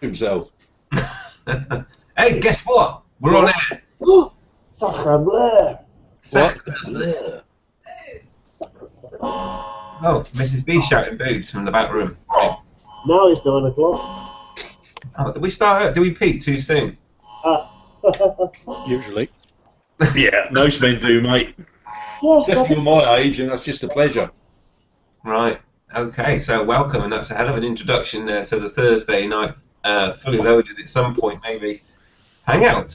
himself. Hey, guess what? We're on air. Sacre bleu! Sacre bleu. Oh, Mrs. B shouting boobs from the back room. Right. Now it's 9 o'clock. Oh, did we start? Did we peak too soon? Usually. Yeah, most men do, mate. Yes, Especially at my age, and that's just a pleasure. Right. Okay. So welcome, and that's a hell of an introduction there to the Thursday night, fully loaded at some point, maybe. Hangout.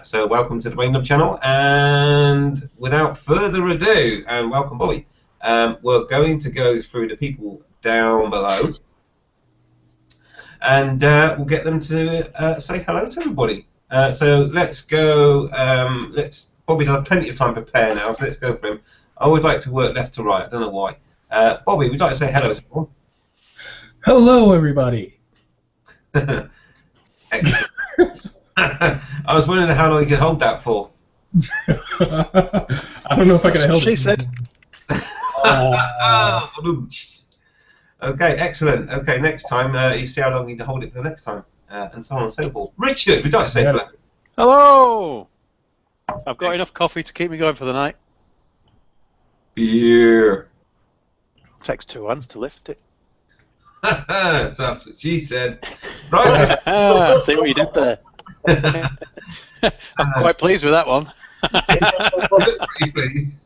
So welcome to the Brain Dub channel, and without further ado, and welcome, Bobby. We're going to go through the people down below, and we'll get them to say hello to everybody. So let's go. Bobby's had plenty of time to prepare now, so let's go for him. I always like to work left to right. I don't know why. Bobby, would you like to say hello to everyone? Hello, everybody. Excellent. I was wondering how long you could hold that for. I don't know if I can help. She said. Okay, excellent. Okay, next time you see how long you can hold it for the next time, and so on and so forth. Richard, would you like to say hello? Hello. I've got enough coffee to keep me going for the night. Beer. Takes 2 hands to lift it. So that's what she said. Right. See what you did there. I'm quite pleased with that one. Pretty pleased.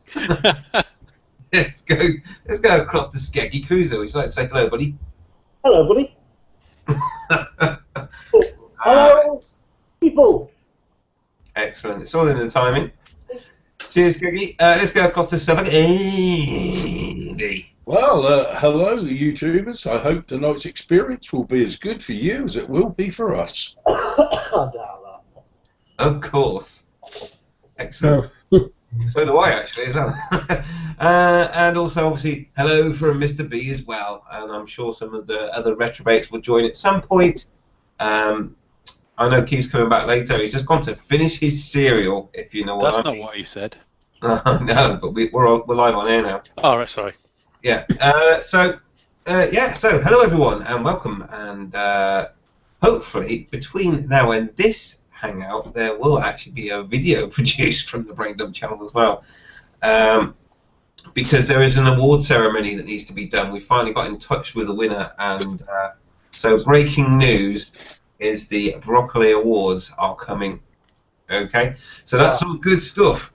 Let's go across the Skeggy Cruiser. Would you like to say hello, buddy? Hello, buddy. Hello, people. Excellent. It's all in the timing. Cheers, Skeggy. Let's go across the 7. Andy. Well, hello, YouTubers. I hope tonight's experience will be as good for you as it will be for us. I doubt Of course. Excellent. So do I, actually, as well. And also, obviously, hello from Mr. B as well. And I'm sure some of the other retrobates will join at some point. I know Keith's coming back later. He's just gone to finish his cereal, if you know what I mean. That's not what he said. No, but we're live on air now. Oh, right, sorry. Yeah. So hello everyone and welcome. And hopefully between now and this hangout, there will actually be a video produced from the Brain Dump channel as well. Because there is an award ceremony that needs to be done. We finally got in touch with the winner, and so breaking news is the Broccoli Awards are coming. Okay, so that's some good stuff.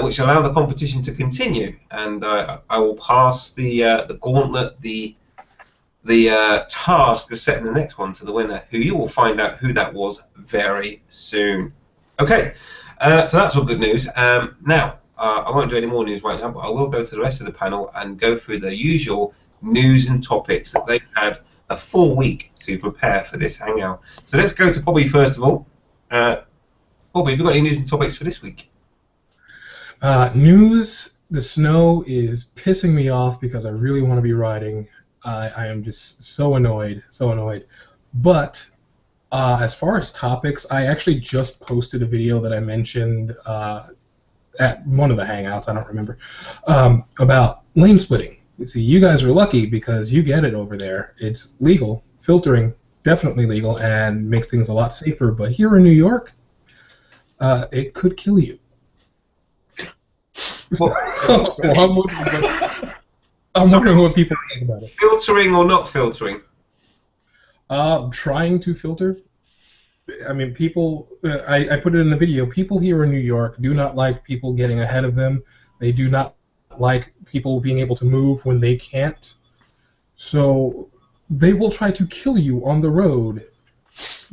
Which allow the competition to continue, and I will pass the gauntlet, the task of setting the next one to the winner, who you will find out who that was very soon. Okay, so that's all good news. Now, I won't do any more news right now, but I will go to the rest of the panel and go through the usual news and topics that they've had a full week to prepare for this hangout. So let's go to Bobby first of all. Bobby, have you got any news and topics for this week? News, the snow is pissing me off because I really want to be riding. I am just so annoyed, so annoyed. But as far as topics, I actually just posted a video that I mentioned at one of the hangouts, I don't remember, about lane splitting. You see, you guys are lucky because you get it over there. It's legal, filtering, definitely legal, and makes things a lot safer. But here in New York, it could kill you. I'm wondering what people think about it. Filtering or not filtering? Trying to filter. I mean, people. I put it in the video. People here in New York do not like people getting ahead of them. They do not like people being able to move when they can't. So they will try to kill you on the road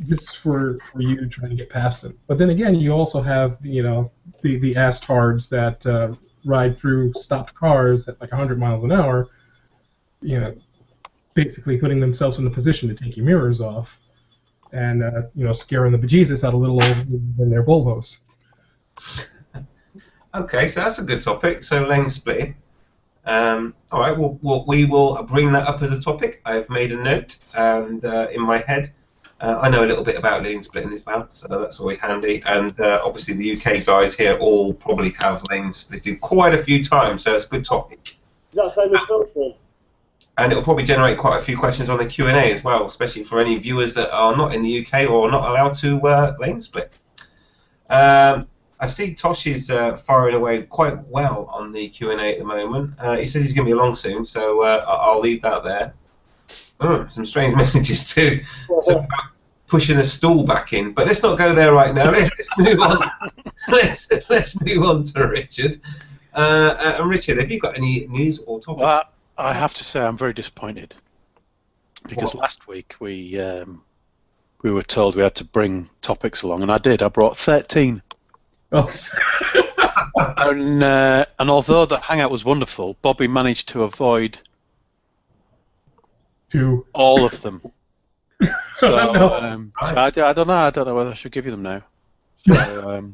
just for you to try to get past them. But then again, you also have the ass-tards that ride through stopped cars at like 100 miles an hour, basically putting themselves in the position to take your mirrors off and scaring the bejesus out of little old in their Volvos. Okay, so that's a good topic. So lane splitting. All right, we will bring that up as a topic. I've made a note, and in my head, I know a little bit about lane splitting as well, so that's always handy. And obviously, the UK guys here all probably have lane splitted quite a few times, so it's a good topic. Is that same as filtering? And it'll probably generate quite a few questions on the Q&A as well, especially for any viewers that are not in the UK or not allowed to lane split. I see Tosh is firing away quite well on the Q&A at the moment. He says he's going to be along soon, so I'll leave that there. Some strange messages too. So pushing a stool back in, but let's not go there right now. Let's move on. let's move on to Richard. And Richard, have you got any news or topics? Well, I have to say I'm very disappointed because last week we were told we had to bring topics along, and I did. I brought 13. Oh. And although the hangout was wonderful, Bobby managed to avoid all of them. So, No. So I don't know. I don't know whether I should give you them now. So,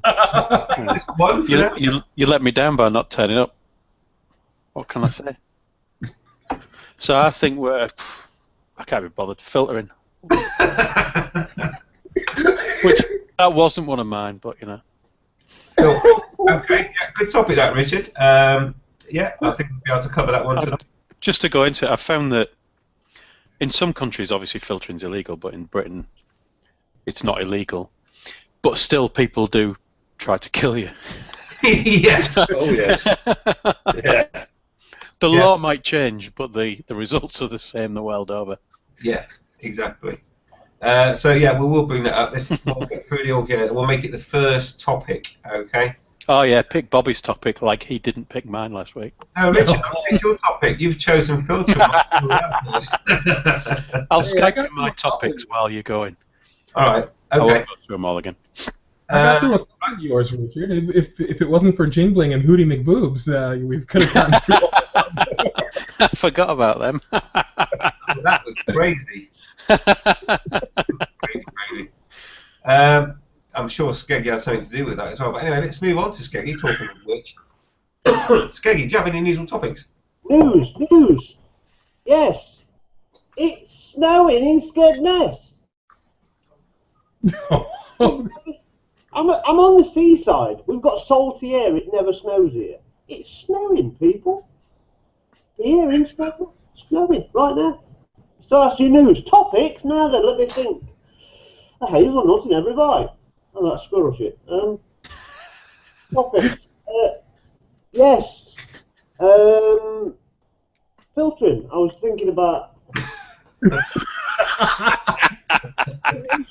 you let me down by not turning up. What can I say? So I think I can't be bothered filtering. Which that wasn't one of mine, but you know. Okay, yeah, good topic that, Richard. Yeah, I think we'll be able to cover that one tonight. Just to go into it, I found that in some countries, obviously, filtering's illegal, but in Britain, it's not illegal. But still, people do try to kill you. Yeah. Oh yes. Yeah. The law might change, but the results are the same the world over. Yeah, exactly. So yeah, we will bring that up. We'll get through the order. We'll make it the first topic, okay? Oh yeah, pick Bobby's topic like he didn't pick mine last week. No, Richard, I'll pick your topic. You've chosen filter. I'll Skype you my topics while you're going. All right. I Okay. won't go through them all again. I got through a lot of yours, Richard. If it wasn't for Jingling and Hootie McBoobs, we could have gotten through all of them. I forgot about them. That was crazy. Crazy. I'm sure Skeggy has something to do with that as well. But anyway, let's move on to Skeggy. Talking of which, Skeggy, do you have any unusual topics? News. Yes. It's snowing in Skegness. I'm on the seaside. We've got salty air. It never snows here. It's snowing, people. Here in Skegness. Snowing right now. So that's your news. Topics? Now then, let me think. A hazelnut in every bite. Oh, that's squirrel shit. Topics. Yes. Filtering. I was thinking about. Is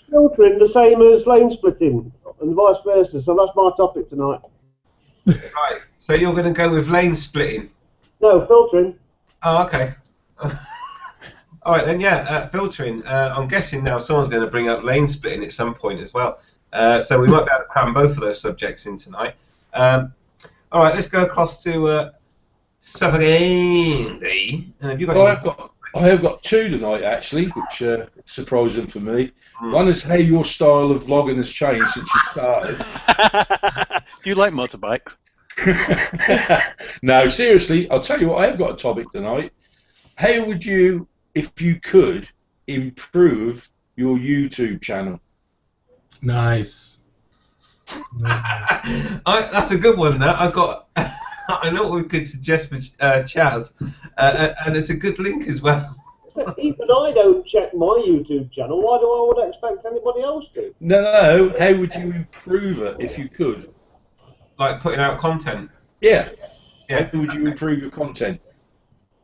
filtering the same as lane splitting and vice versa? So that's my topic tonight. Right. So you're going to go with lane splitting? No, filtering. Oh, okay. All right, then, yeah, filtering. I'm guessing now someone's going to bring up lane splitting at some point as well. So we might be able to cram both of those subjects in tonight. All right, let's go across to Savagandi. Have you got I have got two tonight, actually, which are surprising for me. One is how your style of vlogging has changed since you started. Do you like motorbikes? No, seriously, I'll tell you what, I have got a topic tonight. How would you, if you could, improve your YouTube channel? Nice. That's a good one. That I got. I know what we could suggest for Chaz, and it's a good link as well. Even I don't check my YouTube channel. Why do I would expect anybody else to? No, how would you improve it if you could? Like putting out content. Yeah. Yeah. How would you improve your content?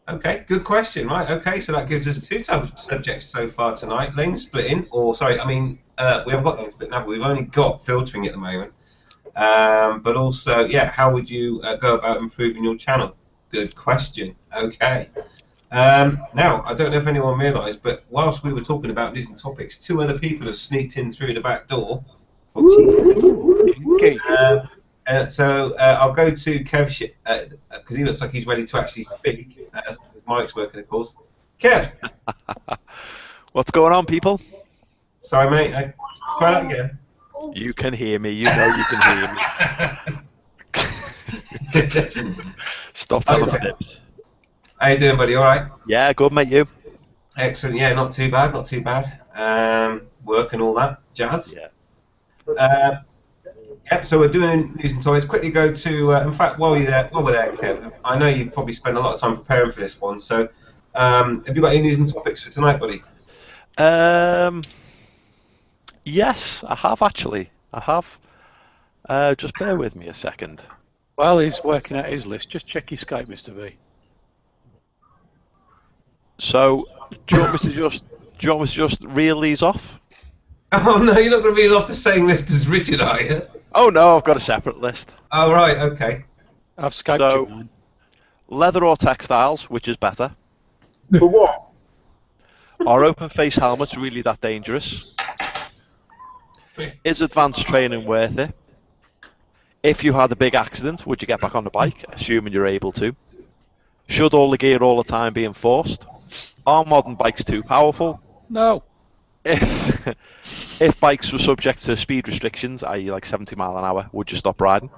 Okay, good question. Right. Okay, so that gives us two subjects so far tonight: lane splitting, or sorry, I mean we haven't got lane splitting now. But we've only got filtering at the moment. But also, yeah, how would you go about improving your channel? Good question. Okay. Now, I don't know if anyone realised, but whilst we were talking about losing topics, two other people have sneaked in through the back door. Okay. So I'll go to Kev, because he looks like he's ready to actually speak. His mic's working, of course. Kev! What's going on, people? Sorry, mate. Try that again. You can hear me. You know you can hear me. Stop telling fibs. How you doing, buddy? All right? Yeah, good, mate. You? Excellent. Yeah, not too bad. Not too bad. Work and all that jazz. Yeah. Yep. So we're doing news and toys. Quickly go to. In fact, while we're there, Kev, I know you probably spent a lot of time preparing for this one. So Have you got any news and topics for tonight, buddy? Yes, I have actually. I have. Just bear with me a second. While he's working out his list, just check your Skype, Mr. V. So, do you want me to just reel these off? Oh no, you're not going to read off the same list as Richard, are you? Oh no, I've got a separate list. Oh right, okay. I've Skyped So- you, man. Leather or textiles, which is better? For what? Are open face helmets really that dangerous? Is advanced training worth it? If you had a big accident, would you get back on the bike, assuming you're able to? Should all the gear all the time be enforced? Are modern bikes too powerful? No. If bikes were subject to speed restrictions, i.e. like 70 mile an hour, would you stop riding?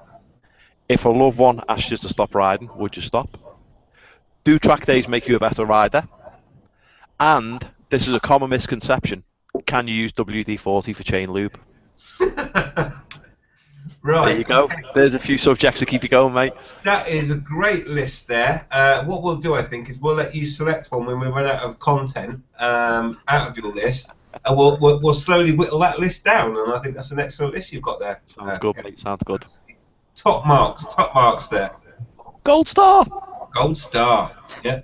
If a loved one asked you to stop riding, would you stop? Do track days make you a better rider? And, this is a common misconception, can you use WD-40 for chain lube? Right. There you go. Okay. There's a few subjects to keep you going, mate. That is a great list there. What we'll do, I think, is we'll let you select one when we run out of content out of your list, and we'll slowly whittle that list down. And I think that's an excellent list you've got there. Sounds good, mate. Sounds good. Top marks there. Gold star! Gold star. Yeah.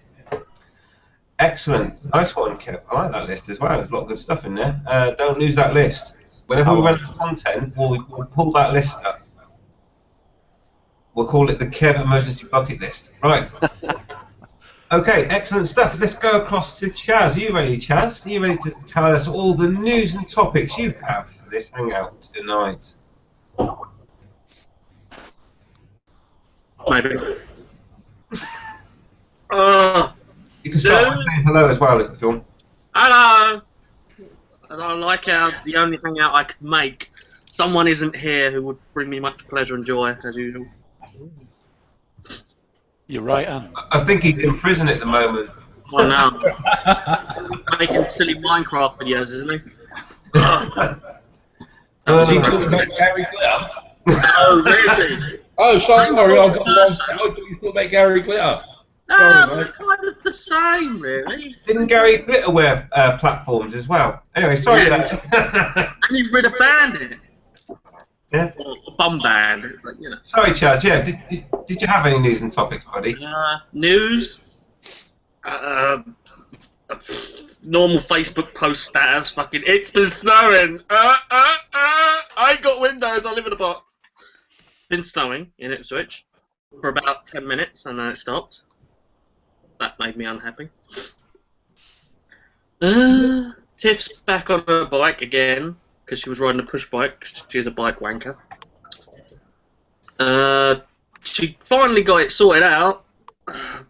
Excellent. Nice one, Kev. I like that list as well. There's a lot of good stuff in there. Don't lose that list. Whenever we run out of content, we'll pull that list up. We'll call it the Kev Emergency Bucket List. Right. Okay, excellent stuff. Let's go across to Chaz. Are you ready, Chaz? Are you ready to tell us all the news and topics you have for this hangout tonight? Maybe. You can start by saying hello as well if you want. Hello! And I like how the only hangout I could make, someone isn't here who would bring me much pleasure and joy, as usual. You're right, Anne. I think he's in prison at the moment. Well, now, making silly Minecraft videos, isn't he? Is he talking about Gary Glitter? Oh, really? Oh, sorry, I got the wrong. I thought you thought about Gary Glitter. No, Sorry, they're mate. kind of the same, really. Didn't Gary Glitter wear platforms as well? Anyway, sorry Yeah. that. And he rid a bandit. Yeah. Or a bum bandit, but, you know. Sorry, Chaz. Yeah, did you have any news and topics, buddy? News. Normal Facebook post status. Fucking, it's been snowing. I got windows. I live in a box. Been snowing in Ipswich for about 10 minutes, and then it stopped. That made me unhappy. Tiff's back on her bike again because she was riding a push bike. She's a bike wanker. She finally got it sorted out,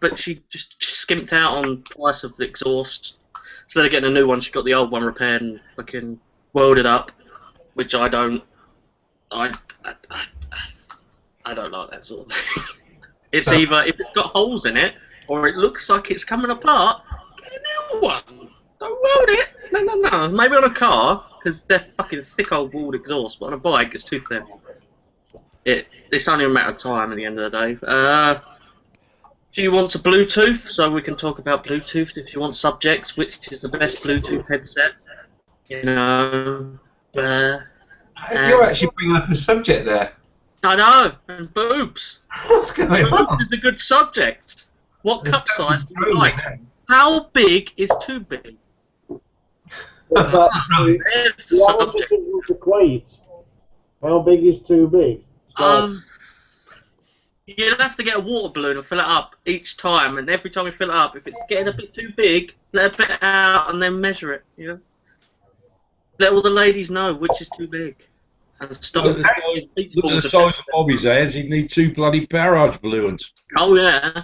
but she just skimped out on price of the exhaust. Instead of getting a new one, she got the old one repaired and fucking welded up, which I don't. I don't like that sort of thing. It's either if it's got holes in it or it looks like it's coming apart, get a new one. Don't weld it. No. Maybe on a car because they're fucking thick old walled exhaust, but on a bike it's too thin. It's only a matter of time at the end of the day. She wants a Bluetooth, so we can talk about Bluetooth if you want subjects. Which is the best Bluetooth headset? You know. You're actually bringing up a subject there. I know, and boobs. What's going Boobs on? is a good subject. What cup size do you Grooming like? now. How big is too big? What about There's the the other subject. different equate? How big is too big? You'll have to get a water balloon and fill it up each time, and every time you fill it up, if it's getting a bit too big, let a bit out and then measure it. You know, let all the ladies know which is too big, and stop. Look at the size of Bobby's hands. He'd need 2 bloody barrage balloons. Oh yeah.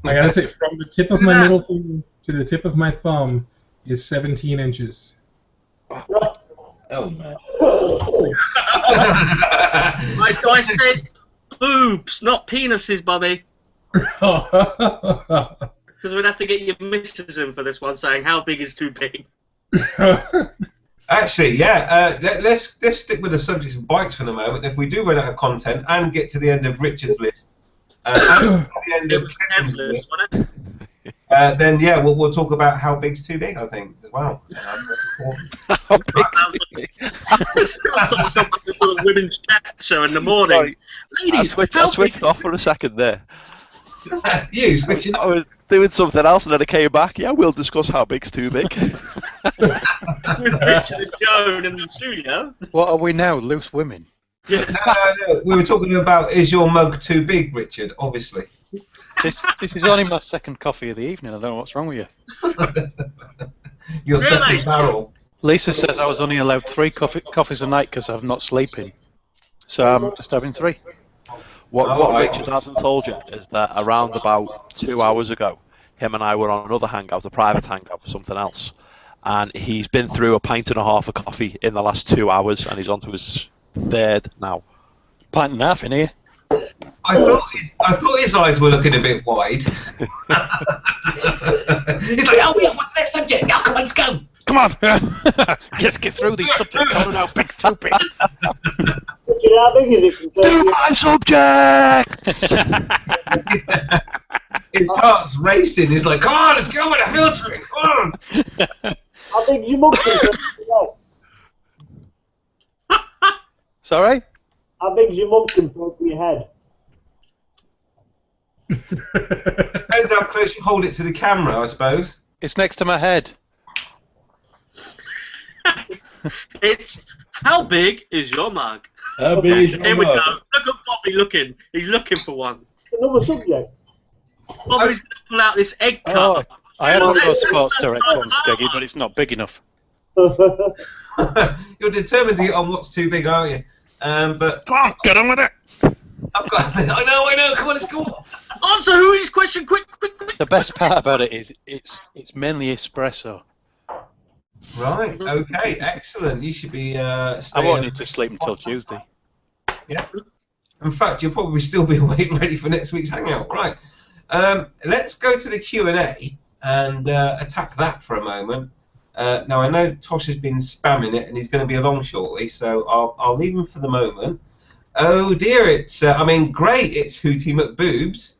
I gotta say, from the tip of my middle finger to the tip of my thumb is 17 inches. Hell, man. I said boobs, not penises, Bobby. Because we'd have to get your missus in for this one, saying how big is too big. Actually, yeah. Let's stick with the subject of bikes for the moment. If we do run out of content and get to the end of Richard's list, and at the end It of was Kevin's endless, list, wasn't it? then yeah, we'll talk about how big's too big, I think, as well. That's important. How big's too big? It's not some sort of women's chat show in the morning. Ladies, I switched off for a second there. You switching I up. was doing something else and then I came back. Yeah, we'll discuss how big's too big. with Richard and Joan in the studio. What are we now? Loose women? No. We were talking about, is your mug too big, Richard? Obviously. This is only my second coffee of the evening. I don't know what's wrong with you. Your Really? second barrel. Lisa says I was only allowed 3 coffees a night because I'm not sleeping. So I'm just having 3. What Richard hasn't told you is that around about 2 hours ago, him and I were on another hangout, a private hangout for something else, and he's been through a pint and a half of coffee in the last 2 hours, and he's on to his 3rd now. Pint and a half in here. I thought his eyes were looking a bit wide. He's like, oh yeah, what's the next subject? Now come on, let's go. Come on! Let's get through these subjects. I don't know how big's too big. Richard, how big is it? Do my subjects! His heart's racing. He's like, come on, let's go with the filtering. Come on. How big's your mug compared to your head? Sorry? How big's your mug compared to your head? Depends how close you hold it to the camera, I suppose. It's next to my head. It's how big is your mug? How big is your Here we go. mug? Look at Bobby looking. He's looking for one. Another subject. Bobby's going to pull out this egg Oh, cup. I had Oh, one of those that's- Sports Direct that's- ones, Steggy, but it's not big enough. You're determined to get on what's too big, aren't you? But Come on, get on with it! I've got. I know. Come on, let's go. Answer who's question, quick. The best part about it is it's mainly espresso. Right. Okay. Excellent. You should be. I Staying. won't need to sleep until Tuesday. Yeah. In fact, you'll probably still be ready for next week's hangout. Right. Let's go to the Q&A and attack that for a moment. Now I know Tosh has been spamming it and he's going to be along shortly, so I'll leave him for the moment. Oh dear, it's great. It's Hootie McBoobs.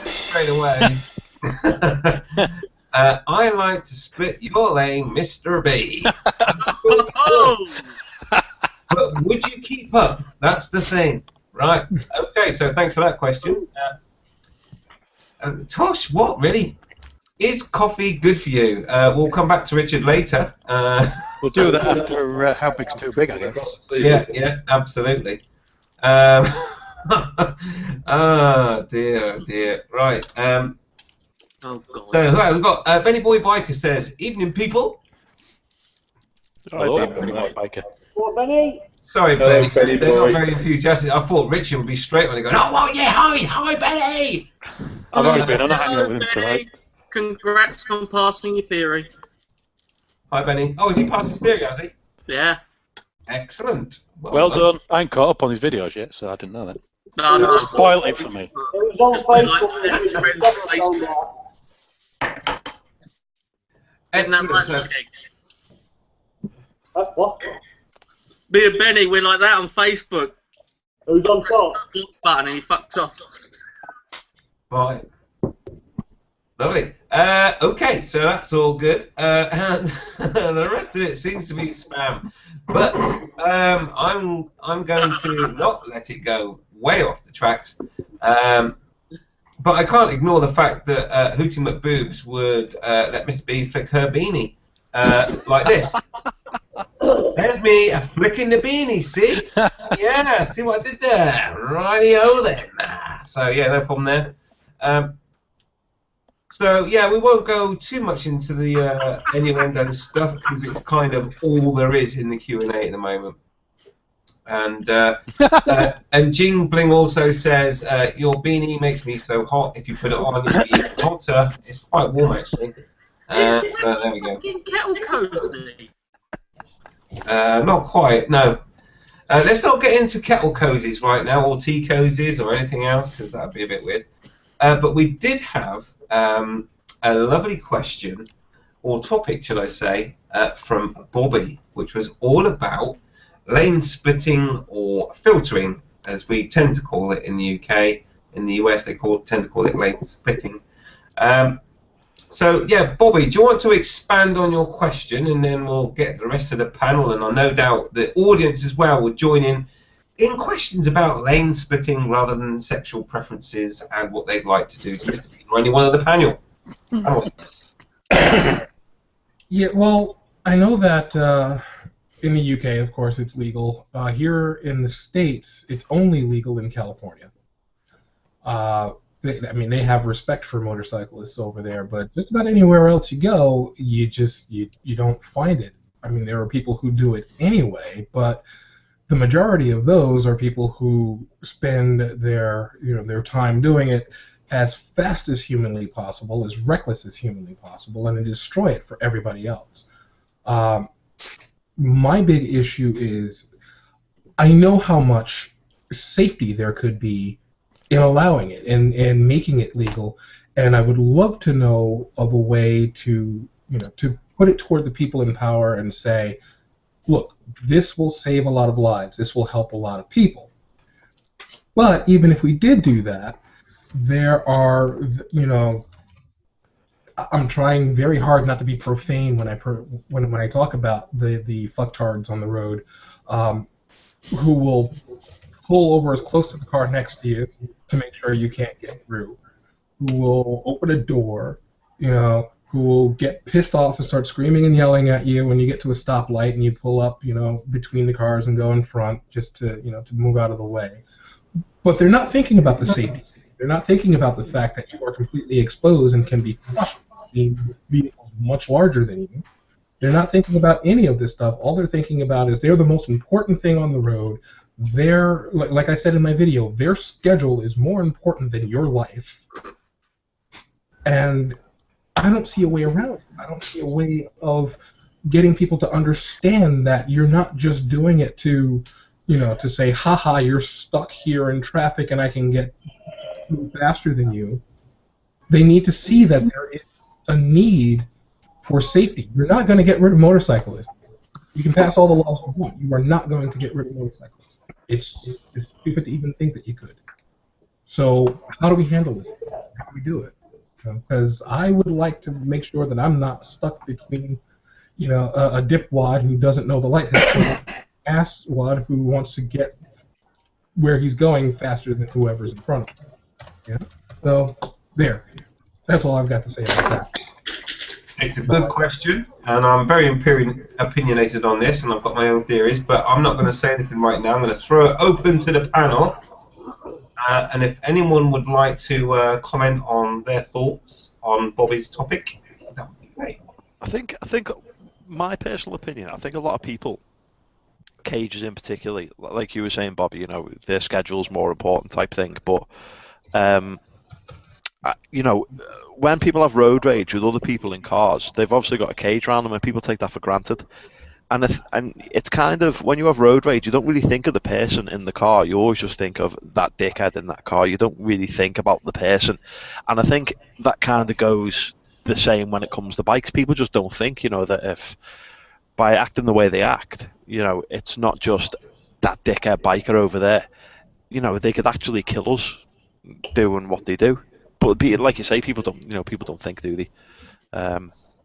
Straight away. I like to split your lane, Mr. B. Oh, But would you keep up? That's the thing. Right. Okay, so thanks for that question. Tosh, what really? Is coffee good for you? We'll come back to Richard later. We'll do that after how big's too big, I guess. Yeah, absolutely. Oh dear. Right. oh God. So right, we've got Benny Boy Biker says, "Evening, people." Hello, Benny Boy Biker. What, Benny? Sorry, Hello, Benny. Benny They're Boy. not very enthusiastic. I thought Richard would be straight when they go, "Oh, well, yeah, hi, Benny." I've already been on a Hello, hangout with him tonight. Benny. Congrats on passing your theory. Hi, Benny. Oh, is he passing his theory, has he? Yeah. Excellent. Well done. I ain't caught up on his videos yet, so I didn't know that. No, no. Spoiled it for me. It was on Facebook. Just like It was on Facebook. Isn't that Excellent. right, So, Stig? what? Me and Benny, we're like that on Facebook. It was on Press top. the block button and he fucks off. right. Lovely. Okay, so that's all good. And the rest of it seems to be spam. But I'm going to not let it go way off the tracks. But I can't ignore the fact that Hootie McBoobs would let Mr. B flick her beanie like this. There's me flicking the beanie, see? Yeah, see what I did there? Righty-o then. So, yeah, no problem there. So, yeah, we won't go too much into the innuendo stuff because it's kind of all there is in the Q&A at the moment. And Jing Bling also says, your beanie makes me so hot. If you put it on, you'll be even hotter. It's quite warm, actually. So there we go. Fucking kettle cozy. Not quite, no. Let's not get into kettle cozies right now, or tea cozies, or anything else, because that would be a bit weird. But we did have a lovely question, or topic, should I say, from Bobby, which was all about lane splitting or filtering, as we tend to call it in the UK. In the US, they tend to call it lane splitting. So yeah, Bobby, do you want to expand on your question, and then we'll get the rest of the panel, and I no doubt the audience as well will join in questions about lane splitting rather than sexual preferences and what they'd like to do to Mr. Bean or anyone of the panel. Yeah, well, I know that in the UK, of course, it's legal. Here in the States, it's only legal in California. They have respect for motorcyclists over there, but just about anywhere else you go, you don't find it. I mean, there are people who do it anyway, but the majority of those are people who spend their time doing it as fast as humanly possible, as reckless as humanly possible, and destroy it for everybody else. My big issue is I know how much safety there could be in allowing it and making it legal, and I would love to know of a way to put it toward the people in power and say, look, this will save a lot of lives, this will help a lot of people. But even if we did do that, there are, I'm trying very hard not to be profane when I talk about the fucktards on the road, who will pull over as close to the car next to you to make sure you can't get through, who will open a door, who will get pissed off and start screaming and yelling at you when you get to a stoplight and you pull up, between the cars and go in front just to move out of the way. But they're not thinking about the safety. They're not thinking about the fact that you are completely exposed and can be crushed in vehicles much larger than you. They're not thinking about any of this stuff. All they're thinking about is they're the most important thing on the road. Like I said in my video, their schedule is more important than your life. And I don't see a way around it. I don't see a way of getting people to understand that you're not just doing it to say, haha, you're stuck here in traffic and I can get faster than you. They need to see that there is a need for safety. You're not going to get rid of motorcyclists. You can pass all the laws you want. You are not going to get rid of motorcyclists. It's stupid to even think that you could. So how do we handle this? How do we do it? Because I would like to make sure that I'm not stuck between, a dipwad who doesn't know the light has asswad who wants to get where he's going faster than whoever's in front of him. Yeah. So there. That's all I've got to say about that. It's a good question, and I'm very opinionated on this, and I've got my own theories, but I'm not going to say anything right now. I'm going to throw it open to the panel, and if anyone would like to comment on their thoughts on Bobby's topic, that would be great. I think my personal opinion, I think a lot of people, cages in particular, like you were saying, Bobby, their schedule's more important type thing, but when people have road rage with other people in cars, they've obviously got a cage around them, and people take that for granted. And it's kind of, when you have road rage, you don't really think of the person in the car. You always just think of that dickhead in that car. You don't really think about the person. And I think that kind of goes the same when it comes to bikes. People just don't think, that if by acting the way they act, it's not just that dickhead biker over there. They could actually kill us doing what they do. But like you say, people don't think, do they?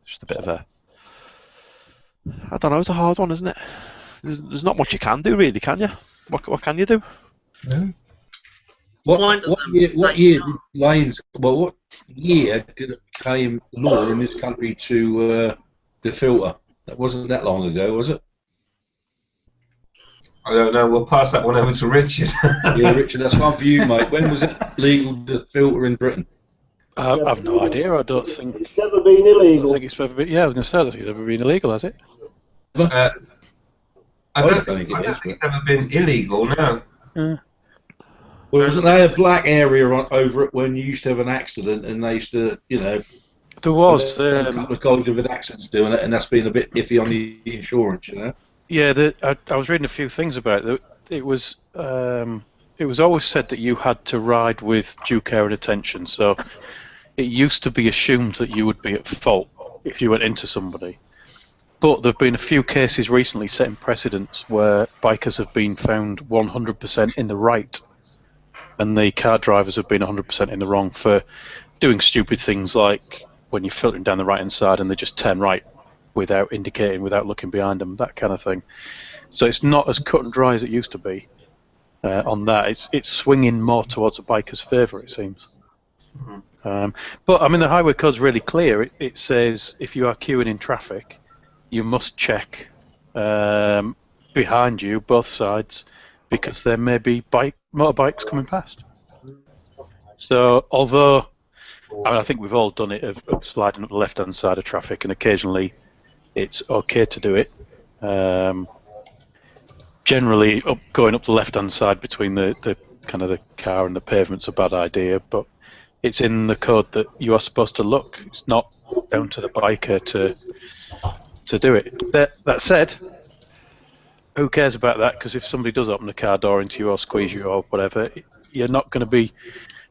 Just a bit of a, I don't know. It's a hard one, isn't it? There's not much you can do, really, can you? What can you do? Yeah. What year did it become law in this country to filter? That wasn't that long ago, was it? I don't know. We'll pass that one over to Richard. Yeah, Richard, that's one for you, mate. When was it legal to filter in Britain? I've no idea. I don't think. It's never been illegal. I think it's ever been. Yeah, I was going to say, I don't think it's ever been illegal, has it? I don't think it's ever been illegal. No. Yeah. Well, wasn't there a black area over it when you used to have an accident, and they used to, There was a couple of guys with accidents doing it, and that's been a bit iffy on the insurance, Yeah, I was reading a few things about it. It was always said that you had to ride with due care and attention. So it used to be assumed that you would be at fault if you went into somebody. But there have been a few cases recently setting precedents where bikers have been found 100% in the right, and the car drivers have been 100% in the wrong for doing stupid things like when you're filtering down the right-hand side and they just turn right without indicating, without looking behind them, that kind of thing. So it's not as cut and dry as it used to be on that. It's swinging more towards a biker's favour, it seems. But I mean, the highway code's really clear. It says if you are queuing in traffic, you must check behind you, both sides, because there may be motorbikes coming past. So, although I think we've all done it of sliding up the left-hand side of traffic, and occasionally it's okay to do it. Generally, going up the left-hand side between the kind of the car and the pavement's a bad idea, but it's in the code that you are supposed to look. It's not down to the biker to do it. That said, who cares about that? Because if somebody does open the car door into you or squeeze you or whatever, you're not going to be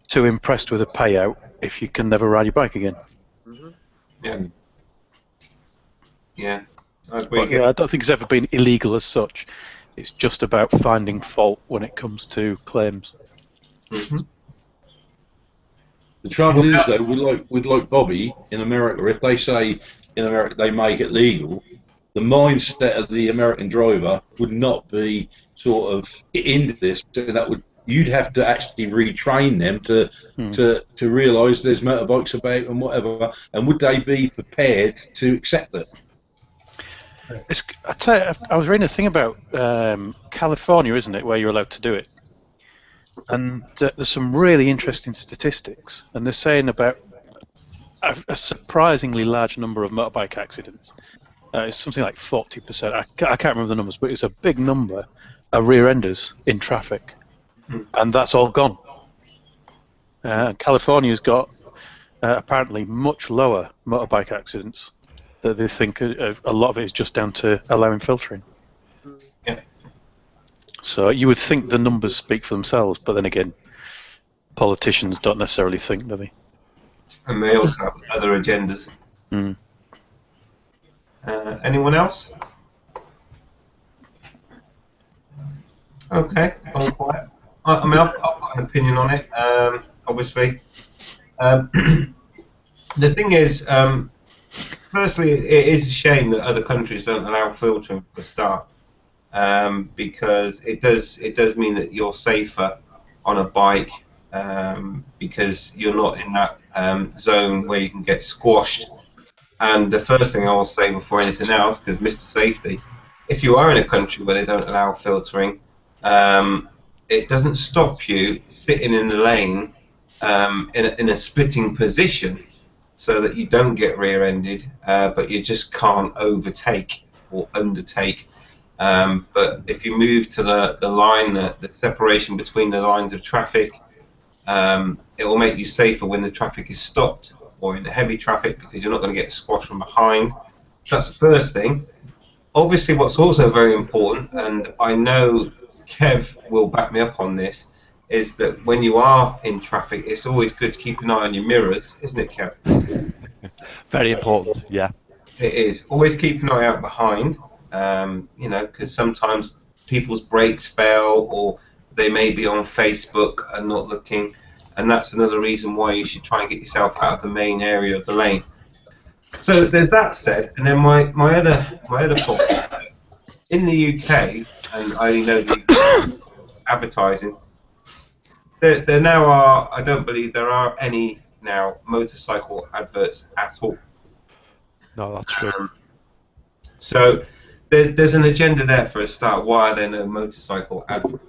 too impressed with a payout if you can never ride your bike again. Yeah. Yeah. I agree. But, yeah, I don't think it's ever been illegal as such. It's just about finding fault when it comes to claims. Mhm. The trouble is, though, with like Bobby in America, if they say in America they make it legal, the mindset of the American driver would not be sort of into this. So that you'd have to actually retrain them to realise there's motorbikes about and whatever. And would they be prepared to accept it? I tell you, I was reading a thing about California, isn't it, where you're allowed to do it? And there's some really interesting statistics, and they're saying about a surprisingly large number of motorbike accidents. It's something like 40%. I can't remember the numbers, but it's a big number of rear-enders in traffic, and that's all gone. California's got apparently much lower motorbike accidents. That they think a lot of it is just down to allowing filtering. Yeah. So you would think the numbers speak for themselves, but then again, politicians don't necessarily think, do they? And they also have other agendas. Anyone else? Okay, all quiet. I mean, I've got an opinion on it, obviously. The thing is, firstly, it is a shame that other countries don't allow filtering for a start, because it does mean that you're safer on a bike, because you're not in that zone where you can get squashed. And the first thing I will say before anything else, because Mr. Safety, if you are in a country where they don't allow filtering, it doesn't stop you sitting in the lane in a splitting position so that you don't get rear-ended, but you just can't overtake or undertake. But if you move to the line, the separation between the lines of traffic, it will make you safer when the traffic is stopped or in the heavy traffic, because you're not going to get squashed from behind. That's the first thing. Obviously, what's also very important, and I know Kev will back me up on this, is that when you are in traffic, it's always good to keep an eye on your mirrors, isn't it, Kev? Very important, yeah. It is. Always keep an eye out behind, you know, because sometimes people's brakes fail, or they may be on Facebook and not looking, and that's another reason why you should try and get yourself out of the main area of the lane. So there's that said, and then my other point, in the UK, and I only know the advertising, there now are, I don't believe there are any now motorcycle adverts at all. No, that's true. So there's an agenda there for a start. Why are there no motorcycle adverts?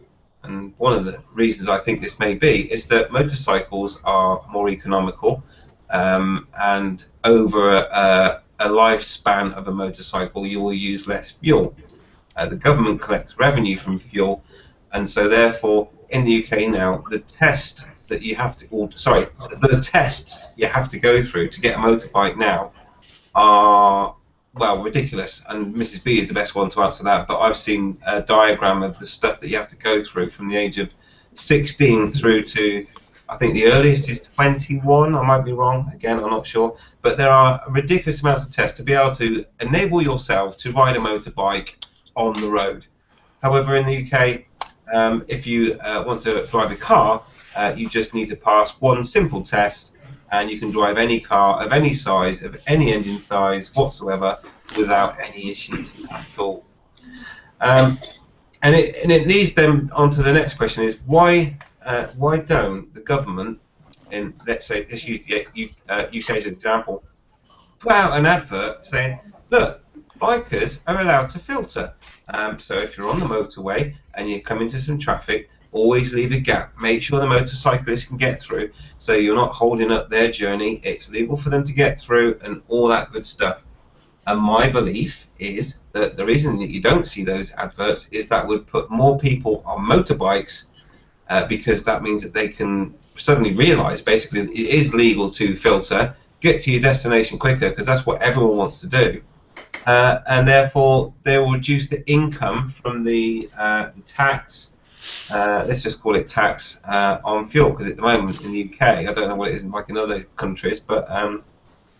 And one of the reasons I think this may be is that motorcycles are more economical, and over a lifespan of a motorcycle you will use less fuel. The government collects revenue from fuel, and so therefore in the UK now the tests you have to go through to get a motorbike now are, well, ridiculous, and Mrs. B is the best one to answer that, but I've seen a diagram of the stuff that you have to go through from the age of 16 through to, I think the earliest is 21, I might be wrong, again, I'm not sure, but there are ridiculous amounts of tests to be able to enable yourself to ride a motorbike on the road. However, in the UK, if you want to drive a car, you just need to pass one simple test, and you can drive any car of any size, of any engine size whatsoever, without any issues at all. And it leads them on to the next question: is why don't the government, in let's say let's use the UK as an example, put out an advert saying, look, bikers are allowed to filter. So if you're on the motorway and you come into some traffic, always leave a gap. Make sure the motorcyclists can get through, so you're not holding up their journey. It's legal for them to get through and all that good stuff. And my belief is that the reason that you don't see those adverts is that would put more people on motorbikes, because that means that they can suddenly realise basically that it is legal to filter, get to your destination quicker, because that's what everyone wants to do. And therefore they will reduce the income from the tax, let's just call it tax on fuel, because at the moment in the UK, I don't know what it is like in other countries, but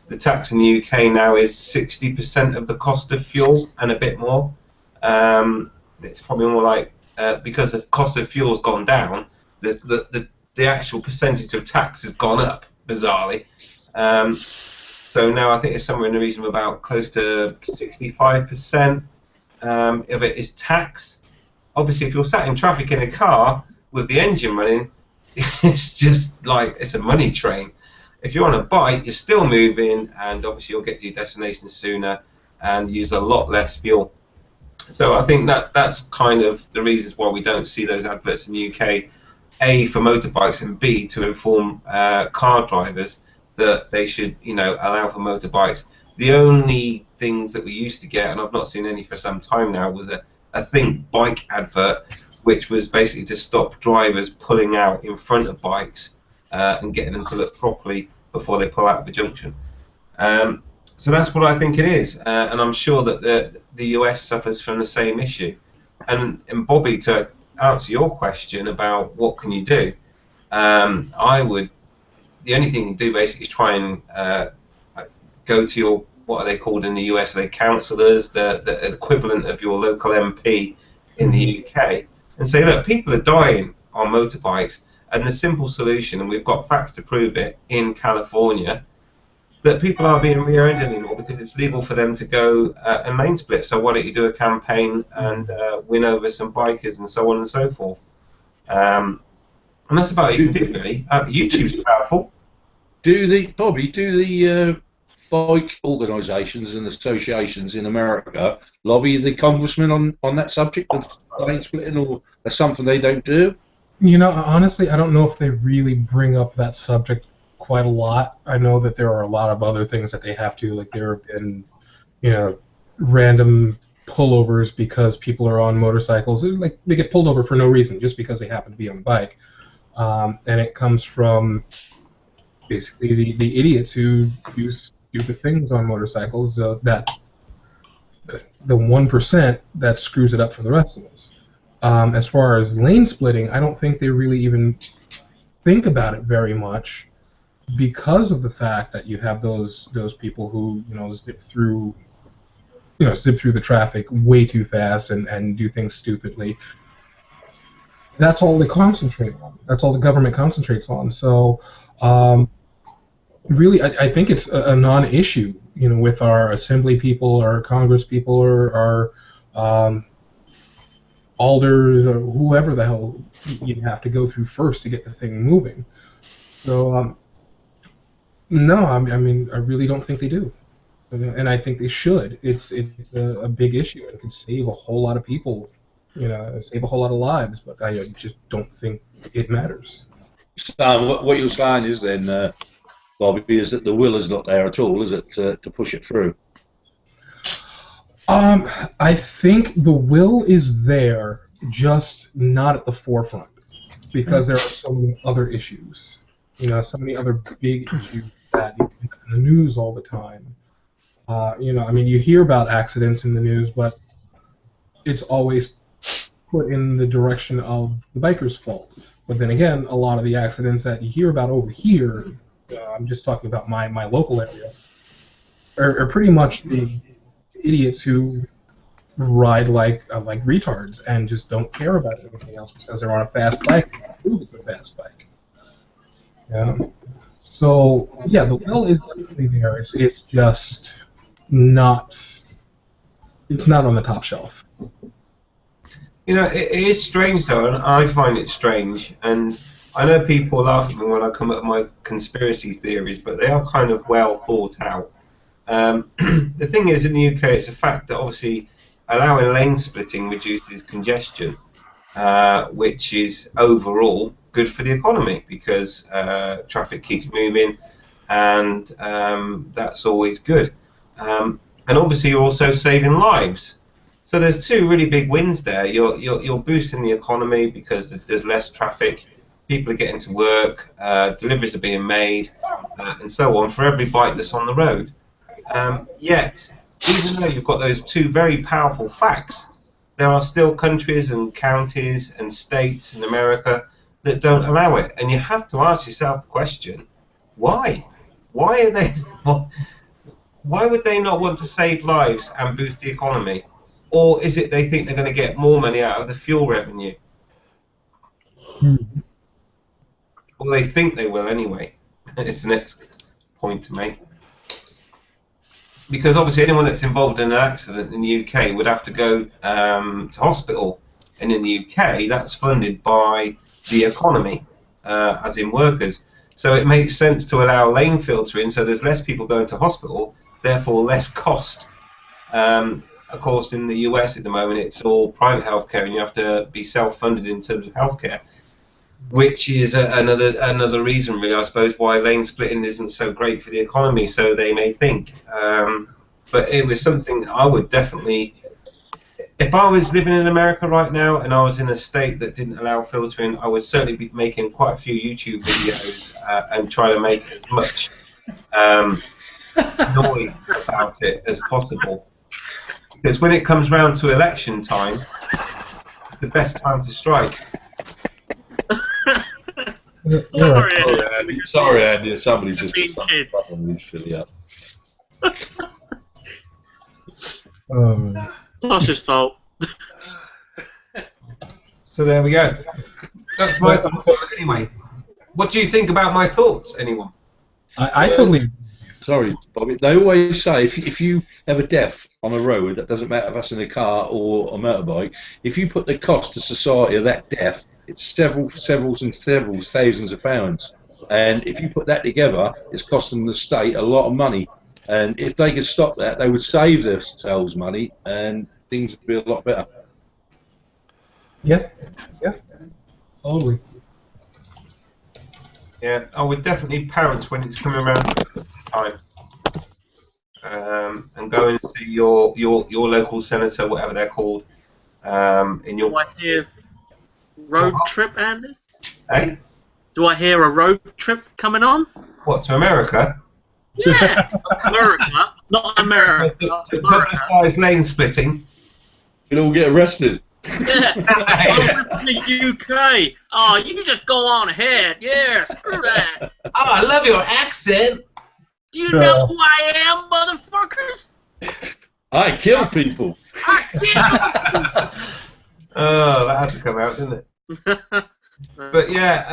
the tax in the UK now is 60% of the cost of fuel and a bit more. It's probably more like, because the cost of fuel's gone down, the actual percentage of tax has gone up, bizarrely. So now I think it's somewhere in the region of about close to 65% of it is tax. Obviously, if you're sat in traffic in a car with the engine running, it's just like it's a money train. If you're on a bike, you're still moving, and obviously you'll get to your destination sooner and use a lot less fuel. So I think that's kind of the reasons why we don't see those adverts in the UK. A, for motorbikes, and B, to inform car drivers that they should, allow for motorbikes. The only things that we used to get, and I've not seen any for some time now, was a Think Bike advert, which was basically to stop drivers pulling out in front of bikes and getting them to look properly before they pull out of the junction. So that's what I think it is, and I'm sure that the US suffers from the same issue. And Bobby, to answer your question about what can you do, the only thing you can do basically is try and go to your, what are they called in the US? Are they councillors, the equivalent of your local MP in the UK, and say, look, people are dying on motorbikes, and the simple solution, and we've got facts to prove it in California, that people are being rear-ended anymore because it's legal for them to go and lane split. So why don't you do a campaign and win over some bikers and so on and so forth? And that's about all you can do, really. YouTube's powerful. Do the bike organisations and associations in America lobby the congressman on that subject of lane splitting, or that's something they don't do? Honestly, I don't know if they really bring up that subject quite a lot. I know that there are a lot of other things that they have to, like there have been, random pullovers because people are on motorcycles. Like they get pulled over for no reason, just because they happen to be on a bike. And it comes from basically the idiots who do stupid things on motorcycles, that the 1% that screws it up for the rest of us. As far as lane splitting, I don't think they really even think about it very much, because of the fact that you have those people who zip through the traffic way too fast and do things stupidly. That's all they concentrate on. That's all the government concentrates on. So really, I think it's a non-issue, with our assembly people, our Congress people, or our alders, or whoever the hell you have to go through first to get the thing moving. So no, I mean, I really don't think they do, and I think they should. It's a big issue and could save a whole lot of people, save a whole lot of lives. But I just don't think it matters. So what you're saying is then, Bobby, is that the will is not there at all, is it, to push it through? I think the will is there, just not at the forefront, because there are so many other issues. So many other big issues that you get in the news all the time. I mean, you hear about accidents in the news, but it's always put in the direction of the biker's fault. But then again, a lot of the accidents that you hear about over here, I'm just talking about my local area, are pretty much the idiots who ride like retards and just don't care about anything else because they're on a fast bike. Prove it's a fast bike. Yeah. So yeah, the will is definitely there. It's just not. It's not on the top shelf. You know, it is strange though, and I find it strange. And I know people laugh at me when I come up with my conspiracy theories, but they are kind of well thought out. The thing is, in the UK, it's a fact that obviously allowing lane splitting reduces congestion, which is overall good for the economy because traffic keeps moving, and that's always good. And obviously, you're also saving lives. So there's two really big wins there. You're boosting the economy because there's less traffic, people are getting to work, deliveries are being made, and so on for every bike that's on the road. Yet, even though you've got those two very powerful facts, there are still countries and counties and states in America that don't allow it. And you have to ask yourself the question, why? Why are they? Why would they not want to save lives and boost the economy? Or is it they think they're going to get more money out of the fuel revenue? Or they think they will anyway. It's the next point to make. Because obviously anyone that's involved in an accident in the UK would have to go to hospital. And in the UK, that's funded by the economy, as in workers. So it makes sense to allow lane filtering so there's less people going to hospital, therefore less cost. Of course, in the US at the moment, it's all private healthcare, and you have to be self-funded in terms of healthcare, which is another reason, really, I suppose, why lane splitting isn't so great for the economy. So they may think, but it was something I would definitely, if I was living in America right now and I was in a state that didn't allow filtering, I would certainly be making quite a few YouTube videos and trying to make as much noise about it as possible. Because when it comes round to election time, it's the best time to strike. Sorry, Andy. Somebody's just silly up. That's his fault. So there we go. That's my thoughts. Anyway, what do you think about my thoughts, anyone? I totally. Sorry, Bobby. They always say if you have a death on a road, that doesn't matter if that's in a car or a motorbike, if you put the cost to society of that death, it's several thousands of pounds. And if you put that together, it's costing the state a lot of money. And if they could stop that, they would save themselves money and things would be a lot better. Yeah, totally. Yeah, I would definitely pounce when it's coming around to time. And go and see your local senator, whatever they're called, in your. Do I hear road trip, Andy? Hey? Do I hear a road trip coming on? What, to America? Yeah, America, not America. To publicise lane splitting. You'd all get arrested. Yeah, over from the UK. Oh, you can just go on ahead. Yeah, screw that. Oh, I love your accent. Do you know who I am, motherfuckers? I kill people. Oh, that had to come out, didn't it? But yeah,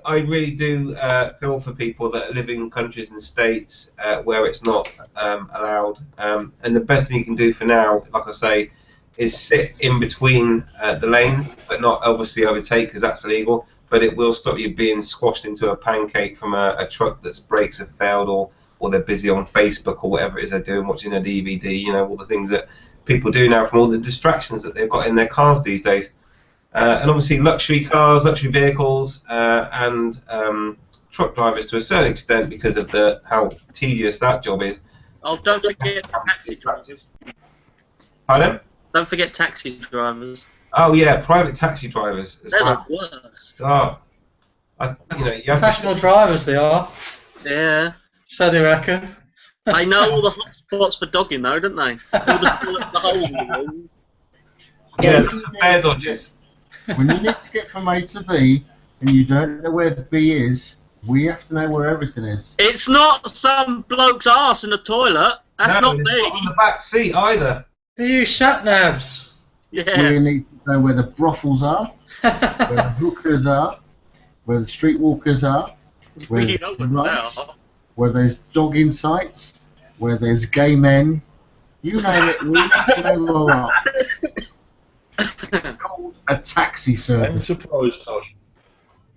I really do feel for people that live in countries and states where it's not allowed. And the best thing you can do for now, like I say, is sit in between the lanes, but not obviously overtake because that's illegal. But it will stop you being squashed into a pancake from a truck that's brakes have failed, or they're busy on Facebook or whatever it is they're doing, watching a DVD. You know, all the things that people do now from all the distractions that they've got in their cars these days. And obviously luxury cars, luxury vehicles, and truck drivers to a certain extent because of how tedious that job is. Oh, don't forget taxi drivers. Pardon? Don't forget taxi drivers. Oh yeah, private taxi drivers as They're well. the worst. Oh, you have Professional drivers they are. Yeah. So they reckon. They know all the hot spots for dogging, though, don't they? All the holes in the wall. Yeah, the fair dodges. When you need to get from A to B and you don't know where the B is, we have to know where everything is. It's not some bloke's arse in the toilet. That's No, not it's me. not on the back seat either. They use sat navs. Yeah. We need to know where the brothels are, where the hookers are, where the streetwalkers are, where You there's know what they drugs, are. where there's dogging sites, where there's gay men. You name it, we know all up. It's called a taxi I'm service. surprised, Tosh.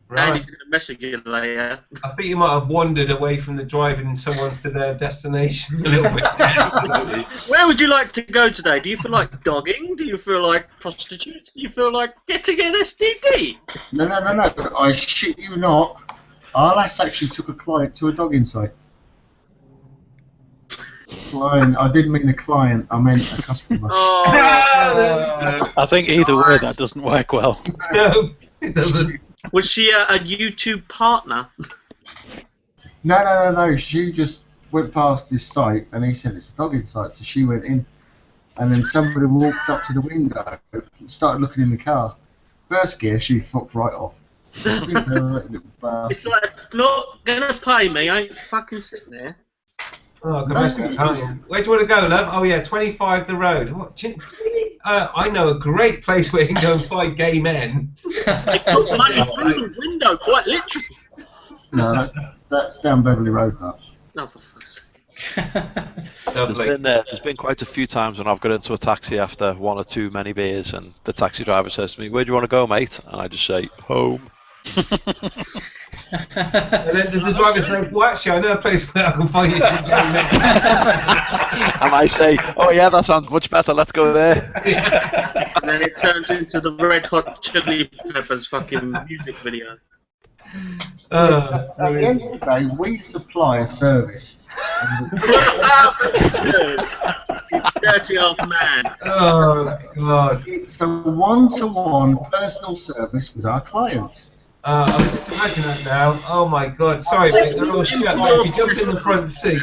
And Right. he's going to message you later. I think you might have wandered away from the driving someone to their destination a little bit. Absolutely. Where would you like to go today? Do you feel like dogging? Do you feel like prostitutes? Do you feel like getting an STD? No. I shit you not. Our lass actually took a client to a dogging site. Client. I didn't mean a client. I meant a customer. Oh, I think either way that doesn't work well. No, it doesn't. was she a YouTube partner? No. She just went past this site, and he said it's a dogging site, so she went in. And then somebody walked up to the window, started looking in the car. First gear, she fucked right off. It's like, if you're not going to pay me, I ain't fucking sitting there. Oh, I can imagine that, can't you? Where do you want to go, love? Oh, yeah, 25 the road. What? Really? I know a great place where you can go and fight gay men. They put money through the window, quite literally. No, that's down Beverly Road, that. No, for fuck's sake. Lovely. There's been quite a few times when I've got into a taxi after one or too many beers, and the taxi driver says to me, "Where do you want to go, mate?" And I just say, "Home." And then does the driver say, well, actually, I know a place where I can find you some gay men. And I say, "Oh yeah, that sounds much better. Let's go there." And then it turns into the Red Hot Chili Peppers fucking music video. At the end of the day, we supply a service. You dirty old man. Oh, God. It's a one-to-one personal service with our clients. I can just imagine that now. Oh, my God. Sorry, mate. They're all shut. Mate, you jumped in the front seat.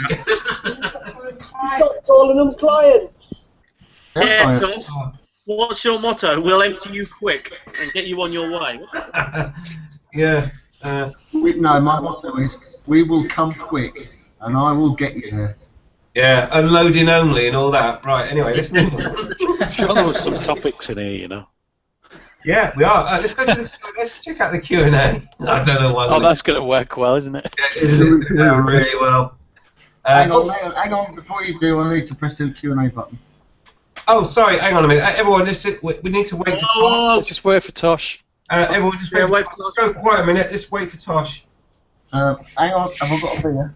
Stop calling them clients. They're Yeah, clients. Tom, what's your motto? We'll empty you quick and get you on your way. Yeah. No, my motto is, we will come quick, and I will get you there. Yeah, unloading only and all that. Right, anyway, let's move on. Sure, there was some topics in here, you know. Yeah, we are. Let's go to let's check out the Q&A. I don't know why. Oh, that's going to work well, isn't it? It's going to go really well. Hang on, before you do, I need to press the Q&A button. Oh, sorry, hang on a minute. Everyone, we need to wait for Tosh. Oh, Just wait for Tosh. Everyone, just Yeah, wait wait for for Tosh. Go quiet a minute. Let's wait for Tosh. Hang on, have I got a beer?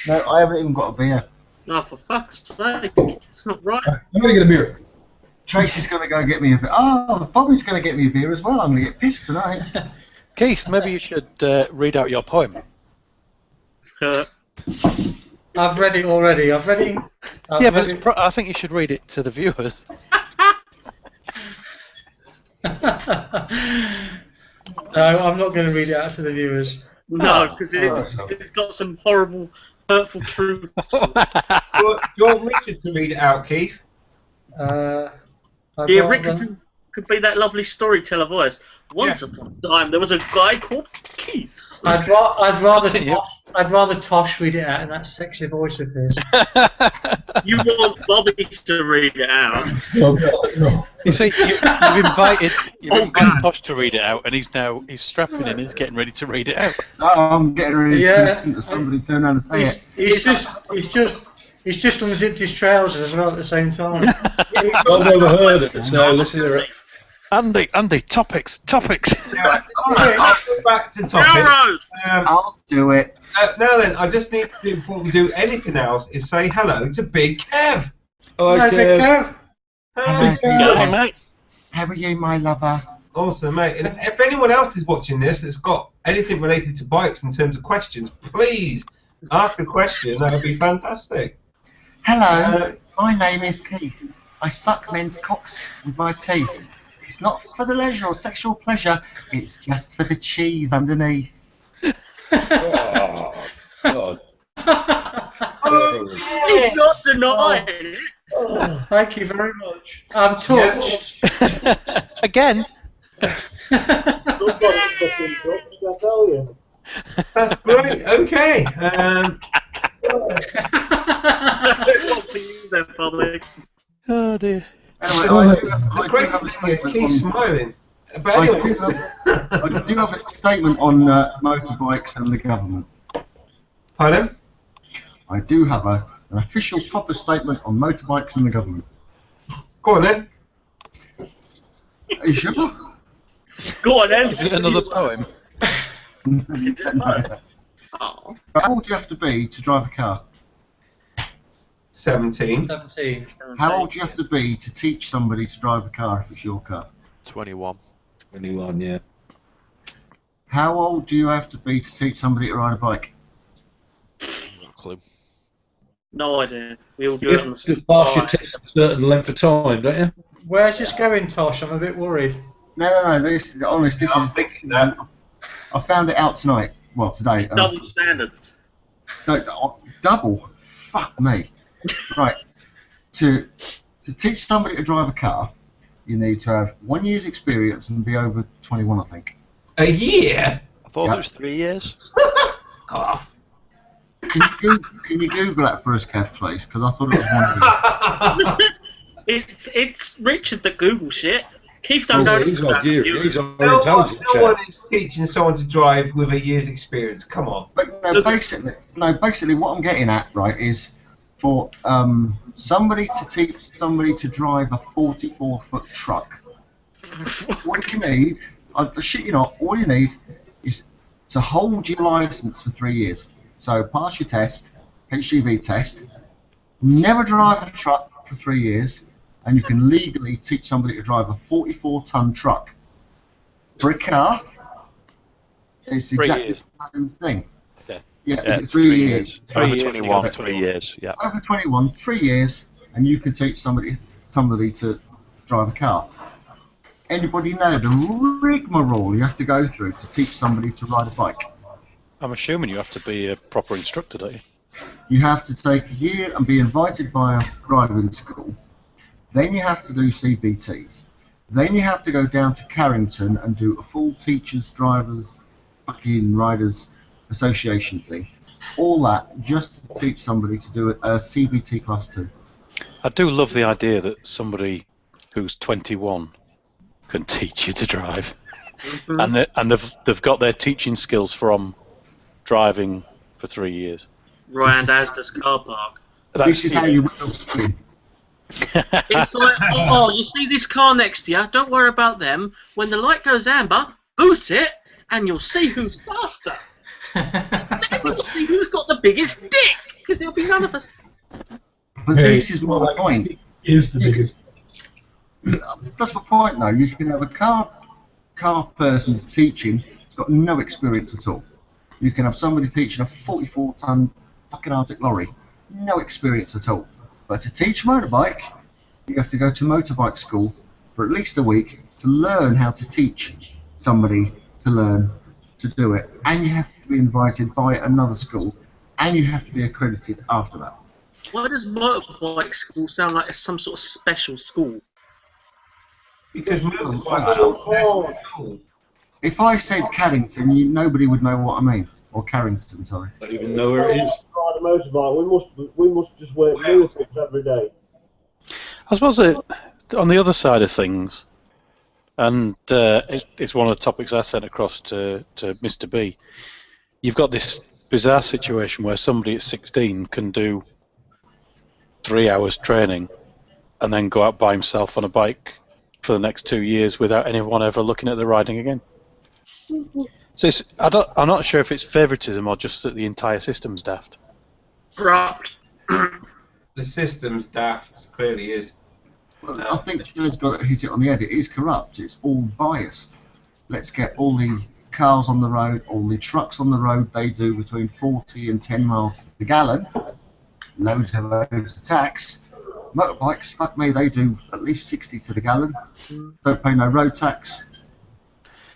No, I haven't even got a beer. no, for fuck's sake. It's not right. I'm gonna get a beer. Tracy's going to go get me a beer. Oh, Bobby's going to get me a beer as well. I'm going to get pissed tonight. Keith, maybe you should read out your poem. I've read it already. I've read it. But I think you should read it to the viewers. No, I'm not going to read it out to the viewers. No, because it's got some horrible, hurtful truths. Do you want Richard to read it out, Keith? Yeah, Rick could be that lovely storyteller voice. Once upon a time, there was a guy called Keith. I'd rather Tosh read it out in that sexy voice of his. You want Bobby to read it out. You see, you've invited Tosh to read it out, and he's strapping in, he's getting ready to read it out. Oh, I'm getting ready to listen to somebody turn around and say it. He's just unzipped his trousers as well at the same time. I've never heard it, so listen to it. Andy, topics. Yeah, I'll go back to topic. I'll do it. Now then, I just need to do, before we do anything else, is say hello to Big Kev. Hi, Big Kev. Hey, mate. How are you, my lover? Awesome, mate. And if anyone else is watching this that's got anything related to bikes in terms of questions, please ask a question. That would be fantastic. Hello, my name is Keith. I suck men's cocks with my teeth. It's not for the leisure or sexual pleasure, it's just for the cheese underneath. Oh, God. He's not denying it. Oh, thank you very much. I'm touched. Again? Nobody's fucking touched, I tell you. That's great. Okay. What for you then, Bobby? Oh dear. Anyway, The great thing is Keith's smiling. But anyways, I do have a statement on motorbikes and the government. pardon? I do have an official proper statement on motorbikes and the government. Go on then. Are you sure? Go on then. Is it another poem? Oh. How old do you have to be to drive a car? 17. 17. How old do you have to be to teach somebody to drive a car if it's your car? 21. 21, yeah. How old do you have to be to teach somebody to ride a bike? No clue. No idea. We all do You it on have the to pass your test a certain length of time, don't you? Where's this going, Tosh? I'm a bit worried. No. This I'm is. thinking that. I found it out tonight. Well, today. double standards. No, double. Fuck me. Right. To teach somebody to drive a car, you need to have 1 year's experience and be over 21, I think. A year? I thought Yeah. it was 3 years. Off. Can you Google that for us, Kev, please? Because I thought it was 1 year. It's Richard that Google shit. Keith don't know. He's like you. He's our No intelligent one chap. is teaching someone to drive with a year's experience. Come on. But basically, what I'm getting at, right, is for somebody to teach somebody to drive a 44-foot truck. What you need, I shit you not, all you need is to hold your license for 3 years. So pass your test, HGV test, never drive a truck for 3 years, and you can legally teach somebody to drive a 44-ton truck. For a car, it's 3 exactly years. the same thing. Yeah. Yeah, Yeah, is it it's 3 years? 3 Over years, 21, yeah. 3 years. Yeah. Over 21, 3 years, and you can teach somebody to drive a car. Anybody know the rigmarole you have to go through to teach somebody to ride a bike? I'm assuming you have to be a proper instructor, don't you? You have to take a year and be invited by a driving school. Then you have to do CBTs. Then you have to go down to Carrington and do a full teachers, drivers, fucking riders association thing. All that just to teach somebody to do a CBT class 2. I do love the idea that somebody who's 21 can teach you to drive, and they've got their teaching skills from driving for 3 years. Ryan Asda's car park. This is how you will spin. It's like, oh, you see this car next to you? Don't worry about them. When the light goes amber, boot it, and you'll see who's faster. Then you'll see who's got the biggest dick, because there'll be none of us. But Hey, this is my point. Is the biggest. That's my point, though. You can have a car person teaching who's got no experience at all. You can have somebody teaching a 44-ton fucking Arctic lorry, no experience at all. But to teach motorbike, you have to go to motorbike school for at least a week to learn how to teach somebody to learn to do it. And you have to be invited by another school, and you have to be accredited after that. Why does motorbike school sound like it's some sort of special school? Because motorbikes are cool. If I said Caddington, nobody would know what I mean. Or Carrington, sorry. Don't even know where it is. Ride a motorbike. We must just work miracles every day. I suppose that on the other side of things, and it's one of the topics I sent across to Mr. B, you've got this bizarre situation where somebody at 16 can do 3 hours training and then go out by himself on a bike for the next 2 years without anyone ever looking at the riding again. So I'm not sure if it's favouritism or just that the entire system's daft. Corrupt. The system's daft, clearly is. Well, I think Shiller's got to hit it on the head. It is corrupt. It's all biased. Let's get all the cars on the road, all the trucks on the road. They do between 40 and 10 miles per gallon. Loads of tax. Motorbikes, fuck me, they do at least 60 to the gallon. Don't pay no road tax.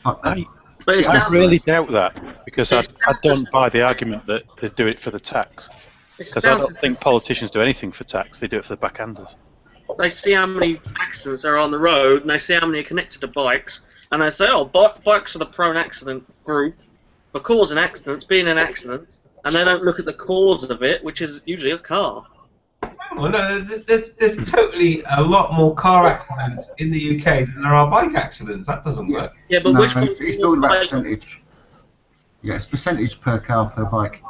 Fuck that. But it's I down really doubt that, because I It's down don't to- buy the argument that they do it for the tax. Because I don't think politicians do anything for tax, they do it for the backhanders. They see how many accidents are on the road, and they see how many are connected to bikes, and they say, oh, bikes are the prone accident group for causing accidents, being in accidents, and they don't look at the cause of it, which is usually a car. Well, no, there's totally a lot more car accidents in the UK than there are bike accidents. That doesn't work. Yeah, but No, which one's he's more talking about bike? percentage. Yeah, it's percentage per car per bike.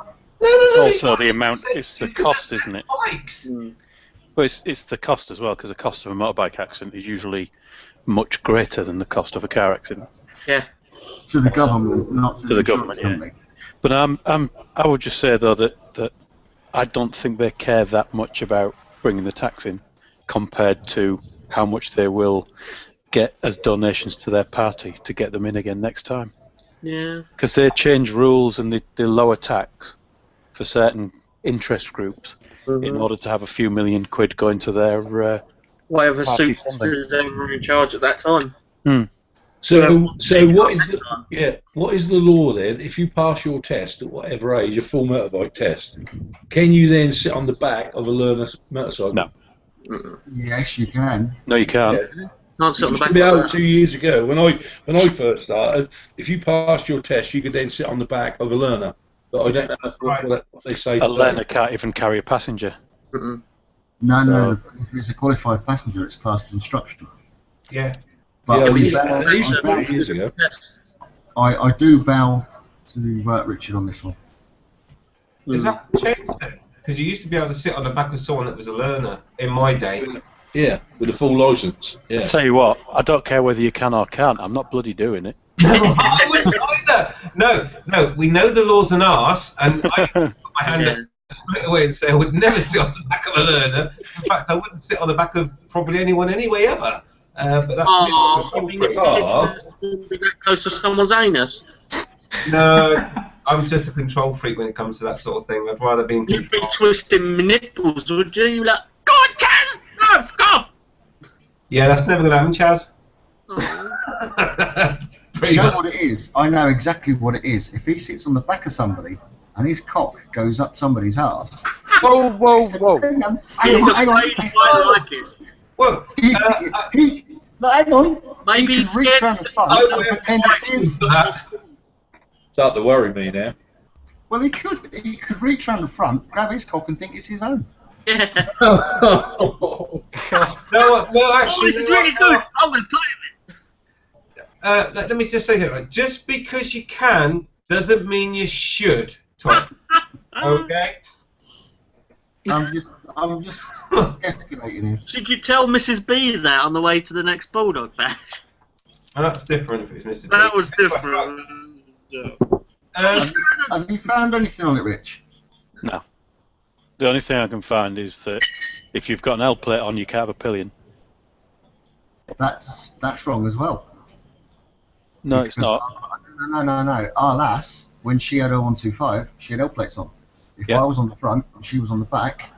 It's No, also it's the amount. percentage, It's the because cost, there's isn't it? Bikes. But it's the cost as well, because the cost of a motorbike accident is usually much greater than the cost of a car accident. Yeah. To the government, not to To the the insurance government, yeah. company. But I would just say though that I don't think they care that much about bringing the tax in, compared to how much they will get as donations to their party to get them in again next time. Yeah. Because they change rules and they lower tax for certain interest groups in order to have a few million quid going to their Whatever party suits funding. whoever in charge at that time. So Maybe what not is next time. what is the law then? If you pass your test at whatever age, a full motorbike test, can you then sit on the back of a learner's motorcycle? No. Yes, you can. No, you can't. Yeah. Can't sit on the It back used to be of out that. 2 years ago when I first started. If you passed your test, you could then sit on the back of a learner. But I don't know what they say A today. learner can't even carry a passenger. Mm-mm. No, So- if it's a qualified passenger, it's classed as instruction. Yeah. But Yeah, I, well, do you- bow- it used I to bow be years ago. Yes. I do bow to Richard on this one. Is that changed then? Because you used to be able to sit on the back of someone that was a learner in my day. Yeah, with a full license. Yeah. Tell you what, I don't care whether you can or can't. I'm not bloody doing it. I wouldn't either. No, we know the law's an arse, and I put my hand up straight away and say I would never sit on the back of a learner. In fact, I wouldn't sit on the back of probably anyone anyway ever. But that's Oh, you mean Oh. you be that close to someone's anus? no. I'm just a control freak when it comes to that sort of thing. I'd rather be in You'd be control. twisting my nipples, would you? You're like, go on, Chaz! Go! Yeah, that's never going to happen, Chaz. Oh. Pretty You know much. what it is? I know exactly what it is. If he sits on the back of somebody and his cock goes up somebody's arse. Whoa, whoa, whoa. Hang on, He's hang on, afraid hang you might on. like it. Well, Hang on. Maybe He he's can reach scared around to the front I and wear pretend it is. for that. Start to worry me now. Well, he could reach around the front, grab his cock, and think it's his own. Yeah. No, actually, This is really good. I'm going to play with let me just say here, right? Just because you can doesn't mean you should, Tom. it. Okay? I'm just speculating here. Should you tell Mrs. B that on the way to the next Bulldog bash? Well, that's different if it's Mr. That B. was different. Yeah. Have you found anything on it, Rich? No. The only thing I can find is that if you've got an L plate on, you can't have a pillion. That's wrong as well. No, it's Because- not. No. Our lass, when she had her 125, she had L plates on. If Yeah. I was on the front and she was on the back,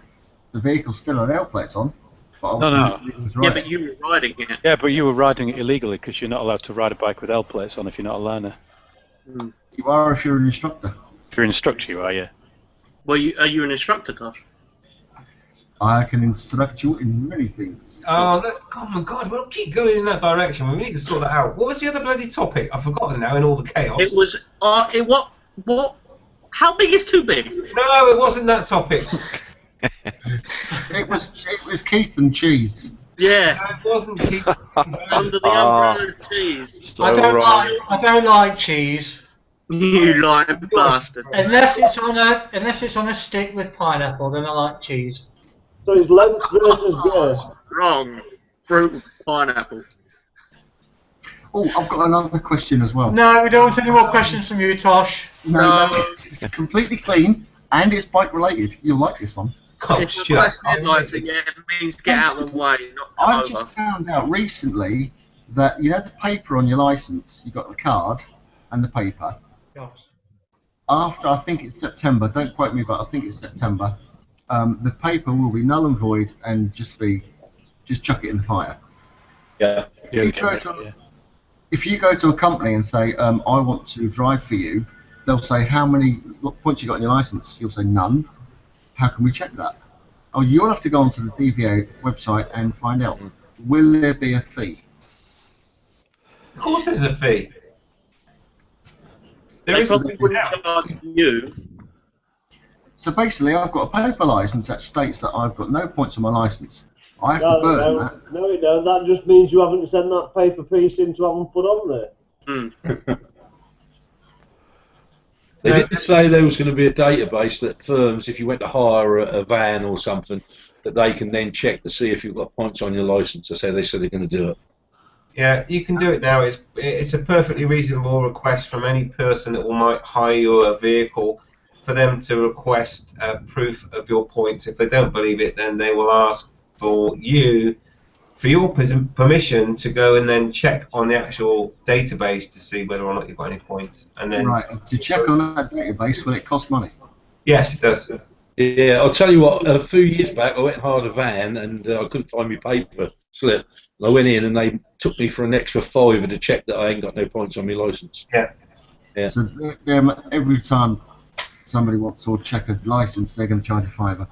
the vehicle still had L plates on. But No. I was Yeah, right. but you were riding it. Yeah, but you were riding it illegally because you're not allowed to ride a bike with L plates on if you're not a learner. You are if you're an instructor. If you're an instructor, you are, yeah. Well, are you an instructor, Tosh? I can instruct you in many things. Oh my God, we'll keep going in that direction. We need to sort that out. What was the other bloody topic? I've forgotten now in all the chaos. It was. What? How big is too big? No, it wasn't that topic. It was Keith and cheese. Yeah, No, it wasn't. Keith. under the umbrella of cheese. So I don't wrong. like cheese You lying bastard. unless it's on a stick with pineapple. Then I like cheese. So it's length versus girth. Wrong. Fruit pineapple. Oh, I've got another question as well. No, we don't want any more questions from you, Tosh. No, it's completely clean and it's bike related. You'll like this one. Oh, If shut the up. question headlights it, yeah, it means get out of the way, not I've come just over. found out recently that you know the paper on your license, you got the card and the paper. Gosh. After I think it's September, don't quote me, but I think it's September. The paper will be null and void and just chuck it in the fire. Yeah. Yeah, You okay, go to- If you go to a company and say, I want to drive for you, they'll say, what points you got on your license? You'll say, none. How can we check that? Oh, you'll have to go onto the DVA website and find out, will there be a fee? Of course there's a fee. There They isn't probably a fee wouldn't now. charge you. So basically, I've got a paper license that states that I've got no points on my license. I have to burn that. No, it don't. That just means you haven't sent that paper piece in to have them put on there. They did say there was going to be a database that firms, if you went to hire a van or something, that they can then check to see if you've got points on your license. That's how they said they're going to do it. Yeah, you can do it now. It's a perfectly reasonable request from any person that might hire you a vehicle for them to request proof of your points. If they don't believe it, then they will ask for your permission to go and then check on the actual database to see whether or not you've got any points. And then to check on that database, will it cost money? Yes, it does. Yeah, I'll tell you what, a few years back I went and hired a van and I couldn't find my paper slip. I went in and they took me for an extra £5 to check that I ain't got no points on my licence. Yeah. So every time somebody wants to check a licence, they're going to charge a £5.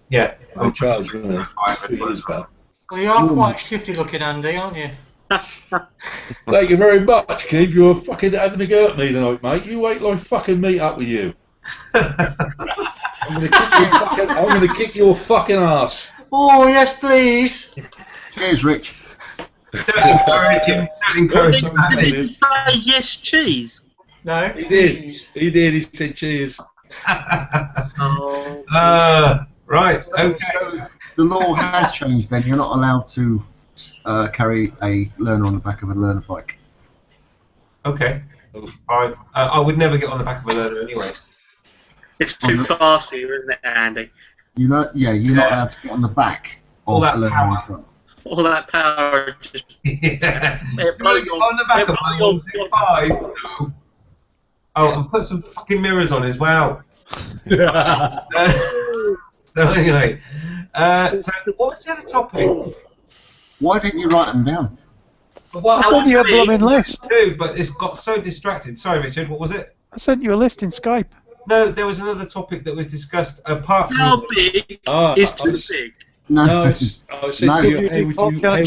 Yeah. I'm charged, isn't it? 2 years back. Well, you are quite shifty looking, Andy, aren't you? Thank you very much, Keith. You were fucking having a go at me tonight, mate. You wait till I fucking meet up with you. I'm gonna kick your fucking ass. Oh, yes, please. Cheers, Rich. Don't encourage him. Don't encourage him. Did he say yes, cheese? No. He did. He did. He said cheers. Right. Okay. So the law has changed. Then you're not allowed to carry a learner on the back of a learner bike. Okay. Fine. I would never get on the back of a learner anyway. It's too fast for you, isn't it, Andy? You're not allowed to get on the back All of that a learner power. in front. All that power just... Yeah. It blows on the back of my 165. No. Oh, and put some fucking mirrors on as well. So anyway, so what was the other topic? Why didn't you write them down? Well, I sent you a blooming list. But it's got so distracted. Sorry, Richard. What was it? I sent you a list in Skype. No, there was another topic that was discussed apart from. How big is too big? No. I said No. to you, how would you like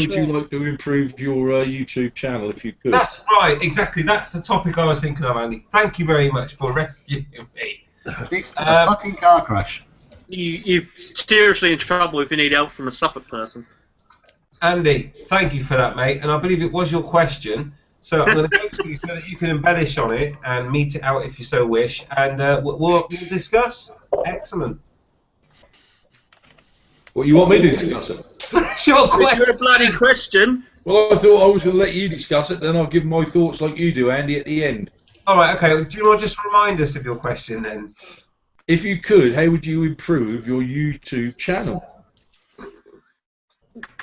to improve your YouTube channel if you could? That's right, exactly. That's the topic I was thinking of, Andy. Thank you very much for rescuing me. It's a fucking car crash. You're seriously in trouble if you need help from a Suffolk person. Andy, thank you for that, mate. And I believe it was your question. So I'm going to go to you so that you can embellish on it and meet it out if you so wish. And we'll discuss. Excellent. What, you want me to discuss it? Sure, It's your bloody question. Well, I thought I was going to let you discuss it, then I'll give my thoughts like you do, Andy, at the end. All right, okay. Do you want to just remind us of your question then? If you could, how would you improve your YouTube channel?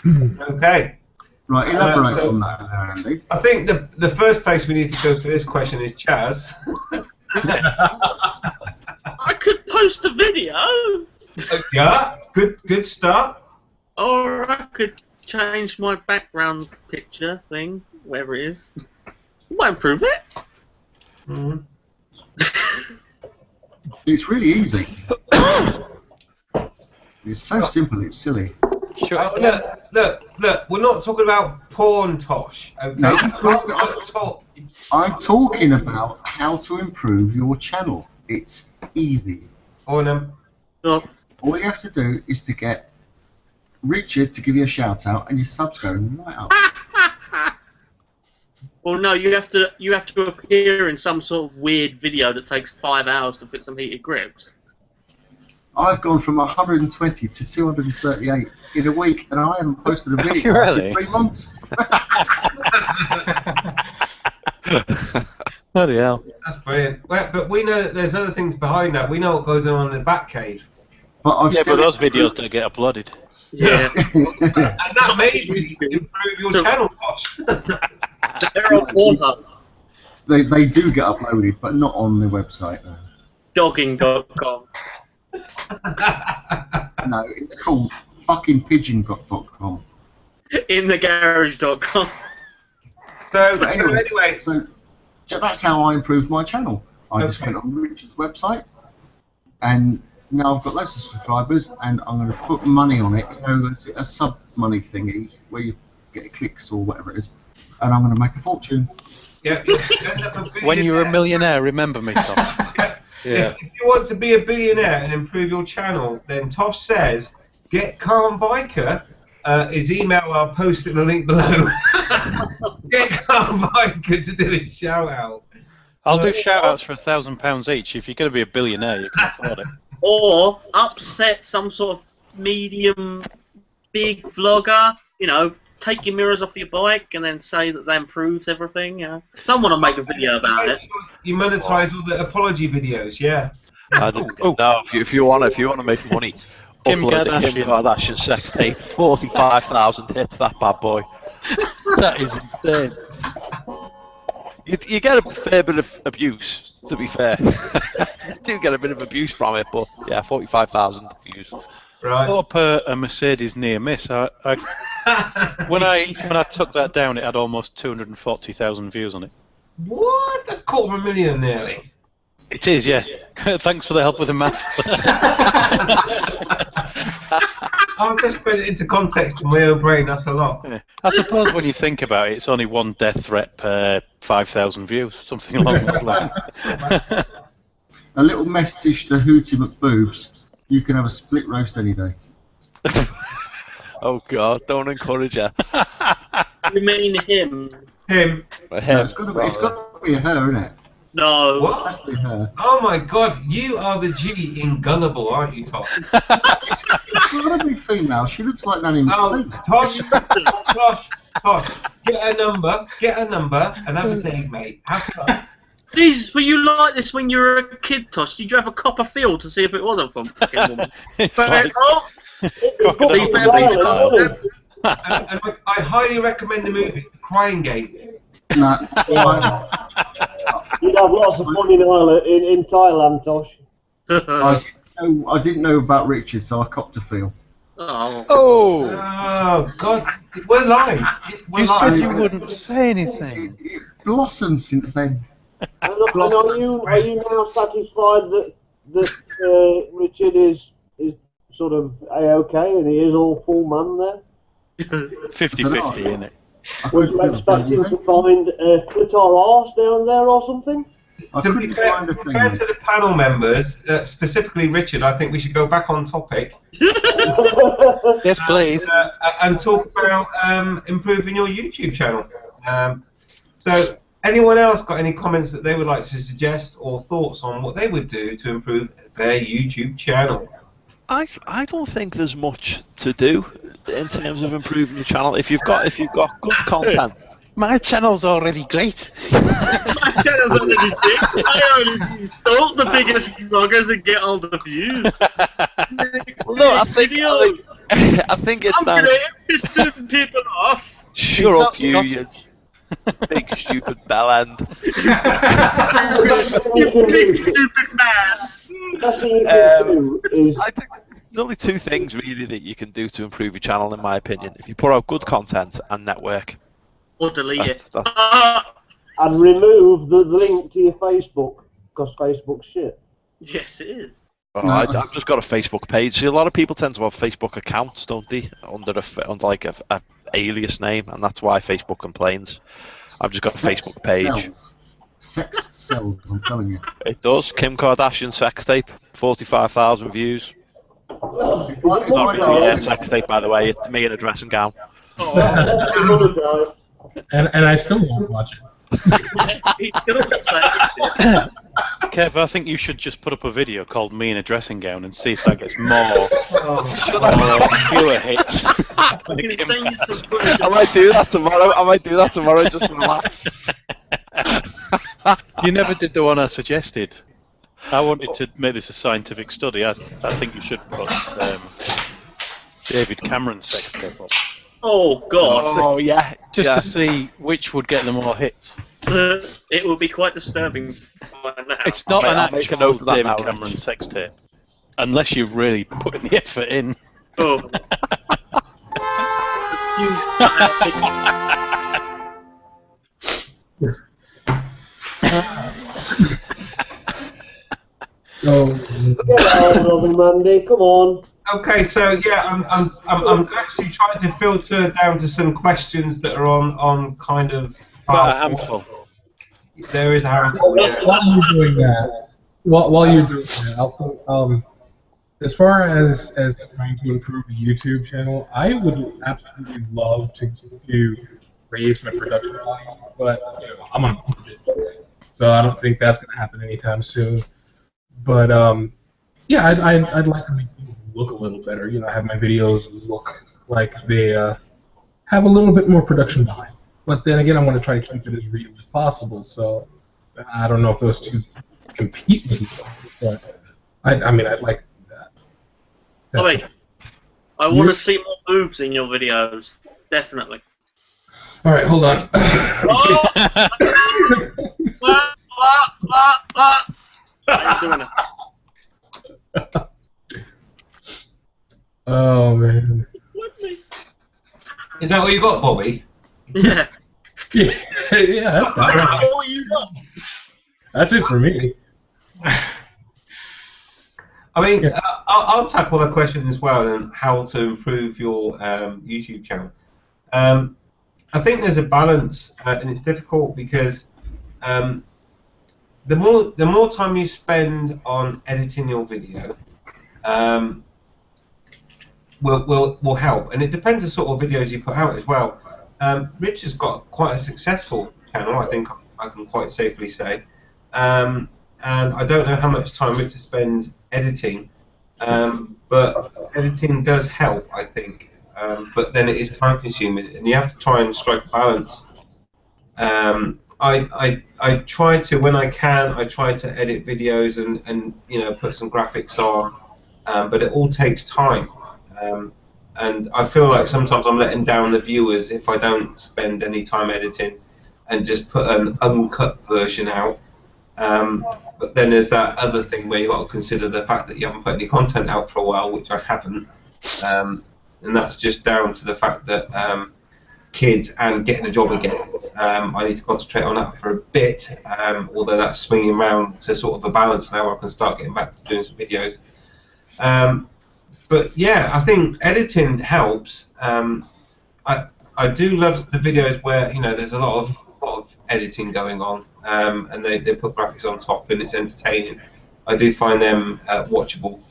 Okay. Right, elaborate so- on that, Andy. I think the first place we need to go for this question is Chaz. I could post a video. Yeah, good start. Or I could change my background picture thing, whatever it is. Might improve it. Mm-hmm. It's really easy. It's so simple, it's silly. Sure. Oh, look, we're not talking about porn, Tosh, okay? No, I'm talking about how to improve your channel. It's easy. All All you have to do is to get Richard to give you a shout out and your subs go right up. Well, no, you have to appear in some sort of weird video that takes 5 hours to fit some heated grips. I've gone from 120 to 238 in a week, and I haven't posted a video Really? in 3 months. Bloody hell. That's brilliant. Well, but we know that there's other things behind that. We know what goes on in the back cave. But I've Yeah, still but those videos don't get uploaded. Yeah. And that may really improve your channel, Tosh. They're on Pornhub. they do get uploaded, but not on the website. No, Dogging.com. no, it's called fucking pigeon.com. InTheGarage.com. So But anyway, so that's how I improved my channel. I just Okay. went on Richard's website, and now I've got loads of subscribers, and I'm going to put money on it. You know, it's a sub money thingy where you get clicks or whatever it is, and I'm going to make a fortune. yeah, you end up a When you're a billionaire. millionaire, remember me, Tom. Yeah. If you want to be a billionaire and improve your channel, then Tosh says, get Calm Biker. His email, I'll post it in the link below. Get Calm Biker to do his shout out. I'll do shout outs for £1,000 each. If you're going to be a billionaire, you can afford it. Or upset some sort of medium, big vlogger. You know, take your mirrors off your bike and then say that improves everything. You know, someone will make a video about it. You monetize all the apology videos, yeah. No, if you want to make money, upload the Kim Kardashian sex tape. 45,000 hits, that bad boy. That is insane. You get a fair bit of abuse, to be fair. You do get a bit of abuse from it, but yeah, 45,000 views. Right. Up a Mercedes near miss. When I took that down, it had almost 240,000 views on it. What? That's $250,000 nearly. It is, yeah. Thanks for the help with the math. I was just putting it into context in my own brain. That's a lot. Yeah. I suppose when you think about it, it's only one death threat per 5,000 views, something along those lines. A little message to Hootie McBoobs. You can have a split roast any day. Oh God, don't encourage her. You mean him? Him. No, it's got to be a her, isn't it? No. What? It has to be her. Oh my God, you are the G in Gunnable, aren't you, Tosh? It's got to be female. She looks like Nanny McPhee. Tosh, get a number, and have a date, mate. Have fun. Jesus, were you like this when you were a kid, Tosh? Did you have a copper field to see if it was a fucking woman? It's like These better be style. And I highly recommend the movie, The Crying Game. No. You'd have lots of fun in Thailand, Tosh. I didn't know about Richard, so I copped a feel. Oh. Oh God, we're live. We're You live. said you wouldn't say anything. It blossomed since then. And are you now satisfied that Richard is sort of A-OK and he is all full man there? 50-50, isn't it? Would you expect him to find a clitor arse down there or something? To be fair to the panel members, specifically Richard, I think we should go back on topic. Yes, please. And talk about improving your YouTube channel. So, anyone else got any comments that they would like to suggest or thoughts on what they would do to improve their YouTube channel? I don't think there's much to do in terms of improving the channel. If you've got good content. My channel's already great. My channel's already big. I only install the biggest vloggers and get all the views. No, I think it's I'm that. great at pissing people off. Shut up, you big stupid bellend. You big stupid man. That's what you can do is... I think there's only two things really that you can do to improve your channel, in my opinion. If you put out good content and network. Or delete it. And remove the link to your Facebook, because Facebook's shit. Yes, it is. Oh, I've just got a Facebook page. See, a lot of people tend to have Facebook accounts, don't they, under like a alias name, and that's why Facebook complains. I've just got a Facebook page. Sex sells, I'm telling you. It does. Kim Kardashian sex tape, 45,000 views. It's not really a sex tape, by the way. It's me in a dressing gown. And I still won't watch it. Kev, I think you should just put up a video called Me in a Dressing Gown and see if that gets more fewer hits. I might do that tomorrow. Just for a laugh. You never did the one I suggested. I wanted to make this a scientific study. I think you should put David Cameron's sex tape up. Oh God! Oh yeah, just to see which would get the more hits. It would be quite disturbing. It's not an actual David Cameron sex tape, unless you're really putting the effort in. Oh. Get on, Mandy, come on. Okay, so yeah, I'm actually trying to filter down to some questions that are on kind of. About a handful. There is a handful. Yeah. While you're doing that, while you're doing that, as far as trying to improve the YouTube channel, I would absolutely love to raise my production value, but I'm on a budget, so I don't think that's going to happen anytime soon. But yeah, I'd like to make people look a little better. Have my videos look like they have a little bit more production behind. But then again, I want to try to keep it as real as possible. So I don't know if those two compete with each other, but I mean, I'd like to do that. Bobby, I want to see more boobs in your videos. Definitely. All right, hold on. How you doing it? Oh man. Is that what you got, Bobby? Yeah. Yeah. That's all you got. That's it for me. I mean, I'll tackle that question as well, and how to improve your YouTube channel. I think there's a balance, and it's difficult because the more time you spend on editing your video, will help, and it depends the sort of videos you put out as well. Rich has got quite a successful channel, I think I can quite safely say, and I don't know how much time Richard spends editing, but editing does help, I think, but then it is time consuming, and you have to try and strike a balance. I try to, when I can, I try to edit videos and put some graphics on, but it all takes time. And I feel like sometimes I'm letting down the viewers if I don't spend any time editing and just put an uncut version out. But then there's that other thing where you've got to consider the fact that you haven't put any content out for a while, which I haven't. And that's just down to the fact that kids and getting a job again. I need to concentrate on that for a bit, although that's swinging around to sort of a balance now where I can start getting back to doing some videos. But yeah, I think editing helps. I do love the videos where there's a lot of editing going on, and they put graphics on top and it's entertaining. I do find them watchable.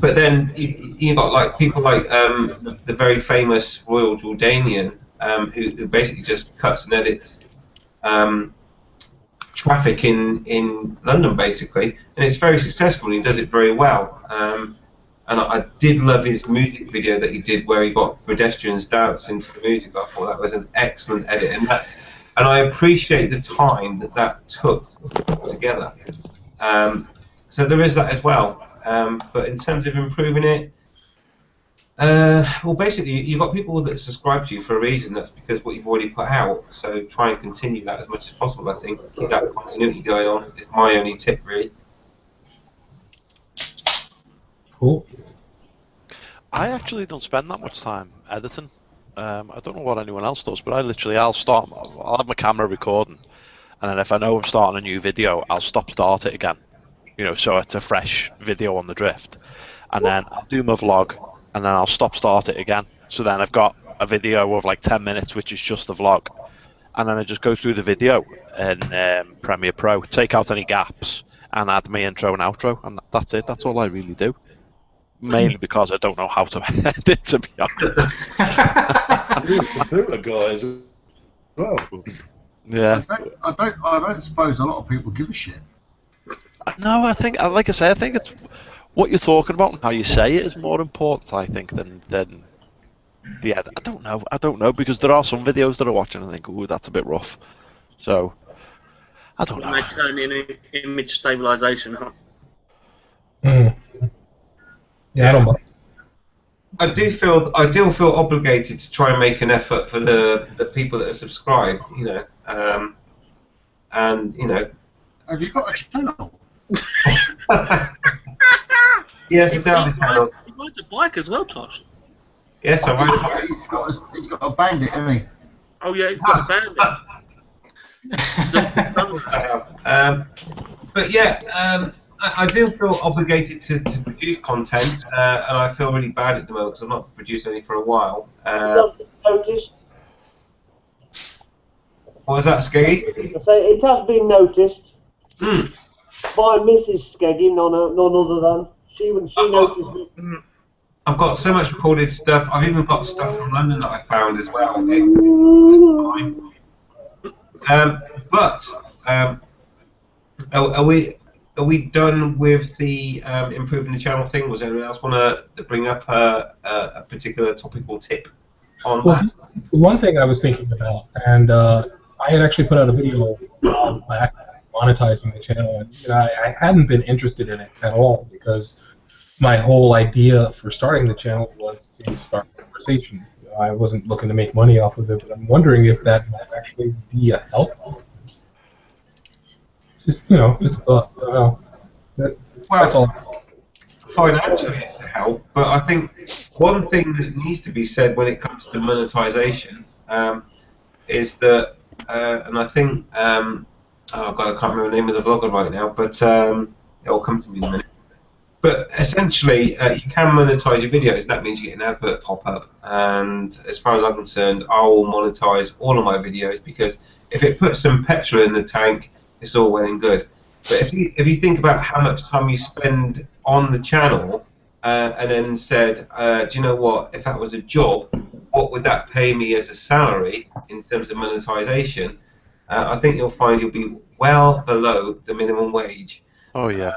But then you got like people like the very famous Royal Jordanian, who basically just cuts and edits traffic in London, basically, and it's very successful and he does it very well. And I did love his music video that he did where he got pedestrians dancing to the music. I thought that was an excellent edit, and I appreciate the time that took together. So there is that as well. But in terms of improving it, well, basically you've got people that subscribe to you for a reason. That's because what you've already put out. So try and continue that as much as possible. I think keep that continuity going on is my only tip, really. Cool. I actually don't spend that much time editing. I don't know what anyone else does, but I'll have my camera recording, and then if I know I'm starting a new video, I'll start it again. So it's a fresh video on the drift, and then I'll do my vlog, and then I'll start it again. So then I've got a video of like 10 minutes, which is just the vlog, and then I just go through the video in Premiere Pro, take out any gaps, and add my intro and outro, and that's it. That's all I really do. Mainly because I don't know how to edit, to be honest. You're a computer guy as well. Yeah. I don't suppose a lot of people give a shit. No, I think, like I say, I think it's what you're talking about and how you say it is more important, I think, than the edit. I don't know, because there are some videos that I watch and I think, ooh, that's a bit rough. So, I don't know. They turn in image stabilization, huh? Yeah, I don't mind. I do feel obligated to try and make an effort for the people that are subscribed, and Have you got a channel? Yes, it's down the channel. He rides a bike as well, Tosh. Yes, I ride. He's got a bandit, hasn't he? Oh yeah, he's got a bandit. But yeah, I do feel obligated to produce content, and I feel really bad at the moment because I'm not producing any for a while. Noticed. What was that, Skeggy? I say it has been noticed. my missus skegging on none other than she noticed me. I've got so much recorded stuff. I've even got stuff from London that I found as well. But are we done with the improving the channel thing? Was anyone else want to bring up a particular topical tip on that? One thing I was thinking about, and I had actually put out a video back monetizing the channel, and I hadn't been interested in it at all because my whole idea for starting the channel was to start conversations. I wasn't looking to make money off of it, but I'm wondering if that might actually be a help. Just just a thought. I don't know. That's all. Financially, it's a help, but I think one thing that needs to be said when it comes to monetization is that, and I think, oh God, I can't remember the name of the vlogger right now, but it'll come to me in a minute. But essentially, you can monetize your videos. That means you get an advert pop up, and as far as I'm concerned, I will monetize all of my videos because if it puts some petrol in the tank, it's all well and good. But if you think about how much time you spend on the channel, and then said, do you know what? If that was a job, what would that pay me as a salary in terms of monetization? I think you'll find you'll be well below the minimum wage. Oh yeah.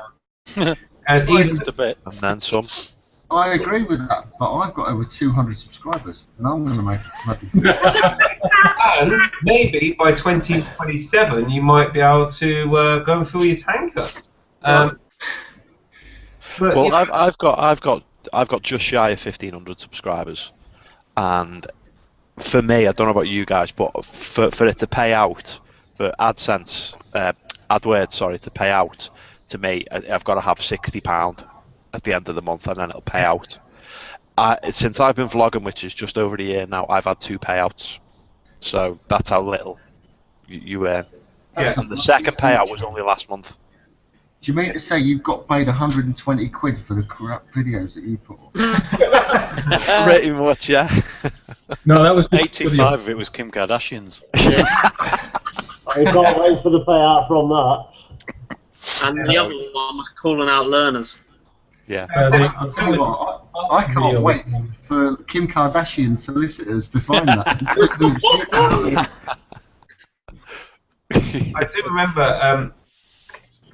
And even Just a bit. And then some. I agree with that, but I've got over 200 subscribers, and I'm going to make bloody. and maybe by 2027 you might be able to go and fill your tank up. But, well, I've got just shy of 1,500 subscribers, and for me, I don't know about you guys, but for it to pay out, for AdSense, AdWords, sorry, to pay out to me, I've got to have £60 at the end of the month, and then it'll pay out. Since I've been vlogging, which is just over a year now, I've had 2 payouts, so that's how little you earn. Yeah. And the second payout was only last month. Do you mean to say you've got paid 120 quid for the crap videos that you put on? Pretty much, yeah. No, that was just 85 of it was Kim Kardashian's. I can't wait for the payout from that. And the other one was calling out learners. Yeah. I'll tell you what, I can't wait for Kim Kardashian solicitors to find that and sit them shit out of it. I do remember,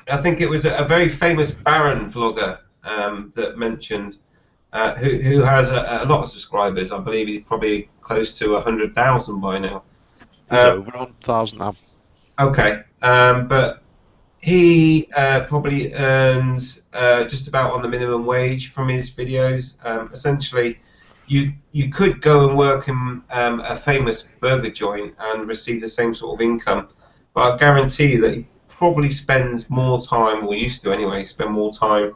I think it was a very famous Baron vlogger that mentioned, who has a lot of subscribers. I believe he's probably close to 100,000 by now. Over 1,000 now. Okay, but he probably earns just about on the minimum wage from his videos. Essentially, you could go and work in a famous burger joint and receive the same sort of income, but I guarantee you that he probably spends more time, or used to anyway, spend more time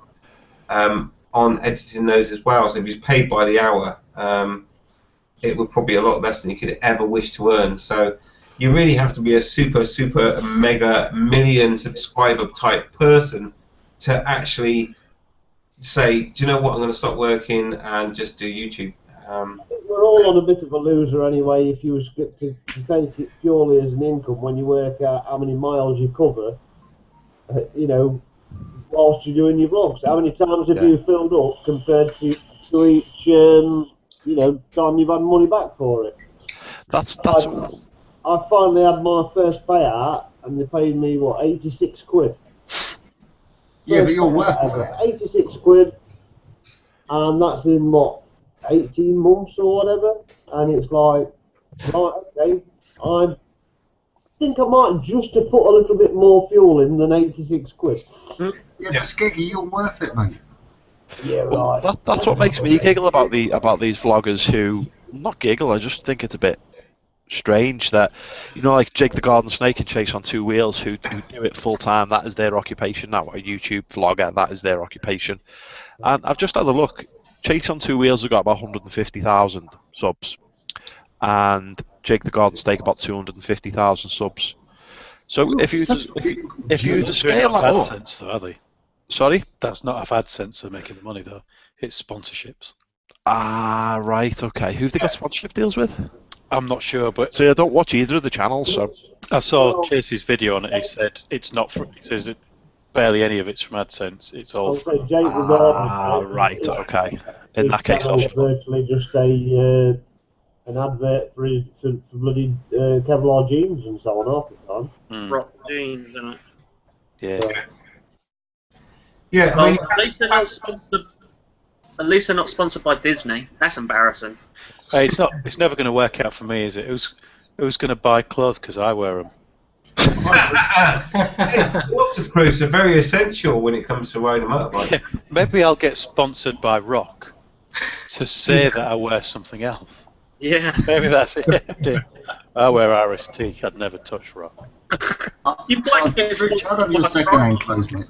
on editing those as well. So if he's paid by the hour, it would probably be a lot less than he could ever wish to earn. So you really have to be a super mega million subscriber type person to actually say, do you know what, I'm going to stop working and just do YouTube. We're all on a bit of a loser anyway if you was to take it purely as an income when you work out how many miles you cover, whilst you're doing your vlogs. How many times have you filled up compared to each, time you've had money back for it? That's. I finally had my first payout, and they paid me, 86 quid. Yeah, but you're worth it. 86 quid, and that's in, 18 months or whatever, and it's like, right, okay, I think I might just have put a little bit more fuel in than 86 quid. Yeah, but Skeggy, you're worth it, mate. Yeah, right. Well, that's what makes me giggle about these vloggers who, not giggle, I just think it's a bit strange that, like Jake the Garden Snake and Chase on Two Wheels, who do it full time. That is their occupation now. A YouTube vlogger, that is their occupation. And I've just had a look. Chase on Two Wheels have got about 150,000 subs, and Jake the Garden Snake about 250,000 subs. So if you to scale that up, AdSense though, are they? Sorry, that's not off AdSense they're making the money though. It's sponsorships. Ah, right, okay. Who've they got sponsorship deals with? I'm not sure, but so I don't watch either of the channels. So I saw Chase's video on it. He said it's not free. He says barely any of it's from AdSense. It's all. I'll say Jake Regardless. Right, okay. In His that case, I'll channel's virtually just an advert for bloody Kevlar jeans and so on half the time. Rock jeans, isn't it? Yeah. Yeah, I Well, mean, at least they're not sponsored. At least they're not sponsored by Disney. That's embarrassing. Hey, it's not. It's never going to work out for me, is it? Who's going to buy clothes because I wear them? hey, waterproofs are very essential when it comes to riding a motorbike. Maybe I'll get sponsored by Rock to say that I wear something else. Yeah. Maybe that's it. I wear RST. I'd never touch Rock. You might get Rich, I don't your second-hand clothes, mate.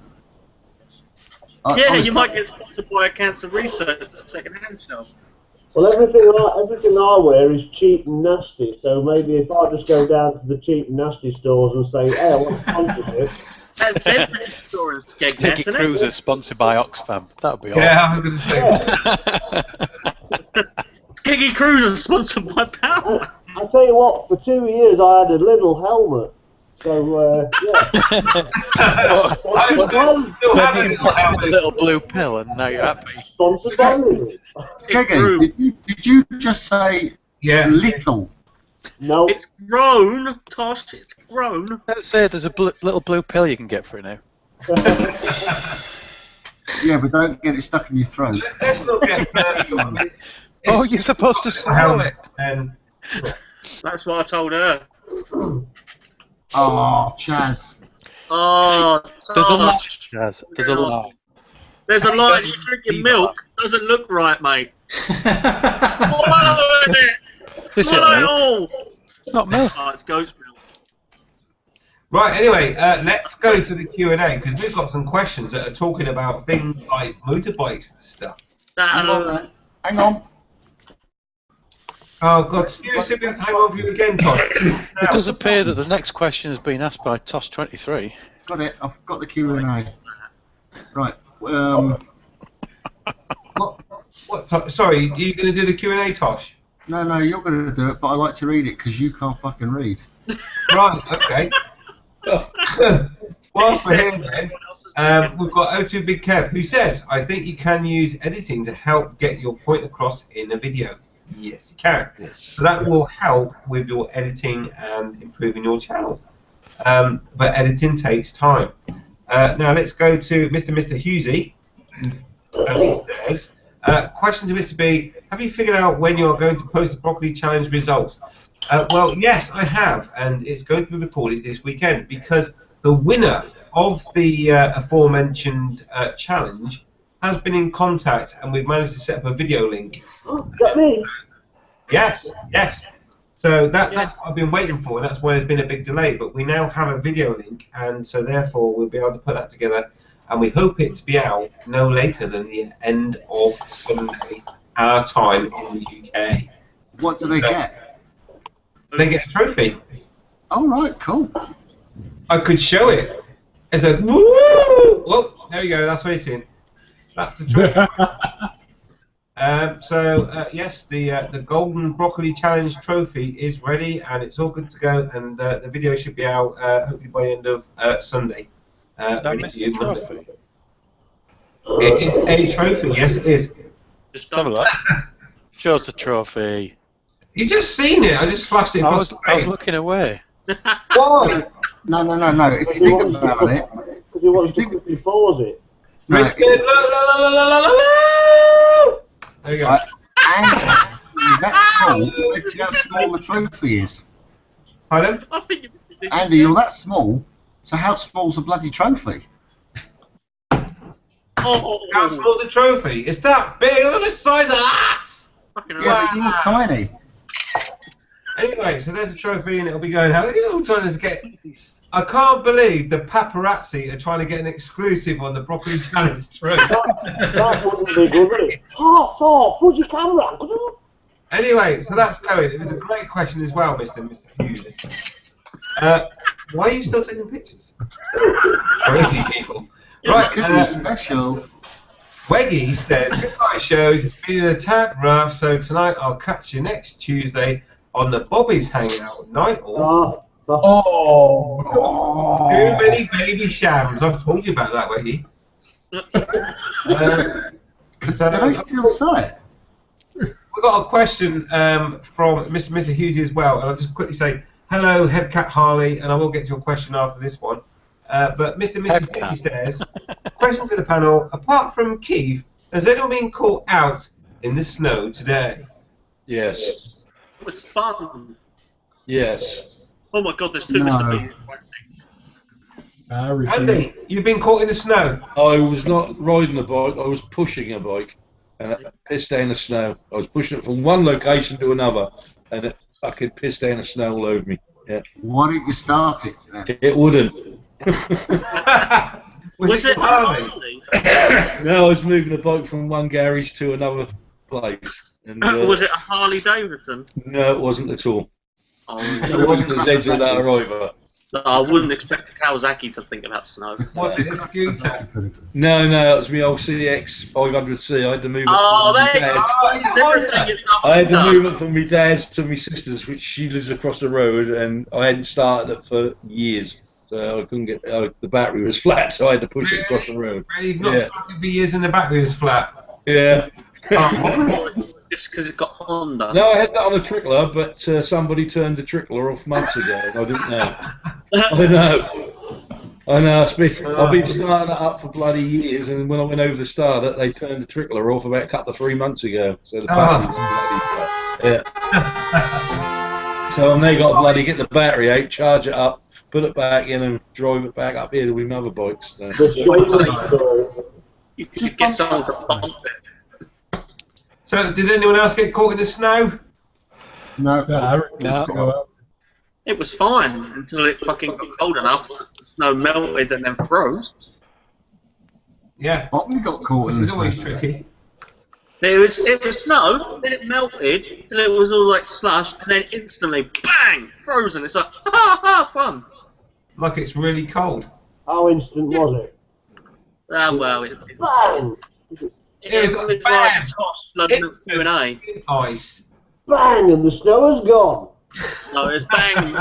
Yeah, you might get sponsored by a cancer research second-hand shop. Well, everything I wear is cheap and nasty, so maybe if I just go down to the cheap and nasty stores and say, hey, I want sponsorship. That's every store in Skegness, isn't it? Cruiser sponsored by Oxfam. That would be awesome. Yeah, I was going to say. Skeggy Cruiser sponsored by Power. I tell you what, for 2 years I had a little helmet. So, yeah. A little blue pill, and now you're happy. Sponsored by Lidl. Skeggy, did you just say little? No. It's grown, Tosh, it's grown. Let's say there's a little blue pill you can get for it now. Yeah, but don't get it stuck in your throat. Let's not get Oh, you're supposed to swallow it. That's what I told her. Oh, Chaz. Oh, There's a lot, Tosh. Jazz. There's a lot. There's a line. You drinking milk doesn't look right, mate. Swallow it. This Swallow isn't it milk. all. It's not milk. Oh, it's goat's milk. Right, anyway, let's go to the Q&A, because we've got some questions that are talking about things like motorbikes and stuff. Hang on. Oh, God, seriously, we have to hang on for you again, Tosh. It does appear that the next question has been asked by Tosh23. Got it. I've got the Q&A. Right. Sorry, are you going to do the Q&A, Tosh? No, you're going to do it, but I like to read it because you can't fucking read. Right, okay. Whilst we're here then, we've got O2 Big Kev, who says, I think you can use editing to help get your point across in a video. Yes, you can. So that will help with your editing and improving your channel. But editing takes time. Now let's go to Mr. Husey. He says, question to Mr. B, have you figured out when you're going to post the Broccoli Challenge results? Well, yes, I have, and it's going to be recorded this weekend because the winner of the aforementioned challenge has been in contact, and we've managed to set up a video link. Is that me? Yes. So that's what I've been waiting for, and that's why there's been a big delay. But we now have a video link, and so therefore we'll be able to put that together, and we hope it to be out no later than the end of Sunday, our time in the UK. What do they get? They get a trophy. Oh, right, cool. I could show it. It's a woo! Well, there you go. That's what you're seeing. That's the trophy. Yes, the Golden Broccoli Challenge trophy is ready, and it's all good to go. And the video should be out hopefully by the end of Sunday. That missed the trophy. It is a trophy. Yes, it is. Just Have a don't. look. Shows the trophy. You just seen it. I just flashed it across the I was screen. looking away. Why? No. If you think about it, Because he wants to quickly pause it. no, Richard, look. There you go. Andy, that's small. Let's see how small the trophy is. Pardon? I think you did. Andy, you're that small, so how small's the bloody trophy? Oh, How small's the trophy? It's that big. Look at the size of that. fucking Yeah, but you're tiny. Anyway, so there's a trophy and it'll be going out. Look at all trying to get. I can't believe the paparazzi are trying to get an exclusive on the Broccoli Challenge trophy. That wouldn't be good, would it? Half off, where's your camera? Anyway, so that's going. It was a great question as well, Mr. Hughes. Why are you still taking pictures? Crazy people. Right, Right, special. Weggy says, goodbye shows, it's been a tad rough, so tonight I'll catch you next Tuesday on the Bobby's Hangout night. Oh. Too many baby shams. I've told you about that, Wiggy. Did I still say it? We've got a question from Mr. Hughes as well, and I'll just quickly say, hello, Headcat Harley, and I will get to your question after this one. But Mr. and Mrs. Hughes says, question to the panel, apart from Keith, has anyone been caught out in the snow today? Yes. It was fun. Yes. Oh my god, there's two Mr. B's. I refuse. Andy, you've been caught in the snow. I was not riding a bike, I was pushing a bike, and it pissed down the snow. I was pushing it from one location to another, and it fucking pissed down the snow all over me. Yeah. Why didn't you start it then? It wouldn't. Was it Harley? No, I was moving the bike from one garage to another place. And, Was it a Harley Davidson? No, it wasn't at all. Oh, It wasn't the Zeds that either. I wouldn't expect a Kawasaki to think about snow. Was it a scooter? No, it was my old CX 500C. I had to move it Oh, from my there dad's. it's everything is I had to move it from my dad's to my sister's, which she lives across the road, and I hadn't started it for years. So I couldn't get the battery was flat, so I had to push it across the road. Really? You've not started for years and the battery was flat? Yeah. Just because it got Honda. No, I had that on a trickler, but somebody turned the trickler off months ago, and I didn't know. I know. I've been starting it up for bloody years, and when I went over to start it, they turned the trickler off about a couple of 3 months ago. So the battery was bloody flat. Yeah. So I've now got to bloody get the battery out, charge it up, put it back in, and drive it back up here with my other bikes. So. You could get someone to pump it. So, did anyone else get caught in the snow? No. I refuse to go out. It was fine until it fucking got cold enough. The snow melted and then froze. Yeah. Bobby got caught in the It's snow. always tricky. It was snow, then it melted, till it was all like slush, and then instantly, bang, frozen. It's like, fun. Like it's really cold. How instant was it? Well, it's Bang! It was like bad. toss, bloody Q&A. Ice. Bang! And the snow has gone. No, it's bang.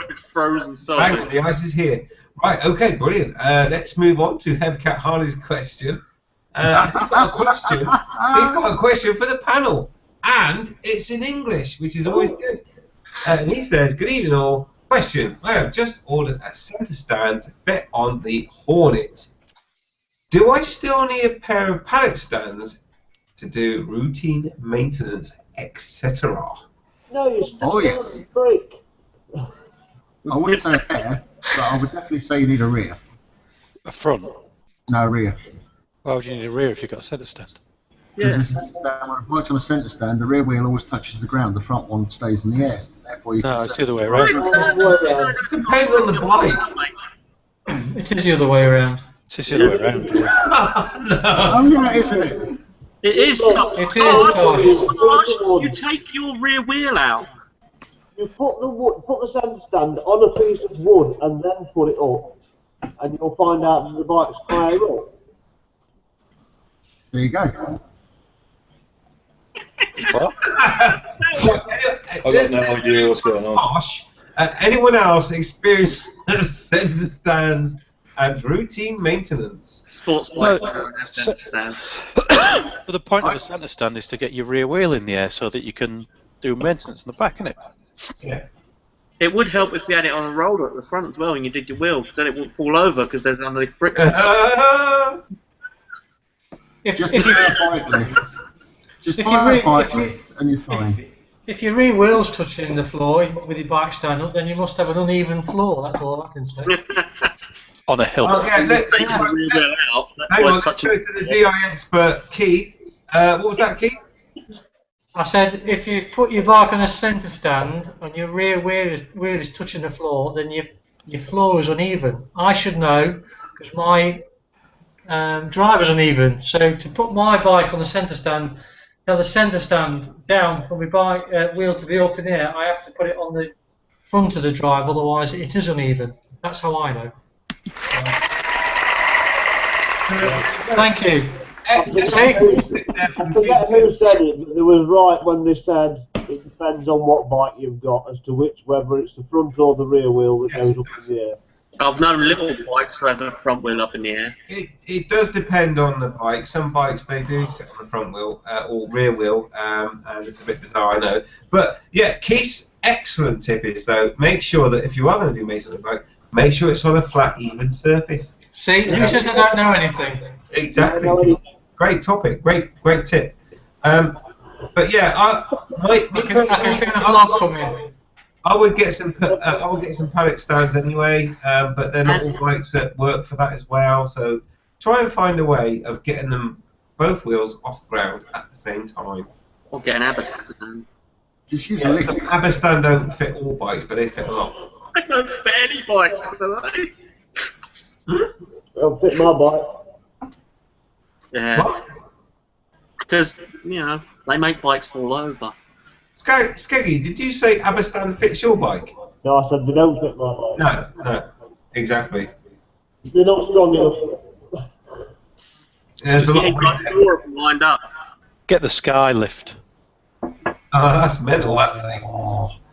It's frozen solid. Hang on, the ice is here. Right, okay, brilliant. Let's move on to Heavcat Harley's question. He's got a question for the panel, and it's in English, which is always good. And he says, "Good evening, all. Question: I have just ordered a centre stand bet on the Hornet. Do I still need a pair of pallet stands to do routine maintenance, etc.?" No, you're still Oh, yes. a freak. I wouldn't say a pair, but I would definitely say you need a rear. A front. No, rear. Why would you need a rear if you've got a centre stand? Yeah. Because when it works on a centre stand, the rear wheel always touches the ground, the front one stays in the air. So therefore you No, can it's set the other way it around. It depends on the bike. It is the other way around. It's the other way around. No. Oh, yeah, isn't it? It is tough. It is Oh, you take your rear wheel out. You put the centre stand on a piece of wood and then put it up, and you'll find out that the bike's higher up. There you go. What? I've got no idea what's going on. Gosh, anyone else experience centre stands and routine maintenance? Sports No, bike don't have centre stand. But the point of a centre stand is to get your rear wheel in the air so that you can do maintenance in the back, innit? Yeah. It would help if you had it on a roller at the front as well when you did your wheel, then it wouldn't fall over because there's underneath bricks. Just if buy a bike lift. Just if buy you a bike re- lift and you're fine. If your rear wheel's touching the floor with your bike stand up, then you must have an uneven floor. That's all I can say. On a hill. Okay, let's Take the rear wheel out. That hang on, was let's touching. go to the DI expert, Keith. What was that, Keith? I said if you put your bike on a centre stand and your rear wheel is touching the floor, then your floor is uneven. I should know because my driver's uneven. So to put my bike on the centre stand, tell the centre stand down for my bike wheel to be up in the air, I have to put it on the front of the drive, otherwise it is uneven. That's how I know. Thank you. I forget who said it, but they was right when they said It depends on what bike you've got as to whether it's the front or the rear wheel that goes up in the air. I've known little bikes who have the front wheel up in the air. It does depend on the bike. Some bikes they do sit on the front wheel or rear wheel, and it's a bit bizarre, I know. But yeah, Keith's excellent tip is though, make sure that if you are going to do masonry on the bike, make sure it's on a flat, even surface. See, who says I don't know anything? Exactly. Great topic. Great tip. But yeah, I can feel a vlog coming. I would get some paddock stands anyway, but they're not all bikes that work for that as well. So try and find a way of getting them both wheels off the ground at the same time. Or get an Aberstand. Just use a lift. Aberstand don't fit all bikes, but they fit a lot. I don't fit any bikes today. Don't fit my bike. Yeah. Because, you know, they make bikes fall over. Skeggy, did you say Aberstand fits your bike? No, I said they don't fit my bike. No, exactly. They're not strong enough. There's a lot of got four of them lined up. Get the sky lift. Oh, that's mental, that thing.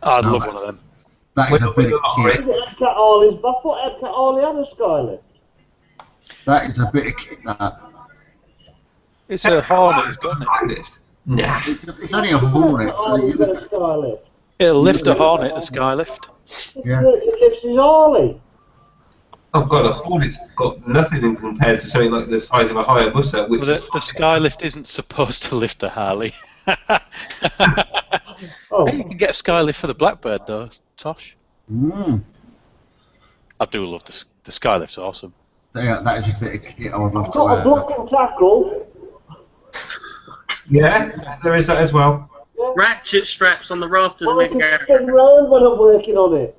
I'd love one of them. That is a bit of kit. Epcat Harley's, I thought Epcat Harley had a Skylift. That is a bit of kit, that. It's a Hornet, doesn't it? Nah. It's only a Hornet, so you look at Skylift. It'll lift a Hornet, the sky lift. Yeah. It lifts his Harley. Oh god, a Hornet's got nothing in compared to something like the size of a Hayabusa, which Well, is... the sky lift isn't supposed to lift a Harley. Oh. Hey, you can get a sky lift for the Blackbird though, Tosh. Mm. I do love the sky lift's awesome. Yeah, that is a bit of kit I would love to Got a have. block and tackle. Yeah, there is that as well. Ratchet straps on the rafters I and can it spin round when I'm working on it.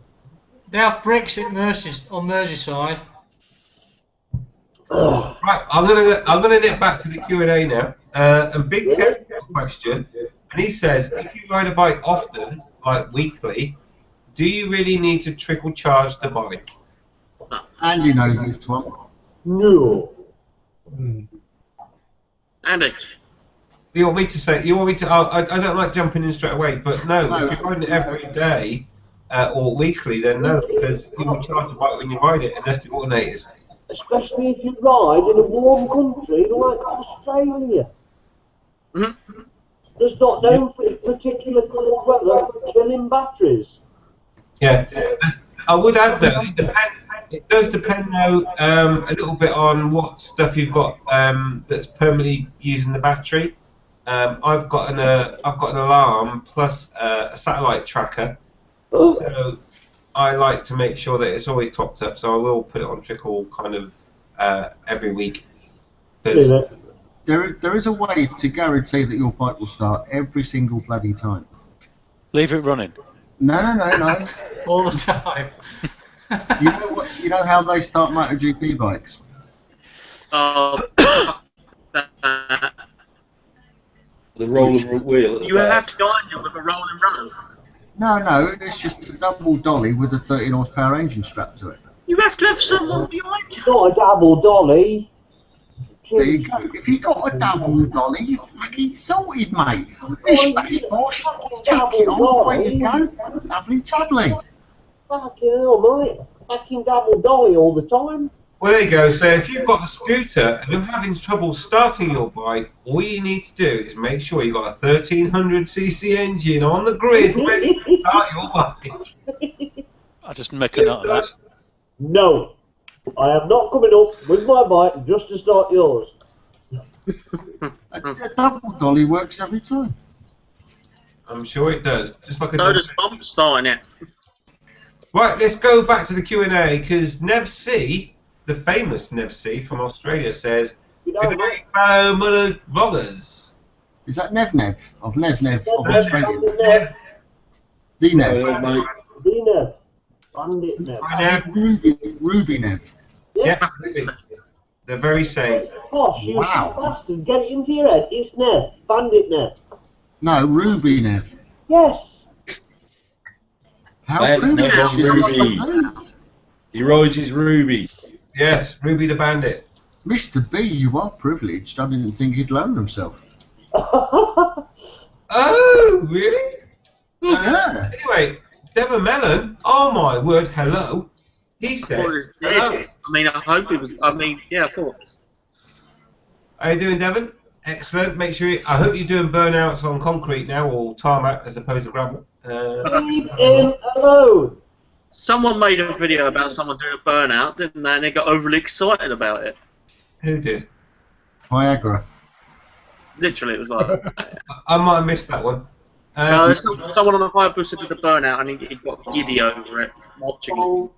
They have bricks at on Merseyside. Right, I'm gonna nip back to the Q&A now. And Big Kev got a question, and he says, if you ride a bike often, like weekly, do you really need to trickle charge the bike? Andy knows this one. No. Andy. You want me to say? You want me to? I don't like jumping in straight away, but no. If you're riding it every day or weekly, then no, because you will charge the bike when you ride it, unless the alternators. Especially if you ride in a warm country like Australia. Mm-hmm. There's not known for its particular cold weather for killing batteries. Yeah, I would add though, it does depend though a little bit on what stuff you've got that's permanently using the battery. I've got an alarm plus a satellite tracker, so I like to make sure that it's always topped up. So I will put it on trickle kind of every week. There is a way to guarantee that your bike will start every single bloody time. Leave it running. No. All the time. You know what? You know how they start MotoGP bikes? The roller wheel at the You back. have to guide it with a rolling run. No, it's just a double dolly with a 13 horsepower engine strapped to it. You have to have someone behind you. Not a double dolly. There you go. If you got a double dolly, you fucking sorted, mate. Bish bash bosh, chuck it on, away you go. Lovely jubbly. Fucking hell, mate. Fucking double dolly all the time. Well, there you go. So if you've got a scooter and you're having trouble starting your bike, all you need to do is make sure you've got a 1300cc engine on the grid ready to start your bike. I'll just make a note of that. No. I am not coming up with my bike just to start yours. A double dolly works every time. I'm sure it does. Just like a So does bump starting it. Right, let's go back to the Q&A because Nev C, the famous Nev C from Australia, says, "Good day, fellow mother vloggers." Is that Nev of Nev of Nev. Australia? The Nev. The Nev. Bandit Nev. Ruby Nev. Yeah, they're very same. Posh, you Wow. bastard. Get it into your head. It's Nev. Bandit Nev. No, Ruby Nev. Yes. How Bandit privileged Nev on is Ruby. Mr. B? He rides his Ruby. Yes, Ruby the Bandit. Mr. B, you are privileged. I didn't think he'd loan himself. Oh, really? Yeah. Anyway, Devon Mellon, oh my word, hello. He Or says, is hello. dead. I mean, I hope it was. I mean, yeah, thoughts. How you doing, Devon? Excellent. Make sure I hope you're doing burnouts on concrete now, or tarmac as opposed to gravel. Leave him alone. Someone made a video about someone doing a burnout, didn't they? And they got overly excited about it. Who did? Viagra. Literally, it was like. I might have missed that one. No, there's someone on the Hayabusa did the burnout and he got giddy over it, watching it.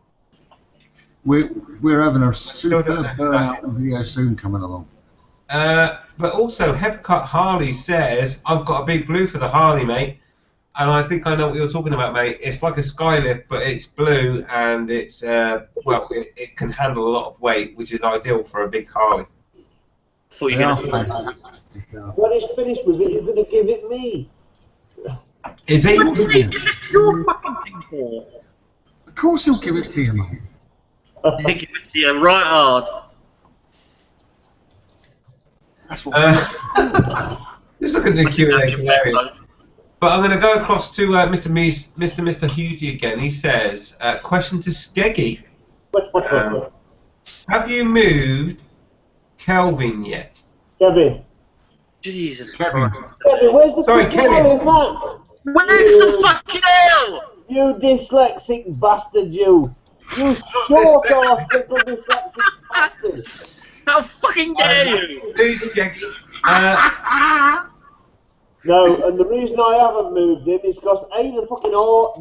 We're having a super burnout video soon coming along. But also, Hepcut Harley says, I've got a big blue for the Harley, mate. And I think I know what you're talking about, mate. It's like a Skylift, but it's blue and it's, well, it can handle a lot of weight, which is ideal for a big Harley. Thought you They were are going to fantastic. When he's finished with it, he's going to give it me. Is he? What did he lift your fucking thing for? Of course he'll give it to you, mate. He give it to you right hard. That's what. Just look at the Q&A scenario. But I'm going to go across to Mr. Hughley again. He says, question to Skeggy. Have you moved Kelvin yet? Kevin. Jesus Kevin. Christ. Kevin, where's the Sorry, fucking Kevin. hell in that? Where's the fucking hell? You dyslexic bastard, you. You short-ass little dyslexic bastard. How fucking dare you? Who's Skeggy? No, and the reason I haven't moved him is because A,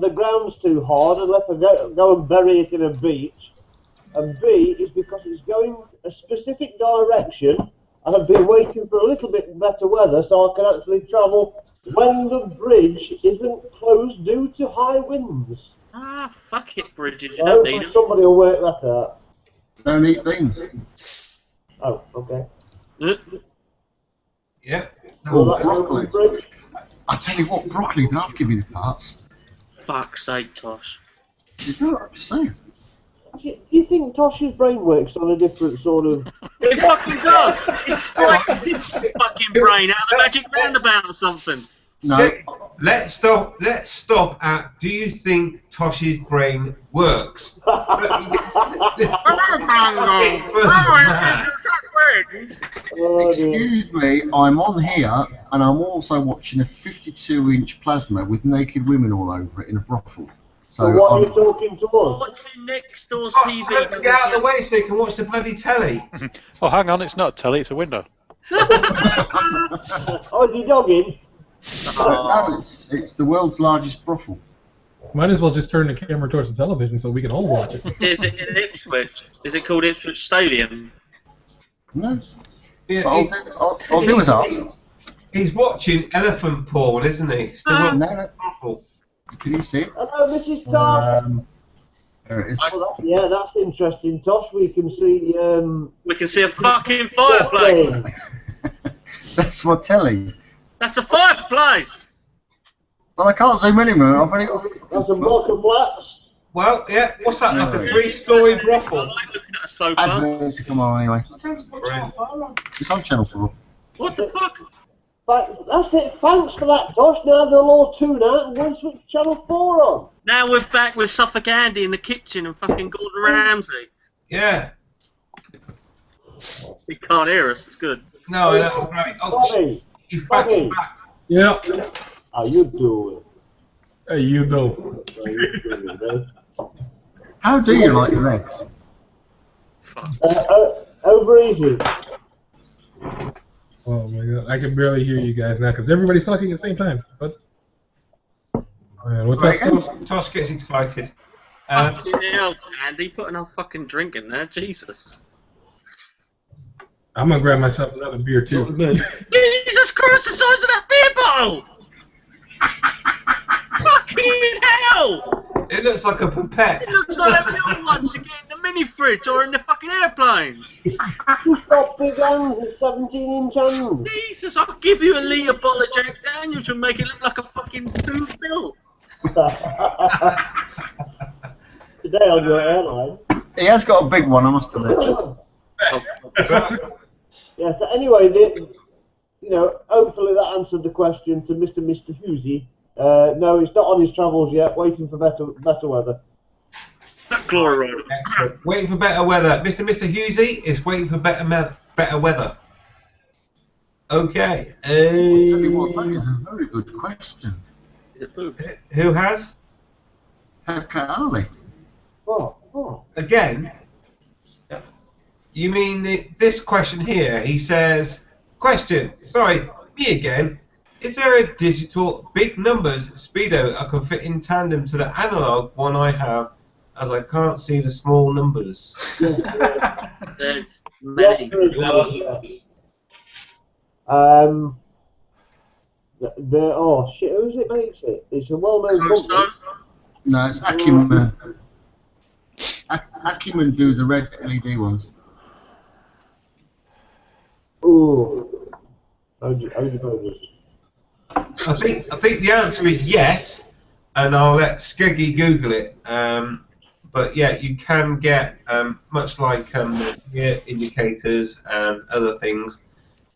the ground's too hard unless I go and bury it in a beach, and B is because it's going a specific direction. I've been waiting for a little bit better weather so I can actually travel when the bridge isn't closed due to high winds. Ah, fuck it, Bridges. You So don't need hopefully them. somebody will work that out. Don't eat beans. Oh, okay. Yep. Will Oh, that go broccoli. with the bridge? I tell you what, broccoli, then I've given it parts. Fuck's sake, Tosh. You know, I'm just saying. Do you think Tosh's brain works on a different sort of... It fucking does! It's flexed its fucking brain out of the magic roundabout or something. No. Let's stop at, do you think Tosh's brain works? Oh, dear. Excuse me, I'm on here, and I'm also watching a 52-inch plasma with naked women all over it in a brothel. So So what are you I'm, talking to us? Watching next door's Oh, TV. tell him to get out of the way so he can watch the bloody telly. Oh, hang on, it's not a telly, it's a window. Oh, is he dogging? no, it's the world's largest brothel. Might as well just turn the camera towards the television so we can all watch it. Is it in Ipswich? Is it called Ipswich Stadium? No, Yeah, but I'll do as asked. he's watching elephant porn, isn't he? It's the world's No, brothel. can you see it? Hello, Mrs. Tosh. There it is. Oh, yeah, that's interesting, Tosh. We can see... We can see a fucking fireplace. That's my telly. That's a fireplace. Well, I can't zoom anymore. I've only got. That's a block of flats. Well, yeah, what's that, like a 3-story brothel? I like looking at a sofa. Adverts come on anyway. It's on Channel 4. What the fuck? But that's it. Thanks for that, Tosh. Now they'll all tune out and go and switch Channel 4 on. Now we're back with Suffolk Andy in the kitchen and fucking Gordon Ramsay. Yeah. He can't hear us. It's good. No, that was great. Oh, Bobby, he's back, Bobby. he's back. Yeah. how you doing? Hey, you though. How you doing, eh? How do you like your eggs? Fuck. Over easy. Oh my god, I can barely hear you guys now because everybody's talking at the same time. But what's Right, that? Tosh gets excited. Fucking hell, Andy, put enough fucking drink in there. Jesus. I'm gonna grab myself another beer too. Jesus Christ, the size of that beer bottle! Fucking hell! It looks like a pipette. It looks like them little ones you get in the mini fridge or in the fucking airplanes. You've got big hands and 17-inch hands. Jesus, I'll give you a litre bottle of Jack Daniels and make it look like a fucking 2 mil. Today on your airline. He has got a big one, I must admit. Yeah, so anyway, hopefully that answered the question to Mr. Hughesy. No, it's not on his travels yet. Waiting for better weather. Glory Road. Excellent. Waiting for better weather. Mr. Husey is waiting for better weather. Okay. I'll tell you what, that is a very good question. Is it poop? Who has? Ali. Oh. Again? You mean this question here? He says, question, sorry, me again. Is there a digital big numbers speedo I can fit in tandem to the analog one I have, as I can't see the small numbers? There's Yes, many. there is one, yes. Oh shit, who's it makes it? It's a well-known company. No, it's Acumen. Acumen do the red LED ones. Ooh. How'd you know this? I think the answer is yes, and I'll let Skeggy Google it. But yeah, you can get much like gear indicators and other things.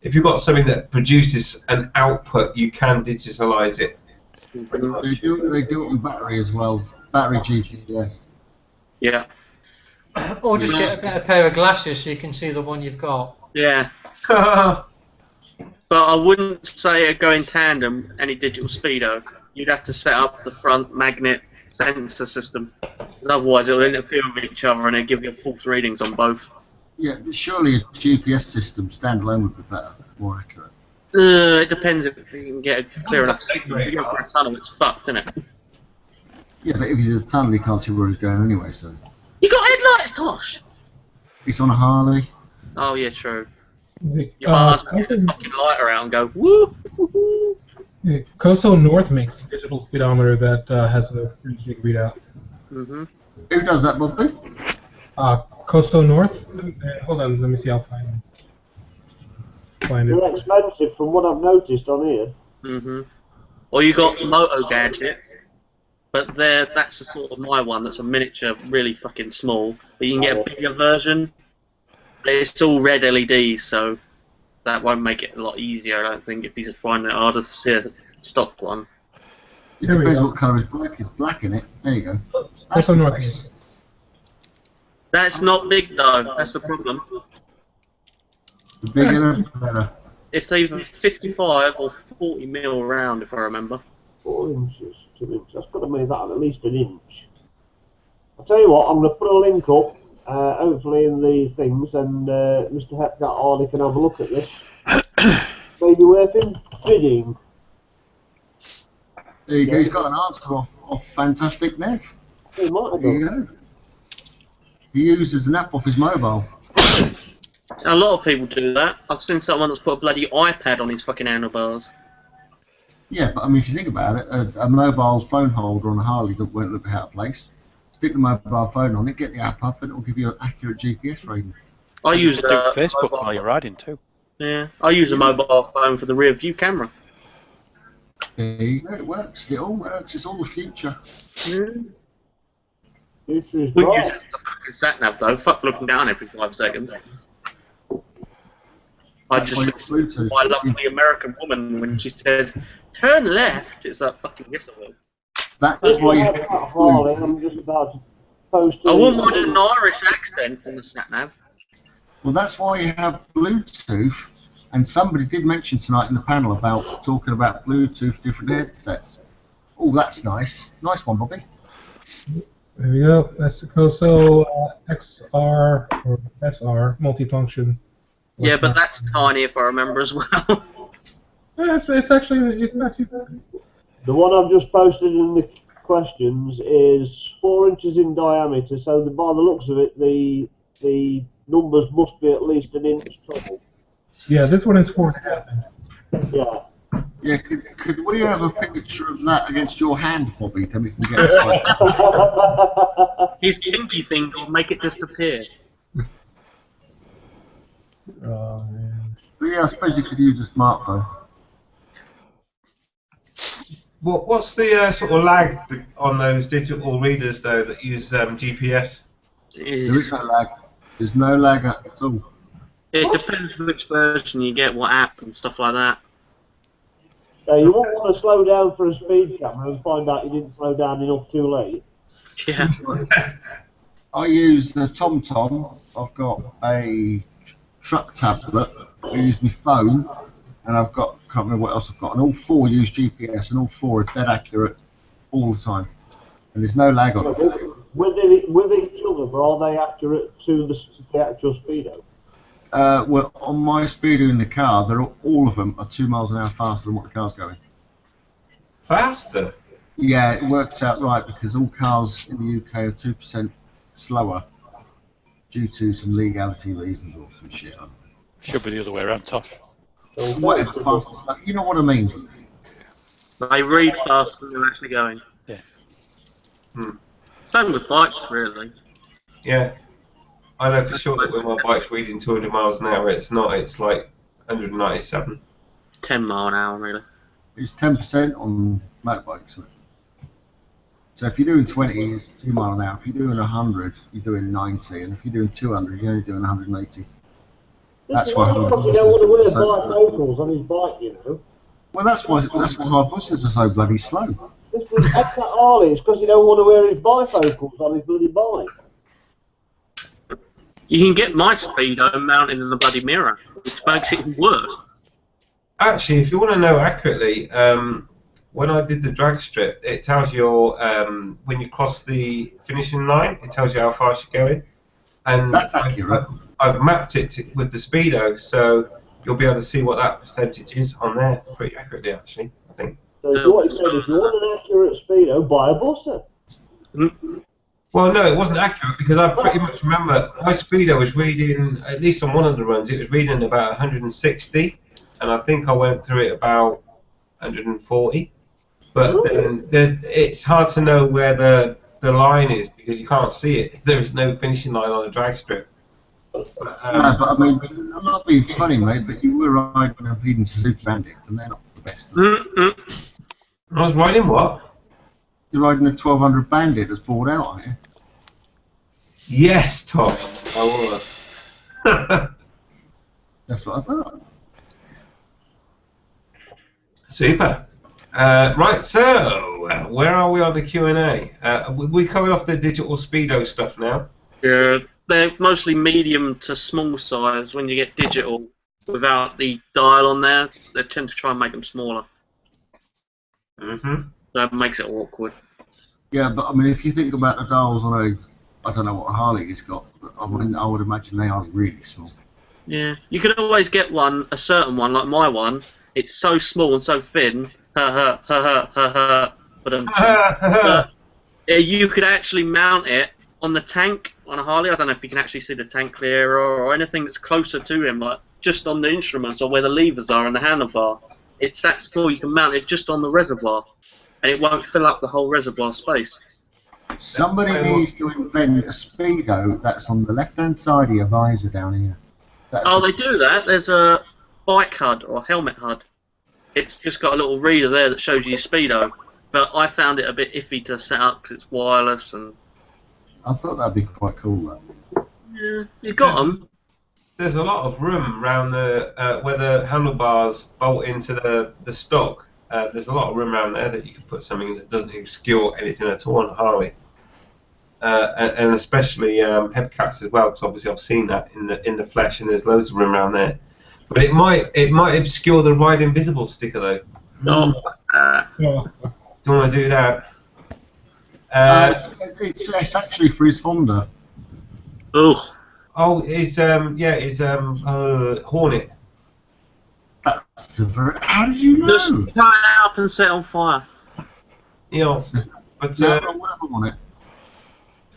If you've got something that produces an output, you can digitalize it. Pretty much. They do it on battery as well. Battery GPS. Yeah. Or just get a better pair of glasses so you can see the one you've got. Yeah. But I wouldn't say it'd go in tandem, any digital speedo. You'd have to set up the front magnet sensor system. Otherwise it'll interfere with each other and it'll give you false readings on both. Yeah, but surely a GPS system standalone would be better, more accurate. It depends if you can get a clear enough signal. If you go for a tunnel, it's fucked, isn't it? Yeah, but if he's in a tunnel, he can't see where he's going anyway, so... You got headlights, Tosh! He's on a Harley. Oh, yeah, true. You Uh, might as well get a fucking light around and go, woo! Coso North makes a digital speedometer that has a pretty big readout. Mm-hmm. Who does that, Bobby? Costo North? Hold on, let me see, I'll find it. They're expensive from what I've noticed on here. Mm-hmm. Or you got Moto Gadget, but that's the sort of my one that's a miniature, really fucking small. But you can get a bigger version. It's all red LEDs, so that won't make it a lot easier, I don't think, if he's finding it harder to see a stock one. It There we depends go. what colour his bike is. Black in it. There you go. That's Coso North. nice. That's not big, though. That's the problem. The bigger, the better. It's either 55 or 40 mil around, if I remember. 4 inches, 2 inches. That's got to make that at least an inch. I'll tell you what, I'm going to put a link up, hopefully in the things, and Mr. Hepcat Harley can have a look at this. Maybe worth him bidding. There you go. He's got an answer off Fantastic Nev. He might have There you done. go. He uses an app off his mobile. A lot of people do that. I've seen someone that's put a bloody iPad on his fucking handlebars. Yeah, but I mean, if you think about it, a mobile phone holder on a Harley won't look out of place. Stick the mobile phone on it, get the app up, and it'll give you an accurate GPS reading. I use Do Facebook while you're riding too. Yeah, I use a mobile phone for the rear view camera. There you go. It works. It all works. It's all the future. Mm. Future is Wouldn't use bright. it as a fucking sat nav though. Fuck looking down every 5 seconds. I That's just why it's listen to Bluetooth. my lovely American woman when she says, "Turn left." It's like fucking yes, I will. That's why you Hepcat Harley, I'm just about to post I wouldn't mind an Irish accent on the sat nav. Well, that's why you have Bluetooth. And somebody did mention tonight in the panel about talking about Bluetooth different headsets. Oh, that's nice. Nice one, Bobby. There we go. That's the Coso XR or SR multifunction. Yeah, but that's tiny if I remember as well. Yeah, it's actually it's not too bad. The one I've just posted in the questions is 4 inches in diameter, so by the looks of it, the numbers must be at least an inch tall. Yeah, this one is 4.5 inches. Yeah. Yeah, could we have a picture of that against your hand, Bobby, then we can get it? His pinky finger will make it disappear. Oh man. But yeah, I suppose you could use a smartphone. What's the sort of lag on those digital readers though that use GPS? There is no lag. There's no lag at all. It depends which version you get, what app and stuff like that. You wouldn't want to slow down for a speed camera and find out you didn't slow down enough too late. Yeah. I use the TomTom. I've got a truck tablet. I use my phone, and I've got, can't remember what else I've got. And all four use GPS, and all four are dead accurate all the time. And there's no lag on it. With each other, but are they accurate to the actual speedo? Well, on my speedo in the car, all of them are 2 miles an hour faster than what the car's going. Faster? Yeah, it works out right because all cars in the UK are 2% slower due to some legality reasons or some shit. Should be the other way around, Tosh. Whatever, faster, slow. You know what I mean? They read faster than they're actually going. Yeah. Same with bikes, really. Yeah. I know for sure that when my bike's reading 200 miles an hour, it's not. It's like 197. 10 mile an hour, really. It's 10% on motorbikes. So if you're doing 20, it's 2 mile an hour. If you're doing 100, you're doing 90, and if you're doing 200, you're only doing 180. That's why Because you don't want to wear bifocals on his bike, you know. Well, that's why high buses are so bloody slow. This is X at Harley. It's because he don't want to wear his bifocals on his bloody bike. You can get my speedo mounted in the bloody mirror, which makes it worse. Actually, if you want to know accurately, when I did the drag strip, it tells you when you cross the finishing line, it tells you how fast you're going. And that's accurate. I've mapped it with the speedo, so you'll be able to see what that percentage is on there pretty accurately, actually, I think. So what he said, if you want an accurate speedo, buy a buster. Well, no, it wasn't accurate because I pretty much remember my speedo was reading, at least on one of the runs, it was reading about 160, and I think I went through it about 140. But then it's hard to know where the line is because you can't see it. There is no finishing line on a drag strip. No, but I mean, I'm not being funny, mate, but you were riding a bleeding Suzuki Bandit, and they're not the best. I was riding what? You're riding a 1200 Bandit that's bought out, aren't you? Yes, Tosh, I was. That's what I thought. Super. Right, so where are we on the Q&A? We covered off the digital speedo stuff now. Yeah, they're mostly medium to small size. When you get digital without the dial on there, they tend to try and make them smaller. That makes it awkward. Yeah, but I mean, if you think about the dials on I don't know what a Harley has got, but I mean, I would imagine they are really small. Yeah, you could always get a certain one, like my one. It's so small and so thin. But you could actually mount it on the tank on a Harley. I don't know if you can actually see the tank clear or anything that's closer to him, like just on the instruments or where the levers are and the handlebar. It's that small. You can mount it just on the reservoir, and it won't fill up the whole reservoir space. Somebody needs to invent a speedo that's on the left-hand side of your visor down here. They do that. There's a bike HUD or helmet HUD. It's just got a little reader there that shows you your speedo. But I found it a bit iffy to set up because it's wireless and. I thought that'd be quite cool, though. Yeah, you got them. There's a lot of room around the where the handlebars bolt into the stock. There's a lot of room around there that you can put something that doesn't obscure anything at all on a Harley. And especially headcaps as well, because obviously I've seen that in the flesh, and there's loads of room around there. But it might obscure the Ride Invisible sticker though. No. Do you want to do that? It's actually for his Honda. Oh. Oh, it's Hornet. That's the very. How did you know? Just cut it up and set it on fire. Yeah, but on it.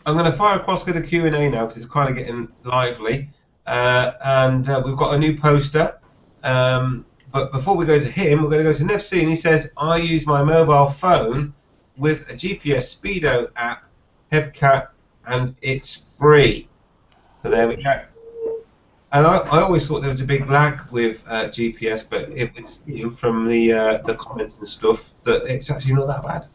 I'm going to fire across to the Q&A now because it's kind of getting lively, and we've got a new poster. But before we go to him, we're going to go to Nev C, and he says, "I use my mobile phone with a GPS Speedo app, Hepcat, and it's free." So there we go. And I always thought there was a big lag with GPS, but it's from the comments and stuff that it's actually not that bad.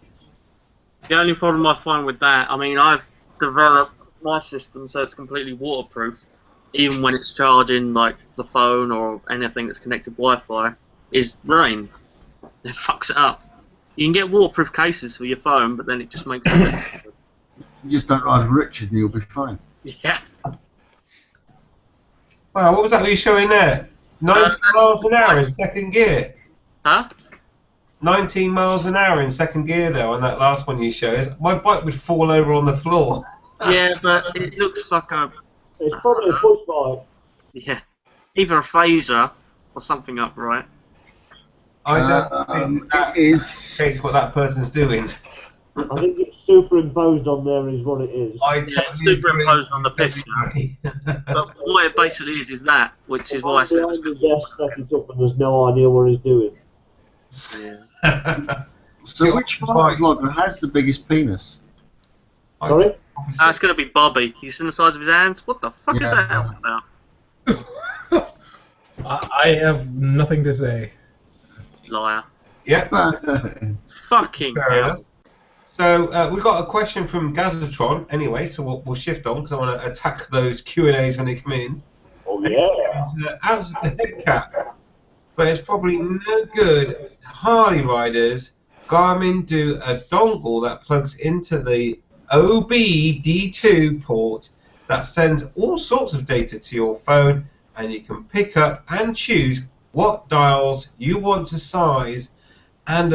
The only problem I find with that, I mean, I've developed my system so it's completely waterproof, even when it's charging like the phone or anything that's connected Wi-Fi, is rain. It fucks it up. You can get waterproof cases for your phone, but then it just makes it. You just don't ride with Richard and you'll be fine. Yeah. Wow, what was that you showing there? 19 miles an hour in second gear. Huh? 19 miles an hour in second gear there on that last one you showed. My bike would fall over on the floor. Yeah, but it looks like a. It's probably a push bike. Yeah. Either a phaser or something upright. I don't think that is what that person's doing. I think it's superimposed on there is what it is. I Yeah, totally superimposed on the agree. picture. But what it basically is that, which is why I said it was behind the desk set it up and there's no idea what he's doing. Yeah. So which bike vlogger has the biggest penis? Sorry? It's going to be Bobby. He's in the size of his hands. What the fuck is Yeah. that all about? I have nothing to say. Liar. Yeah, Fucking fair hell. enough. So we've got a question from Gazatron anyway, so we'll shift on because I want to attack those Q&As when they come in. Oh, yeah. How's the head cap? But it's probably no good. Harley riders, Garmin do a dongle that plugs into the OBD2 port that sends all sorts of data to your phone, and you can pick up and choose what dials you want to size and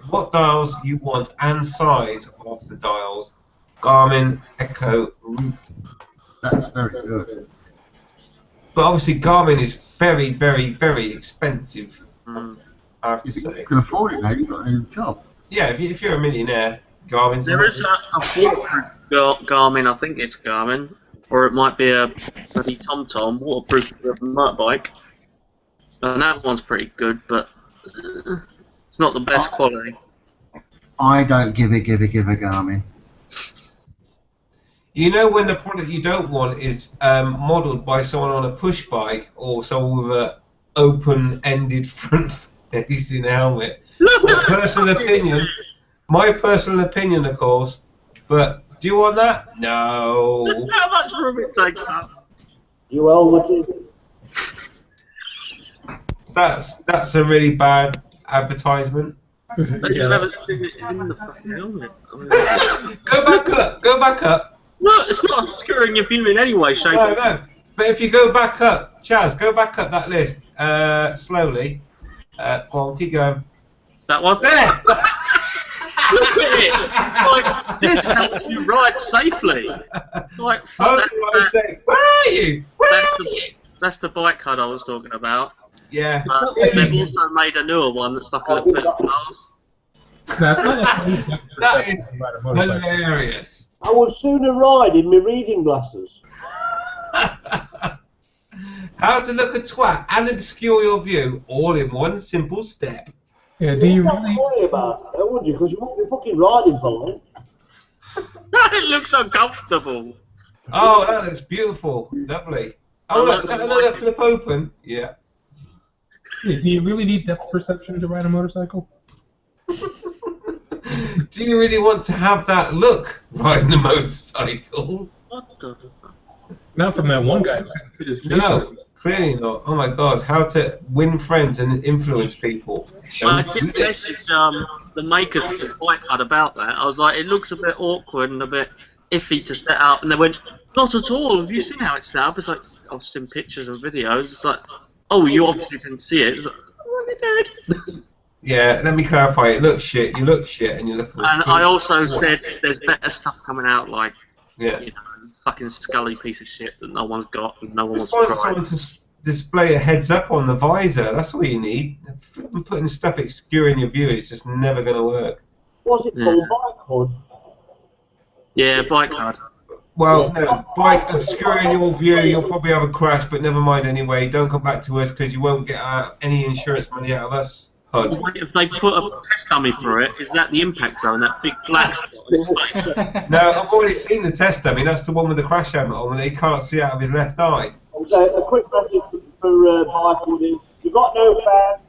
what dials you want and size of the dials. Garmin Echo Root. That's very good. But obviously Garmin is very, very, very expensive, Mm. I have to If say. you can afford it now, you've got a new job. Yeah, if you're a millionaire, Garmin's... There is a waterproof Garmin, I think it's Garmin, or it might be a bloody TomTom, waterproof motorbike. And that one's pretty good, but it's not the best quality. I don't give a Garmin. You know when the product you don't want is modelled by someone on a push bike or someone with a open-ended front facing helmet. My personal opinion, of course. But do you want that? No. How much room it takes up? You helmeted? That's a really bad advertisement. You Yeah. haven't seen it in the fucking helmet. Go back up. No, it's not obscuring your view in any way, shape. No. But if you go back up, Chaz, go back up that list slowly. Well, keep going. That one? There. Look at it! It's like, this helps you ride safely. Like, How fuck do I say? Where are you? that's the bike HUD I was talking about. Yeah. They've also made a newer one that's like a little bit of glass. That's not like you need depth That perception is to ride a motorcycle. hilarious. I would sooner ride in my reading glasses. How to look a twat and obscure your view all in one simple step. Yeah, do you Don't really? worry about that, would you? Because you won't be fucking riding for long. It looks uncomfortable. Oh, that looks beautiful. Lovely. Oh, look, is that another flip open? Yeah. Yeah, do you really need depth perception to ride a motorcycle? Do you really want to have that look riding a motorcycle? What the fuck? Not from that one guy who couldn't fit his face No, in. clearly not. Oh my god, how to win friends and influence people. I did message the maker to the bike HUD about that. I was like, it looks a bit awkward and a bit iffy to set up. And they went, not at all. Have you seen how it's set up? It's like, I've seen pictures and videos. It's like, oh, you obviously didn't see it. It's like, oh, I did. Yeah, let me clarify. It looks shit. You look shit, and you look. And I also said there's better stuff coming out, like, Yeah. you know, fucking scully piece of shit that no one's got and no one wants Just to want try. someone to display a heads up on the visor. That's all you need. Putting stuff obscuring your view is just never going to work. What's it called? Bike hood? Yeah, bike HUD. Well, no, bike obscuring your view, you'll probably have a crash, but never mind anyway. Don't come back to us because you won't get any insurance money out of us. HUD. Wait, if they put a test dummy for it, is that the impact zone, that big black spot? No, I've already seen the test dummy. That's the one with the crash helmet on, where he can't see out of his left eye. Okay, a quick message for bike hood is, you got no fan.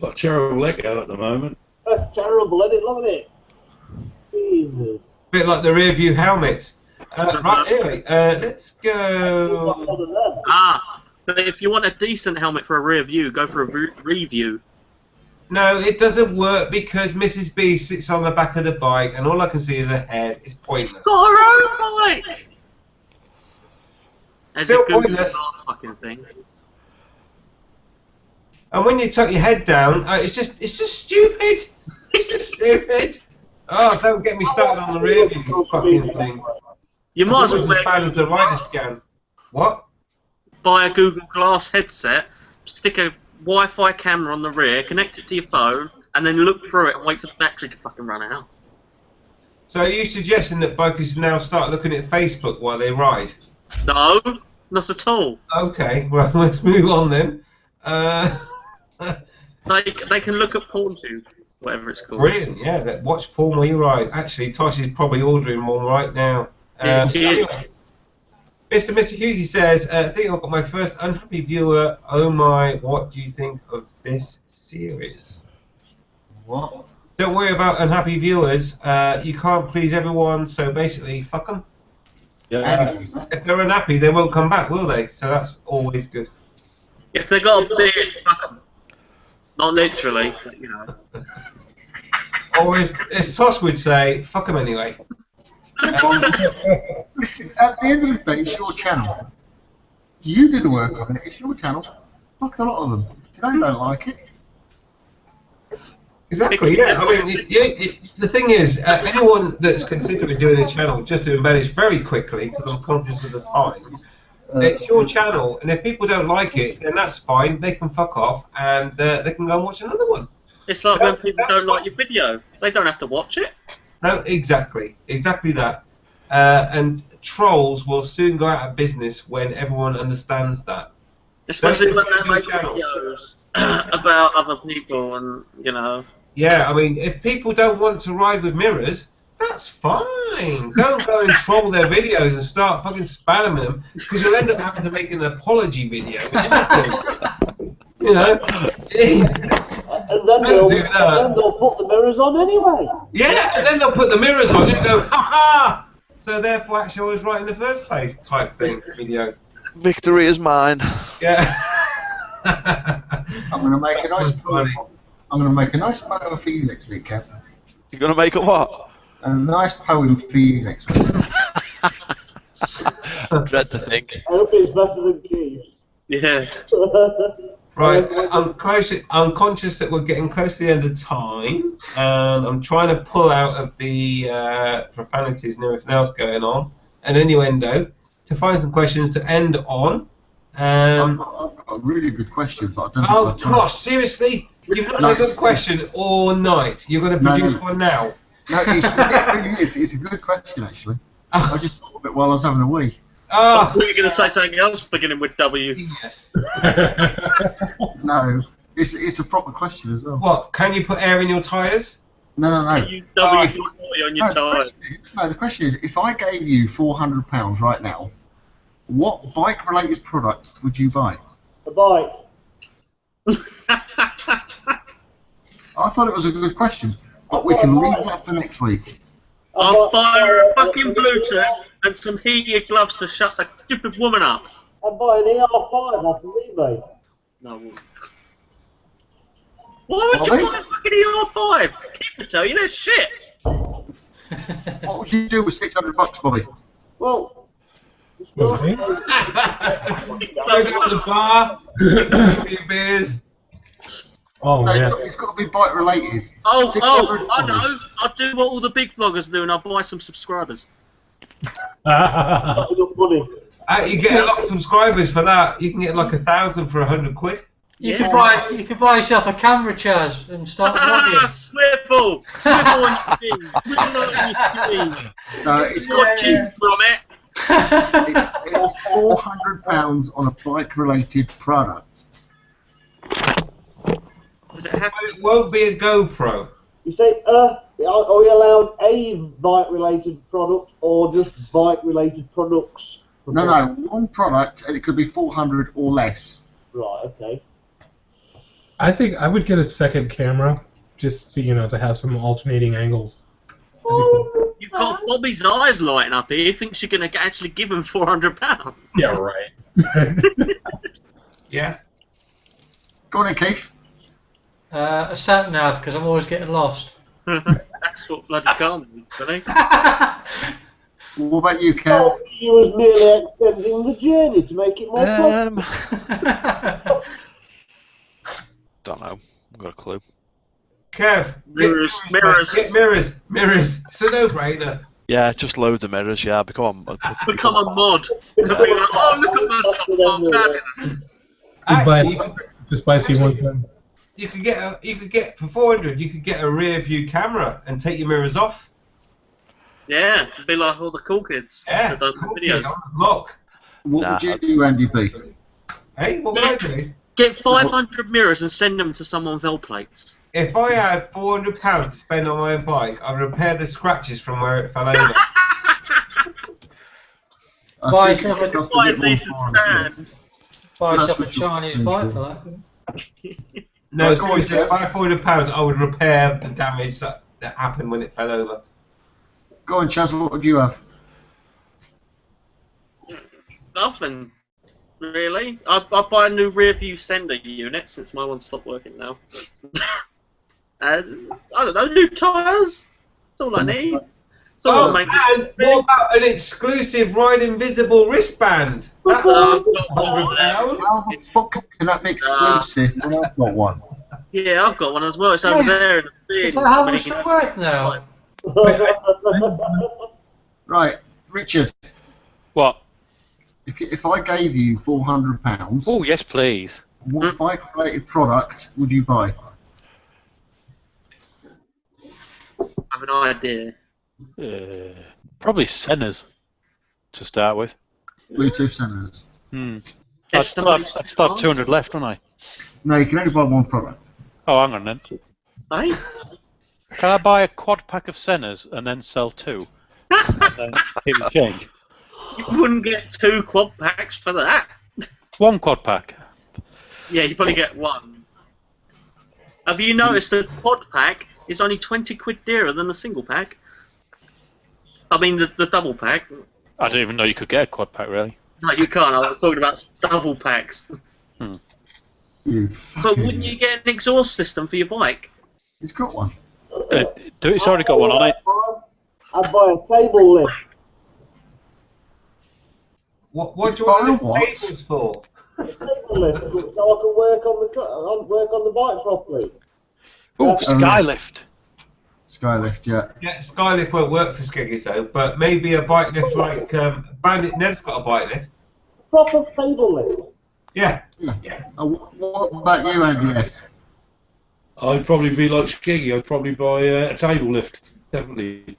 Got a terrible echo at the moment. That's terrible, isn't it? Look at it. Jesus. Bit like the rear view helmets. Right, anyway, let's go. One of them. Ah, But if you want a decent helmet for a rear view, go for a review. No, it doesn't work because Mrs. B sits on the back of the bike and all I can see is her head. It's pointless. She's got her own bike! There's Still a Google pointless. Glass fucking thing. And when you tuck your head down, it's just stupid. It's just stupid. Oh, don't get me started on the rear view fucking thing. You might as It's well as bad as the rider scan. What? buy a Google Glass headset, stick a Wi-Fi camera on the rear, connect it to your phone, and then look through it and wait for the battery to fucking run out. So are you suggesting that bikers now start looking at Facebook while they ride? No, not at all. Okay, right, let's move on then. They can look at porn tube, whatever it's called. Brilliant, yeah. Watch porn while you ride. Actually, Tosh is probably ordering one right now. Anyway, Mr. Hughesy says, I think I've got my first unhappy viewer. Oh my, what do you think of this series? What? Don't worry about unhappy viewers. You can't please everyone, so basically, fuck them. Yeah. If they're unhappy, they won't come back, will they? So that's always good. If they got a beard, fuck 'em. Not literally, but, you know. Or as Tosh would say, fuck them anyway. Listen, at the end of the day, it's your channel. You did the work on it. It's your channel. Fuck a lot of them. If they don't like it. Exactly, yeah. I mean, the thing is, anyone that's considering doing a channel, just to embellish very quickly, because I'm conscious of the time, it's your channel, and if people don't like it, then that's fine. They can fuck off, and they can go and watch another one. It's like when people don't like your video. They don't have to watch it. No, exactly that. And trolls will soon go out of business when everyone understands that. Especially when they make channel. videos about other people and, you know. Yeah, I mean, if people don't want to ride with mirrors, that's fine. Don't go and troll their videos and start fucking spamming them, because you'll end up having to make an apology video. You know? Jesus. And then they'll put the mirrors on anyway. Yeah, and then they'll put the mirrors on and go, ha ha! So therefore, actually, I was right in the first place, type thing, video. Victory is mine. Yeah. I'm going to make a nice poem. I'm going to make a nice poem for you next week, Kev. You're going to make a what? A nice poem for you next week. I dread to think. I hope it's better than Keith's. Yeah. Right, I'm conscious that we're getting close to the end of time, and I'm trying to pull out of the profanities and everything else going on, and innuendo, to find some questions to end on. I've got a really good question, but I don't Oh, think I've time. Tosh, seriously? You've not had a good question all night. You're going to produce one now? No, it really is. It's a good question, actually. I just thought of it while I was having a wee. I thought you were going to say something else beginning with W. Yes. No, it's a proper question as well. What, can you put air in your tyres? No. You W40 on your tyre. The question is, if I gave you £400 right now, what bike-related products would you buy? A bike. I thought it was a good question, but we can leave that for next week. I'll buy her a fucking Bluetooth and some heated gloves to shut the stupid woman up. I'd buy an ER5 off of eBay. No. Why would you buy a fucking ER5? Keith will tell you they're shit. What would you do with $600, Bobby? Well, Was it me? Go down to the bar, pick up a few beers. Oh, No, yeah. it's got to be bike-related. Oh, $600. I know. I'll do what all the big vloggers do and I'll buy some subscribers. not enough money. You get a lot of subscribers for that. You can get like 1,000 for £100. You could buy yourself a camera, Chaz, and start vlogging. Swivel! Swivel on your thing! Swivel on your screen! No, It's got teeth from it! it's £400 on a bike-related product. Does it have It won't be a GoPro. You say, are we allowed a bike-related product or just bike-related products? No, one product, and it could be 400 or less. Right, okay. I think I would get a second camera, just to, to have some alternating angles. That'd be cool. You've got Bobby's eyes lighting up here. He thinks you're going to actually give him £400. Yeah, right. Yeah. Go on then, Keith. A sat nav, because I'm always getting lost. That's what bloody car means, doesn't it? What about you, Kev? Oh, you was merely extending the journey to make it more pleasant. Don't know. I've got a clue. Kev. Mirrors. Get mirrors. Mirrors. It's a no-brainer. Yeah, just loads of mirrors. Yeah, become a Become a mod. Be like, oh, look at myself. I'm fabulous. Actually, Just buy C110. you could get for 400. You could get a rear view camera and take your mirrors off. Yeah, be like all the cool kids. Yeah. that done Cool videos. kid on the block. What Nah. would you do, Andy B? Hey, what would I do? Get 500 mirrors and send them to someone with plates. If I had £400 to spend on my bike, I'd repair the scratches from where it fell over. Buy I think yourself it cost Buy a a bit more decent for it. stand. Buy That's yourself a what you're Chinese saying, bike yeah. for that. No, Right, go on, seriously, if I Jess. had £400, I would repair the damage that happened when it fell over. Go on, Chaz, what would you have? Nothing, really. I'd buy a new rear view sender unit since my one stopped working now. And I don't know, new tyres. That's all I need. That's all Oh, I make. and what about an exclusive Ride Invisible wristband? That's I've got one £100. of them. How the fuck can that be exclusive when I've got one? Yeah, I've got one as well. It's over there in the bin. Is that how I mean, much they're worth now? Right, Richard, What? if I gave you £400, Oh, yes, please. what bike-related product would you buy? I have an idea. Probably Senna's to start with. Bluetooth centers. I'd still have 200 left, don't I? No, you can only buy one product. Oh, hang on then. Hey? Can I buy a quad pack of Senna's and then sell two? And then it would change. You wouldn't get 2 quad packs for that. One quad pack. Yeah, you probably get 1. Have you noticed the quad pack is only 20 quid dearer than the single pack? I mean, the double pack. I didn't even know you could get a quad pack, really. No, you can't. I was talking about double packs. You But fucking wouldn't you get an exhaust system for your bike? He's got one. It's already got one on it. I'd buy a table lift. What do you want to What? lift tables for? A table lift, so I can work on the bike properly. Oh, Skylift. Skylift, yeah. Yeah, Skylift won't work for Skeggies though, but maybe a bike lift like Bandit Nev's got a bike lift. Proper table lift. Yeah. What about you, Andy? Yes. I'd probably be like Skeggy. I'd probably buy a table lift. Definitely.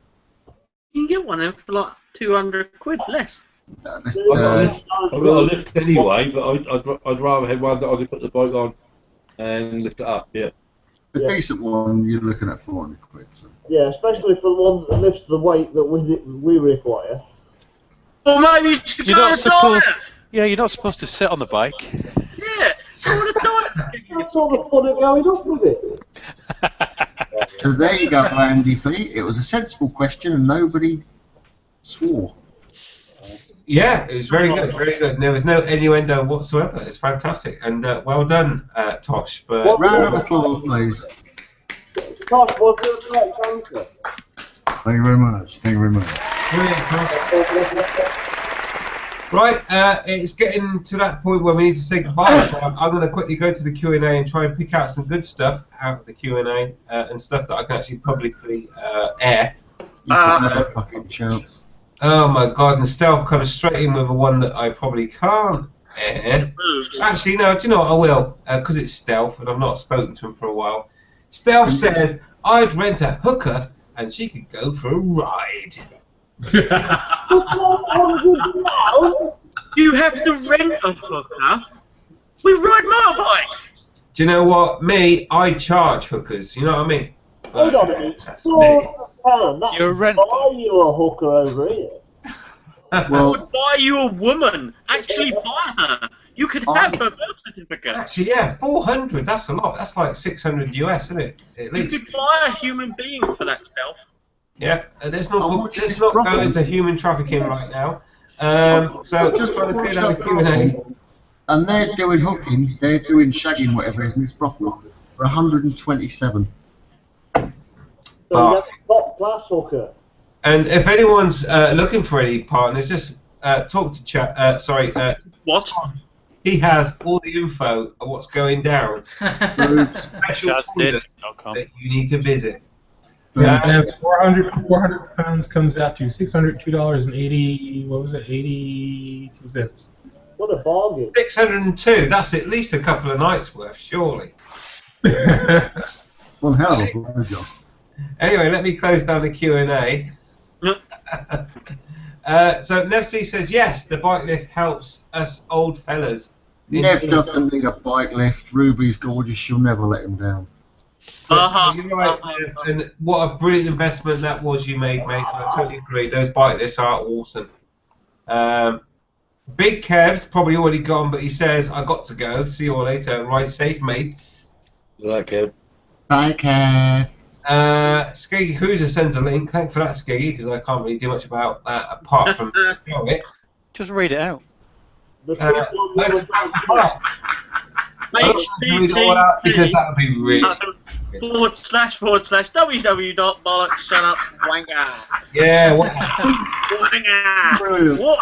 You can get one then for like 200 quid less. I've got a lift anyway, but I'd rather have one that I could put the bike on and lift it up. Yeah. A decent one, you're looking at 400 quid. So. Yeah, especially for the one that lifts the weight that we require. Well, maybe you should You're go not on a supposed. diet. Yeah, you're not supposed to sit on the bike. Yeah, go on a diet. Skeggy. That's all the fun of going up with it. So there you go, Andy P. It was a sensible question and nobody swore. Yeah, it was very good, very good. And there was no innuendo whatsoever. It's fantastic. And well done, Tosh, for... Round of applause, please. Tosh, what's your correct answer? Thank you very much. Thank you very much. Brilliant, Tosh. Right, it's getting to that point where we need to say goodbye. So I'm going to quickly go to the Q&A and try and pick out some good stuff out of the Q&A and stuff that I can actually publicly air. You've got no fucking chance. Oh my god, and Stealth comes straight in with a one that I probably can't air. Actually, no, do you know what, I will, because it's Stealth and I've not spoken to him for a while. Stealth says, I'd rent a hooker and she could go for a ride. You have to rent a hooker. We ride motorbikes. Do you know what, me, I charge hookers, you know what I mean? Hold on a minute. That's me. £400, that You're a would rent- buy you a hooker over here. I Well, would buy you a woman. Actually buy her. You could have her birth certificate. Actually, yeah, 400, that's a lot. That's like 600 US, isn't it? At You least. could buy a human being for that Stealth. Yeah, let's Oh, not, what let's is not go wrong? into human trafficking right now. So just trying to clear down the Q&A. And they're doing hooking, they're doing shagging, whatever it is, in this brothel for 127. So that's top class hooker. And if anyone's looking for any partners, just talk to chat. What? He has all the info of what's going down. Special toilets that you need to visit. And 400 pounds comes out to $602.80. What was it? 82 cents. What a bargain. 602. That's at least a couple of nights worth, surely. One hell of a job. Anyway, let me close down the Q&A. So Nevsy says yes, the bike lift helps us old fellas. Nev doesn't need a bike lift. Ruby's gorgeous. She'll never let him down. You're right, and what a brilliant investment that was you made, mate. I totally agree. Those bike lifts are awesome. Big Kev's probably already gone, but he says, I got to go. See you all later. Ride safe, mates. Good luck, Kev. Bye, Kev. Skiggy Hooser sends a link. Thanks for that, Skiggy, because I can't really do much about that apart from show it. Just read it out. Because that would be really... / www.bollocks.shutupwanker. Yeah, what? Wanker.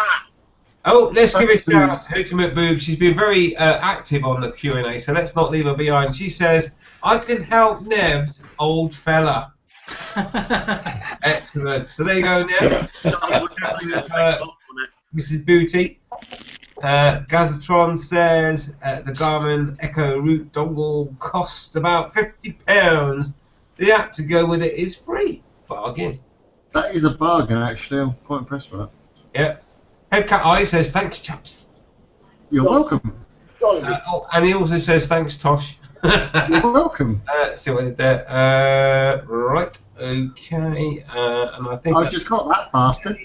Oh, let's give a shout out to Ultimate Boob. She's been very active on the Q&A, so let's not leave her behind. She says, I can help Nev's old fella. Excellent. So there you go, Nev. Mrs. Booty. Gazatron says the Garmin Echo Root dongle costs about £50. The app to go with it is free. Bargain. That is a bargain, actually. I'm quite impressed with that. Yep. Headcat Eye says thanks, chaps. You're welcome. And he also says thanks, Tosh. You're welcome. See what I did there. Right. Okay. And I think I've just got that bastard.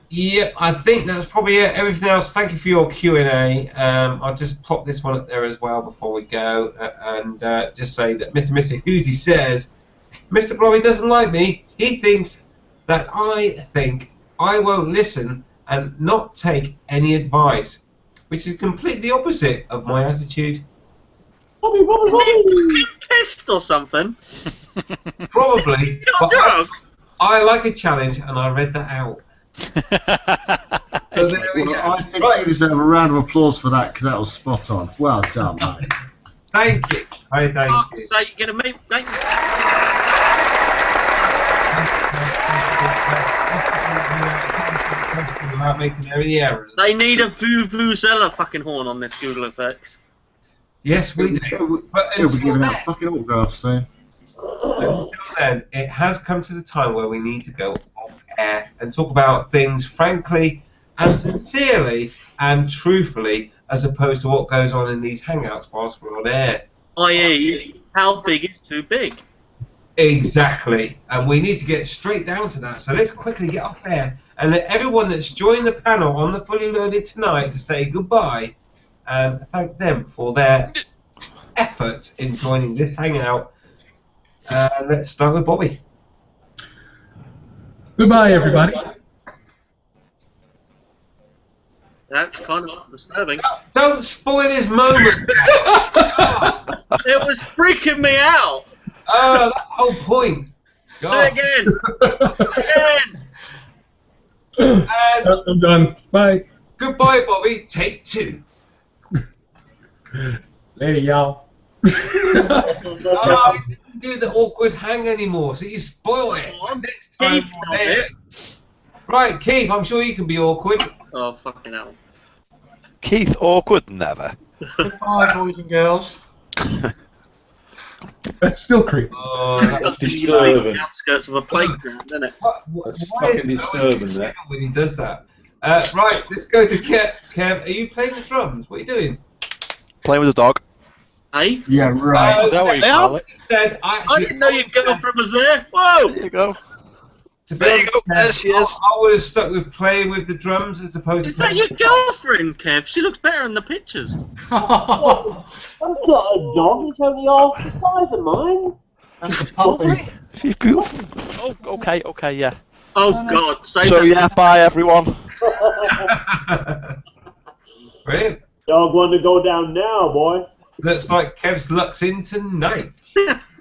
Yeah, I think that's probably it. Everything else, thank you for your Q&A. I'll just plop this one up there as well before we go, and just say that Mr. Hoosie says, Mr. Blobby doesn't like me. He thinks that I think I won't listen and not take any advice, which is completely opposite of my attitude. Is he pissed or something? Probably. You're drugs. I like a challenge, and I read that out. So there we go. I think you deserve a round of applause for that, because that was spot on. Well done, mate. Thank you. Thank you. So you're going to make... Without making any errors. They need a Vuvuzela fucking horn on this Google Effects. Yes, we do. But He'll be until giving then, out fucking autographs soon. it has come to the time where we need to go off air and talk about things frankly and sincerely and truthfully, as opposed to what goes on in these hangouts whilst we're on air. I.e., how big is too big? Exactly, and we need to get straight down to that. So let's quickly get off air and let everyone that's joined the panel on the Fully Loaded tonight to say goodbye and thank them for their efforts in joining this hangout. Let's start with Bobby. Goodbye, everybody. That's kind of disturbing. Don't spoil his moment. It was freaking me out. Oh, that's the whole point. Do it again. And I'm done. Bye. goodbye, Bobby. Take two. Later, y'all. Oh, he didn't do the awkward hang anymore, so you spoil it. Next time Keith we're does there. it. Right, Keith, I'm sure you can be awkward. Oh, fucking hell. Keith Awkward, never. Goodbye, boys and girls. That's still creepy. Oh, That's disturbing. The outskirts of a playground, isn't it? That's why fucking is it disturbing, so that. when he does that? Right, let's go to Kev. Kev, are you playing the drums? What are you doing? Playing with a dog. Hey? Yeah, right. Is that what you call it? Said, I didn't know your girlfriend was there. Whoa! There you go. To be There you go. honest, There she is. I would have stuck with playing with the drums as opposed Is to. that your girlfriend, Kev? She looks better in the pictures. That's not a dog, it's only half the size of mine. That's a puppy. She's beautiful. Oh, okay, yeah. Oh, God. Save So that. yeah, bye everyone. Brilliant. Dog want to go down now, boy. Looks like Kev's luck's in tonight.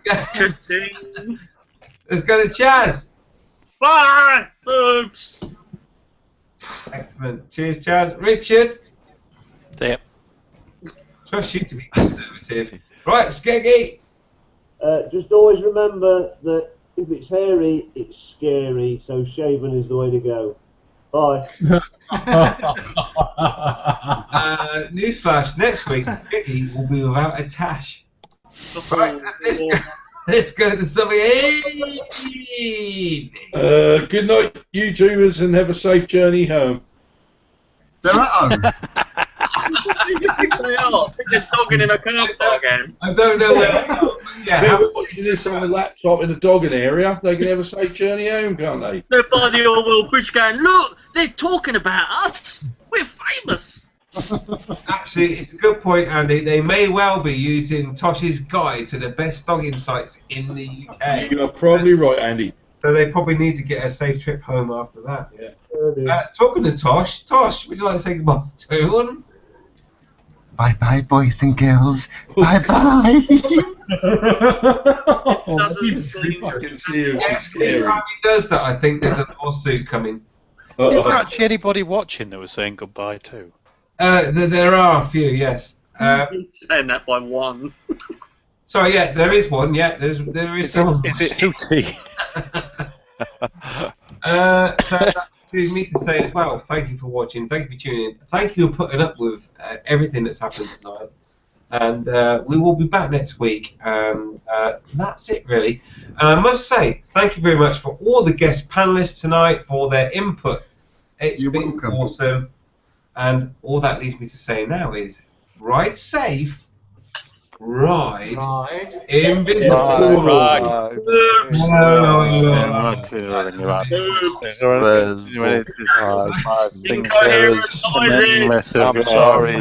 Cha-ching. Let's go to Chaz. Bye! Boobs! Excellent. Cheers, Chaz. Richard. Yep. Trust you to be conservative. Right, Skeggy. Just always remember that if it's hairy, it's scary, so shaven is the way to go. Bye. Newsflash, next week, Skeggy will be without a tash. Right, let's go to something. Good night, YouTubers, and have a safe journey home. They're at home. They are. I think they're dogging in a car park again. I don't know where they are, but yeah, If they're watching this on a laptop in a dogging area, they can have a safe journey home, can't they? They're by the Orwell Bridge going, look, they're talking about us. We're famous. actually, it's a good point, Andy. They may well be using Tosh's guide to the best dogging sites in the UK. You are probably right, Andy. So they probably need to get a safe trip home after that. Yeah. Talking to Tosh, would you like to say goodbye to everyone? Bye bye, boys and girls. Bye bye. Doesn't seem Fucking seriously Every scary. time he does that, I think there's a lawsuit coming. Is there actually anybody watching that was saying goodbye too? There are a few, yes. He's saying that by one. Sorry, yeah, there is one. Yeah, there is someone. Is it Hootie? So that leaves me to say as well, thank you for watching, thank you for tuning in, thank you for putting up with everything that's happened tonight. And we will be back next week. That's it, really. And I must say, thank you very much for all the guest panelists tonight, for their input. It's You're been welcome. awesome. And all that leaves me to say now is, ride safe, ride Right. invisible. Right. Incoherent noises. I'm sorry.